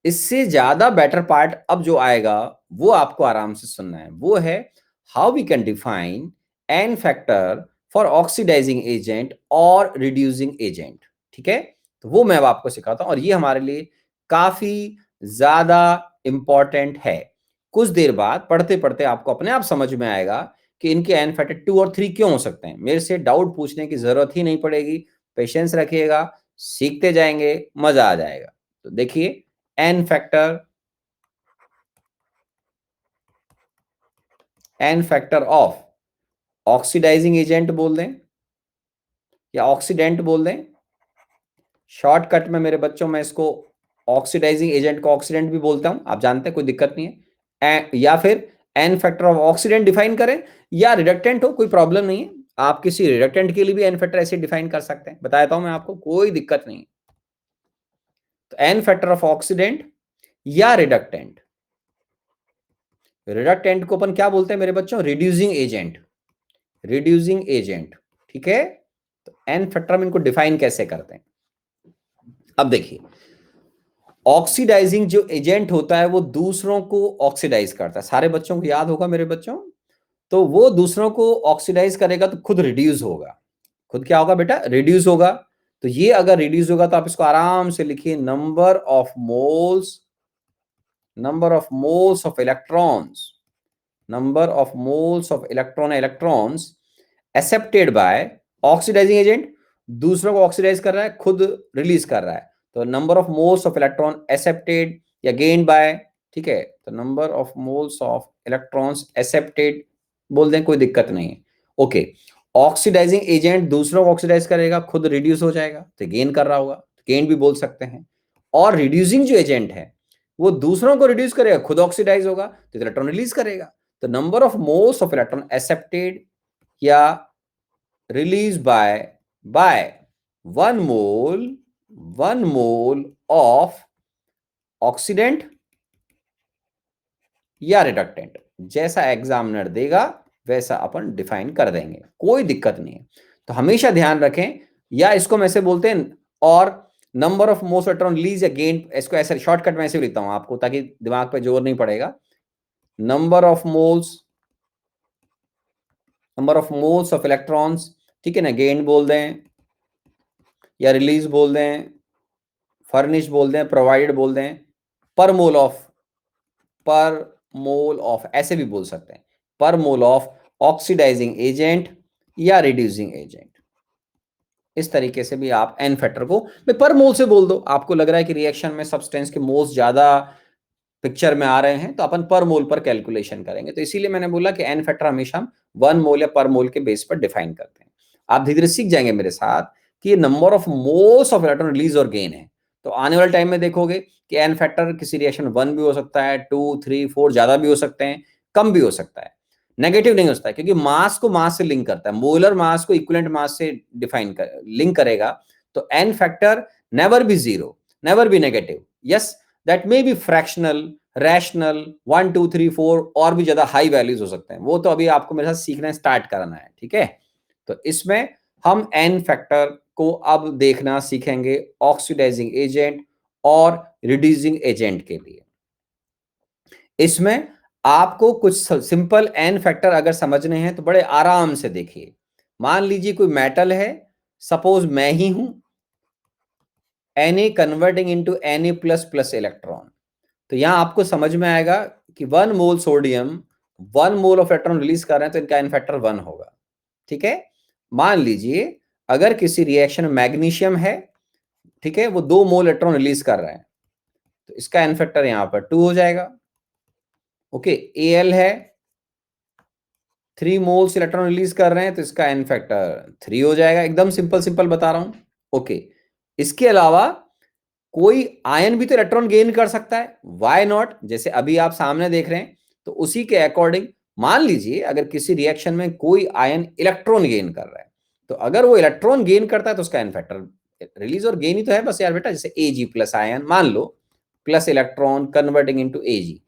इससे ज्यादा बेटर पार्ट अब जो आएगा वो आपको आराम से सुनना है, वो है how we can define N factor for oxidizing agent और रिड्यूसिंग एजेंट। ठीक है, तो वो मैं अब आपको सिखाता हूं, और ये हमारे लिए काफी ज्यादा इंपॉर्टेंट है। कुछ देर बाद पढ़ते पढ़ते आपको अपने आप समझ में आएगा कि इनके एन फैक्टर 2 और 3 क्यों हो सकते हैं। मेरे से डाउट पूछने की जरूरत ही नहीं पड़ेगी, पेशेंस रखिएगा, सीखते जाएंगे, मजा आ जाएगा। तो देखिए, N factor, N factor of oxidizing agent बोल दें या ऑक्सीडेंट बोल दें, शॉर्टकट में मेरे बच्चों मैं इसको ऑक्सीडाइजिंग एजेंट को ऑक्सीडेंट भी बोलता हूं, आप जानते हैं, कोई दिक्कत नहीं है। या फिर N factor of oxidant define करें, या रिडक्टेंट हो, कोई प्रॉब्लम नहीं है। आप किसी रिडक्टेंट के लिए भी एन फैक्टर ऐसे डिफाइन कर सकते हैं, बताता हूं मैं आपको, कोई दिक्कत नहीं है। तो एन फैक्टर ऑफ ऑक्सीडेंट या रिडक्टेंट, रिडक्टेंट को अपन क्या बोलते हैं मेरे बच्चों, रिड्यूसिंग एजेंट, रिड्यूसिंग एजेंट। ठीक है, तो एन फैक्टर हम इनको डिफाइन कैसे करते हैं। अब देखिए, ऑक्सीडाइजिंग जो एजेंट होता है वो दूसरों को ऑक्सीडाइज करता है, सारे बच्चों को याद होगा मेरे बच्चों। तो वो दूसरों को ऑक्सीडाइज करेगा तो खुद रिड्यूस होगा, खुद क्या होगा बेटा, रिड्यूस होगा। तो ये अगर रिड्यूस होगा तो आप इसको आराम से लिखिए, number of moles, number of moles of electrons, number of moles of electrons accepted by oxidizing agent, दूसरों को ऑक्सीडाइज कर रहा है, खुद रिलीज कर रहा है, तो number of moles of electron accepted या गेन्ड बाय। ठीक है, तो number of moles of electrons accepted बोल दें, कोई दिक्कत नहीं है। ओके, ऑक्सीडाइजिंग एजेंट दूसरों को ऑक्सीडाइज करेगा, खुद रिड्यूस हो जाएगा, तो गेन कर रहा होगा, गेन भी बोल सकते हैं। और रिड्यूसिंग जो एजेंट है वो दूसरों को रिड्यूस करेगा, खुद ऑक्सीडाइज होगा, तो इलेक्ट्रॉन रिलीज करेगा। तो number of moles of electron accepted या release by 1 mole, 1 mole of oxidant या रिडक्टेंट, जैसा एग्जामिनर देगा वैसा अपन डिफाइन कर देंगे, कोई दिक्कत नहीं है। तो हमेशा ध्यान रखें, या इसको मैं ऐसे बोलते हैं, और number of moles electron release या गेन, इसको ऐसे शॉर्टकट में ऐसे लिखता हूं आपको ताकि दिमाग पे जोर नहीं पड़ेगा। Number of moles, number of moles of electrons, ठीक है ना, गेन बोल दें या रिलीज बोल दें, फर्निश बोल दें, प्रोवाइडेड बोल दें, पर मोल ऑफ, पर मोल ऑफ ऐसे भी बोल सकते हैं, पर मोल ऑफ ऑक्सीडाइजिंग एजेंट या रिड्यूसिंग एजेंट। इस तरीके से भी आप एन फैक्टर को पर मोल से बोल दो, आपको लग रहा है कि रिएक्शन में सब्सटेंस के मोल्स ज्यादा पिक्चर में आ रहे हैं तो अपन पर मोल पर कैलकुलेशन करेंगे। तो इसीलिए मैंने बोला कि एन फैक्टर हमेशा हम 1 मोल या पर मोल के बेस पर डिफाइन करते हैं। आप धीरे धीरे सीख जाएंगे मेरे साथ कि ये number of moles of electron release और गेन है। तो आने वाले टाइम में देखोगे कि एन फैक्टर किसी रिएक्शन 1 भी हो सकता है, 2, 3, 4 ज्यादा भी हो सकते हैं, कम भी हो सकता है, नेगेटिव नहीं हो सकता है, क्योंकि मास को मास से लिंक करता है, मोलर मास को इक्विवेलेंट मास से डिफाइन कर लिंक करेगा। तो N factor never be zero, never be negative, yes that may be fractional, rational, 1, 2, 3, 4 और भी ज्यादा हाई वैल्यूज हो सकते हैं, वो तो अभी आपको मेरे साथ सीखना स्टार्ट करना है। ठीक है, तो इसमें हम एन फैक्टर को अब देखना सीखेंगे ऑक्सीडाइजिंग एजेंट और रिड्यूसिंग एजेंट के लिए। इसमें आपको कुछ सिंपल एन फैक्टर अगर समझने हैं तो बड़े आराम से देखिए। मान लीजिए कोई मेटल है, सपोज मैं ही हूं, Na converting into Na++ electron. तो यहां आपको समझ में आएगा कि 1 मोल sodium 1 mole of electron release कर रहे हैं तो इनका n फैक्टर 1 होगा। ठीक है, मान लीजिए अगर किसी रिएक्शन में मैग्नीशियम है, ठीक है, वो 2 मोल इलेक्ट्रॉन रिलीज कर रहे हैं तो इसका n फैक्टर यहां पर 2 हो जाएगा। ओके, Al है 3 मोल्स इलेक्ट्रॉन रिलीज कर रहे हैं तो इसका n फैक्टर 3 हो जाएगा। एकदम सिंपल सिंपल बता रहा हूं। ओके, इसके अलावा कोई आयन भी तो इलेक्ट्रॉन गेन कर सकता है, वाई नॉट? जैसे अभी आप सामने देख रहे हैं तो उसी के अकॉर्डिंग मान लीजिए अगर किसी रिएक्शन में कोई आयन इलेक्ट्रॉन गेन कर रहा है तो अगर वो इलेक्ट्रॉन गेन करता है तो उसका n फैक्टर रिलीज और गेन ही तो है बस यार बेटा। जैसे Ag+ आयन मान लो plus electron converting into Ag,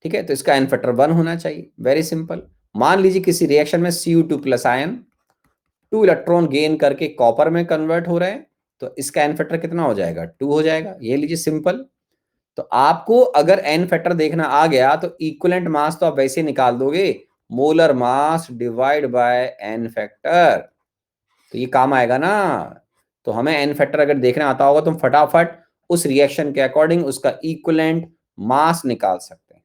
ठीक है, तो इसका n फैक्टर 1 होना चाहिए। Very simple. मान लीजिए किसी रिएक्शन में Cu2+ आयन 2 इलेक्ट्रॉन गेन करके कॉपर में कन्वर्ट हो रहे हैं तो इसका n फैक्टर कितना हो जाएगा? 2 हो जाएगा। ये लीजिए सिंपल। तो आपको अगर n फैक्टर देखना आ गया तो इक्विवेलेंट मास तो आप वैसे निकाल दोगे, molar mass divide bye n factor, तो ये काम आएगा ना। तो हमें n फैक्टर अगर देखना आता होगा तो हम फटाफट उस रिएक्शन के अकॉर्डिंग उसका इक्विवेलेंट मास निकाल सकते हैं।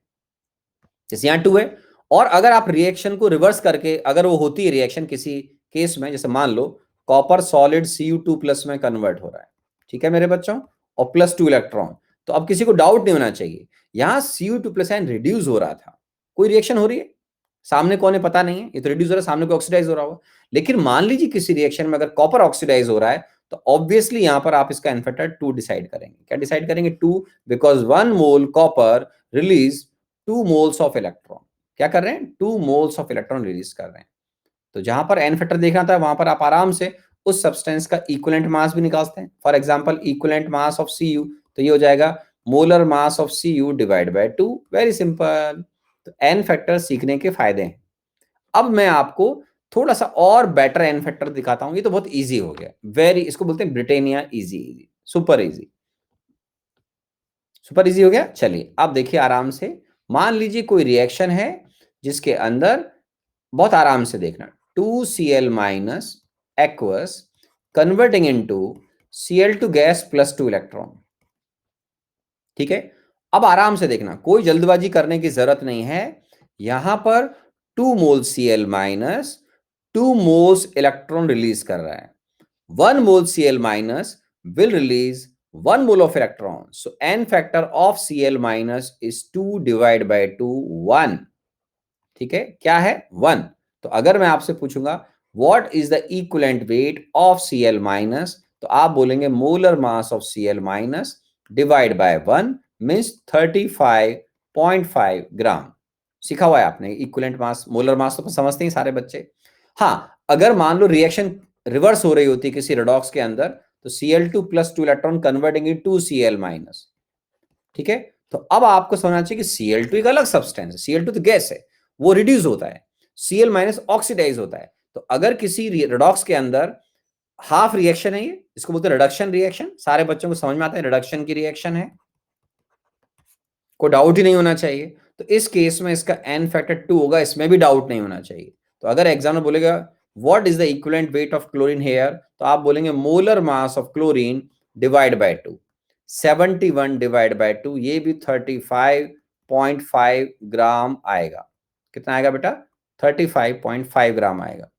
जैसे यहाँ 2 है, और अगर आप रिएक्शन को रिवर्स करके अगर वो होती है रिएक्शन किसी केस में, जैसे मान लो कॉपर सॉलिड Cu2+ में कन्वर्ट हो रहा है, ठीक है मेरे बच्चों, और +2 इलेक्ट्रॉन, तो अब किसी को डाउट नहीं होना चाहिए यहां Cu2+ आयन रिड्यूस हो रहा था, कोई रिएक्शन हो रही है सामने कौन है पता नहीं है, ये तो रिड्यूस हो रहा है, सामने को ऑक्सीडाइज हो रहा होगा। लेकिन मान लीजिए किसी रिएक्शन में अगर कॉपर ऑक्सीडाइज हो रहा है तो ऑब्वियसली यहां पर आप इसका n फैक्टर 2 डिसाइड करेंगे। क्या डिसाइड करेंगे? 2, because 1 mole copper release 2 moles of electron. क्या कर रहे हैं? 2 मोल्स ऑफ इलेक्ट्रॉन रिलीज कर रहे हैं। तो जहां पर n फैक्टर देखना था वहां पर आप आराम से उस सब्सटेंस का इक्विवेलेंट मास भी निकालते हैं। For example equivalent mass of Cu, तो ये हो जाएगा molar mass of Cu divide by 2। Very simple. तो n फैक्टर सीखने के फायदे हैं। अब मैं आपको थोड़ा सा और बेटर n फैक्टर दिखाता हूं। ये तो बहुत इजी हो गया, वेरी, इसको बोलते हैं Britannia easy, super easy, super easy हो गया। चलिए आप देखिए आराम से, मान लीजिए कोई रिएक्शन है जिसके अंदर, बहुत आराम से देखना, 2Cl- aqueous converting into Cl2 gas +2 electron. ठीक है, अब आराम से देखना, कोई जल्दबाजी करने की जरूरत नहीं है। यहां पर 2 मोल Cl- 2 मोल्स इलेक्ट्रॉन रिलीज कर रहा है। 1 mole Cl- will release 1 mole of electron. So n factor of Cl- is 2 divided by 2, 1. ठीक है, क्या है? 1। तो अगर मैं आपसे पूछूंगा what is the equivalent weight of Cl-, तो आप बोलेंगे molar mass of Cl- divide by 1 means 35.5 ग्राम। सीखा हुआ है आपने इक्विवेलेंट मास, मोलर मास तो समझते ही सारे बच्चे। हाँ, अगर मान लो रिएक्शन रिवर्स हो रही होती है किसी रेडॉक्स के अंदर, तो Cl2+2 electron converting into Cl-, ठीक है, तो अब आपको समझना चाहिए कि Cl2 एक अलग सब्सटेंस है, Cl2 तो गैस है, वो रिड्यूस होता है, Cl- ऑक्सीडाइज होता है। तो अगर किसी रेडॉक्स के अंदर हाफ रिएक्शन है, ये इसको बोलते हैं रिडक्शन रिएक्शन, सारे बच्चों को समझ में आता है रिडक्शन की रिएक्शन है, कोई डाउट ही नहीं होना चाहिए। तो इस केस में इसका n फैक्टर 2 होगा, इसमें भी डाउट नहीं होना चाहिए। तो अगर एग्जाम में बोलेगा what is the equivalent weight of chlorine here, तो आप बोलेंगे molar mass of chlorine divide by 2, 71 divide by 2, ये भी 35.5 ग्राम आएगा। कितना आएगा बेटा? 35.5 ग्राम आएगा।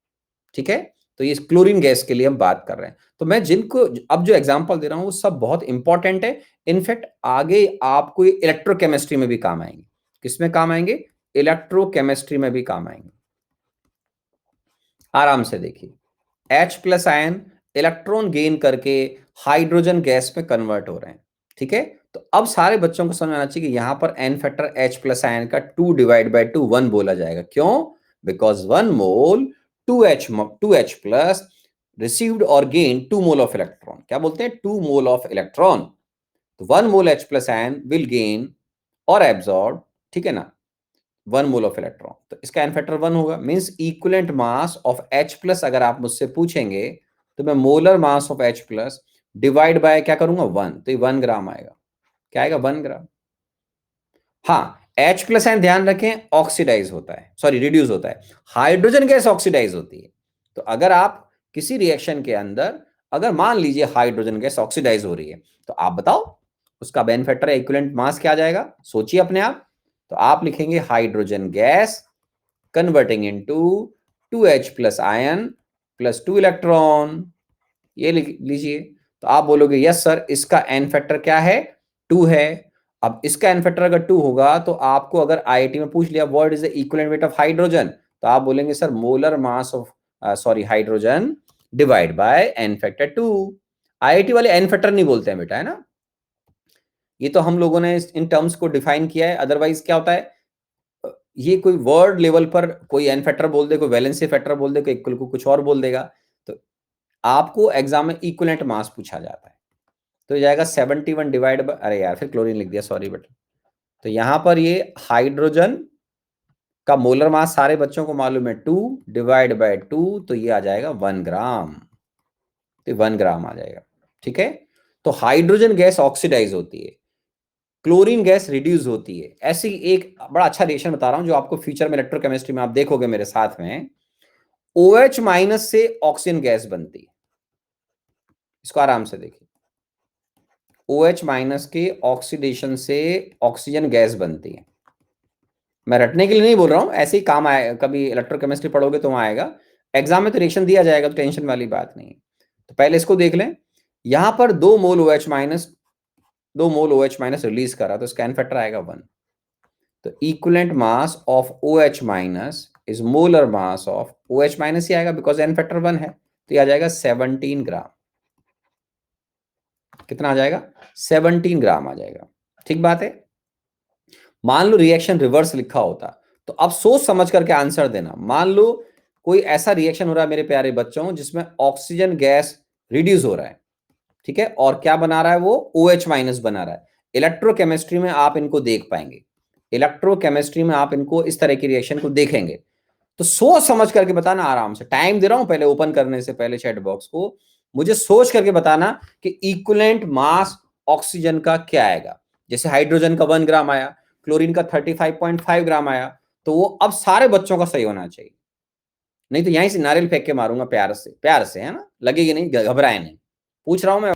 ठीक है, तो ये क्लोरीन गैस के लिए हम बात कर रहे हैं। तो मैं जिनको अब जो एग्जांपल दे रहा हूं वो सब बहुत इंपॉर्टेंट है। इनफैक्ट आगे आपको इलेक्ट्रोकेमिस्ट्री में भी काम आएंगे। किसमें काम आएंगे? इलेक्ट्रोकेमिस्ट्री में भी काम आएंगे। आराम से देखिए, H+ आयन इलेक्ट्रॉन गेन करके हाइड्रोजन गैस में कन्वर्ट हो रहे हैं। ठीक है, तो अब सारे बच्चों को समझ आना चाहिए कि यहां पर n फैक्टर H+ आयन का 2 डिवाइड बाय 2, 1 बोला जाएगा। क्यों? बिकॉज 1 मोल 2H+ रिसीव्ड और गेन 2 मोल ऑफ इलेक्ट्रॉन। क्या बोलते हैं? 2 मोल ऑफ इलेक्ट्रॉन। तो 1 मोल H+ आयन विल गेन और एब्जॉर्ब, ठीक है ना, 1 मोल ऑफ इलेक्ट्रॉन। तो इसका n फैक्टर 1 होगा, means equivalent mass of H+ अगर आप मुझसे पूछेंगे तो मैं molar mass of H+ divide by क्या करूंगा? 1, तो ये 1 ग्राम आएगा। क्या आएगा? 1 ग्राम। हाँ, H+ आयन ध्यान रखें ऑक्सीडाइज होता है, सॉरी रिड्यूस होता है, हाइड्रोजन गैस ऑक्सीडाइज होती है। तो अगर आप किसी रिएक्शन के अंदर अगर मान लीजिए हाइड्रोजन गैस ऑक्सीडाइज हो रही है, तो आप बताओ उसका बेनिफैक्टर इक्विवेलेंट मास क्या आ जाएगा, सोचिए अपने आप। तो आप लिखेंगे hydrogen gas converting into 2H plus ion plus 2 electron, ये लिख लीजिए। तो आप बोलोगे यस सर, इसका एन फैक्टर क्या है, 2 है। अब इसका एन फैक्टर अगर 2 होगा तो आपको अगर आईआईटी में पूछ लिया what is the equivalent weight of hydrogen, तो आप बोलेंगे sir molar mass of sorry hydrogen divide by N factor 2। IIT वाले एन फैक्टर नहीं बोलते हैं बेटा, है ना। ये तो हम लोगों ने इन टर्म्स को डिफाइन किया है, अदरवाइज क्या होता है, ये कोई वर्ड लेवल पर कोई एन फैक्टर बोल दे, कोई वैलेंसी फैक्टर बोल दे, कोई इक्वल को कुछ और बोल देगा। तो आपको एग्जाम में इक्विवेलेंट मास पूछा जाता है। तो ये जाएगा 71 डिवाइड बाय, अरे यार फिर क्लोरीन लिख दिया, सॉरी बेटा। तो यहां पर ये हाइड्रोजन का मोलर मास सारे बच्चों को मालूम है 2 डिवाइड बाय 2, तो ये आ जाएगा 1 ग्राम। तो 1 ग्राम आ जाएगा, ठीक है। तो हाइड्रोजन गैस ऑक्सीडाइज होती है, क्लोरीन गैस रिड्यूस होती है। ऐसी एक बड़ा अच्छा रिएक्शन बता रहा हूं जो आपको फ्यूचर में इलेक्ट्रोकेमिस्ट्री में आप देखोगे मेरे साथ में। OH माइनस से ऑक्सीजन गैस बनती है, इसको आराम से देखिए। OH माइनस के ऑक्सीडेशन से ऑक्सीजन गैस बनती है। मैं रटने के लिए नहीं बोल रहा हूं, ऐसे ही काम आएगा, कभी इलेक्ट्रोकेमिस्ट्री पढ़ोगे तो वहां आएगा। एग्जाम में तो रिएक्शन दिया जाएगा, तो टेंशन वाली बात नहीं है। तो पहले इसको देख लें। यहां पर 2 mole OH minus, 2 mole OH minus release करा, तो इसका एन फैक्टर आएगा 1। तो equivalent mass of OH minus is molar mass of OH minus ही आएगा, बिकॉज एन फैक्टर 1 है। तो ये आ जाएगा 17 ग्राम। कितना आ जाएगा, 17 ग्राम आ जाएगा। ठीक बात है। मान लो रिएक्शन रिवर्स लिखा होता, तो अब सोच समझ करके आंसर देना। मान लो कोई ऐसा रिएक्शन हो रहा है मेरे प्यारे बच्चों जिसमें ऑक्सीजन गैस रिड्यूस हो रहा है, ठीक है, और क्या बना रहा है वो, OH माइनस बना रहा है। इलेक्ट्रोकेमिस्ट्री में आप इनको देख पाएंगे, इलेक्ट्रोकेमिस्ट्री में आप इनको इस तरह की रिएक्शन को देखेंगे। तो सोच समझ करके बताना, आराम से, टाइम दे रहा हूं पहले ओपन करने से पहले चैट बॉक्स को, मुझे सोच करके बताना कि इक्विवेलेंट मास ऑक्सीजन का क्या आएगा। जैसे हाइड्रोजन का 1 ग्राम आया, क्लोरीन का 35.5 ग्राम आया, तो वो अब सारे बच्चों का सही होना चाहिए। नहीं तो यहीं से नारियल फेंक के मारूंगा, प्यार से, प्यार से, है ना, लगेगी नहीं, घबराए नहीं, पूछ रहा हूं मैं।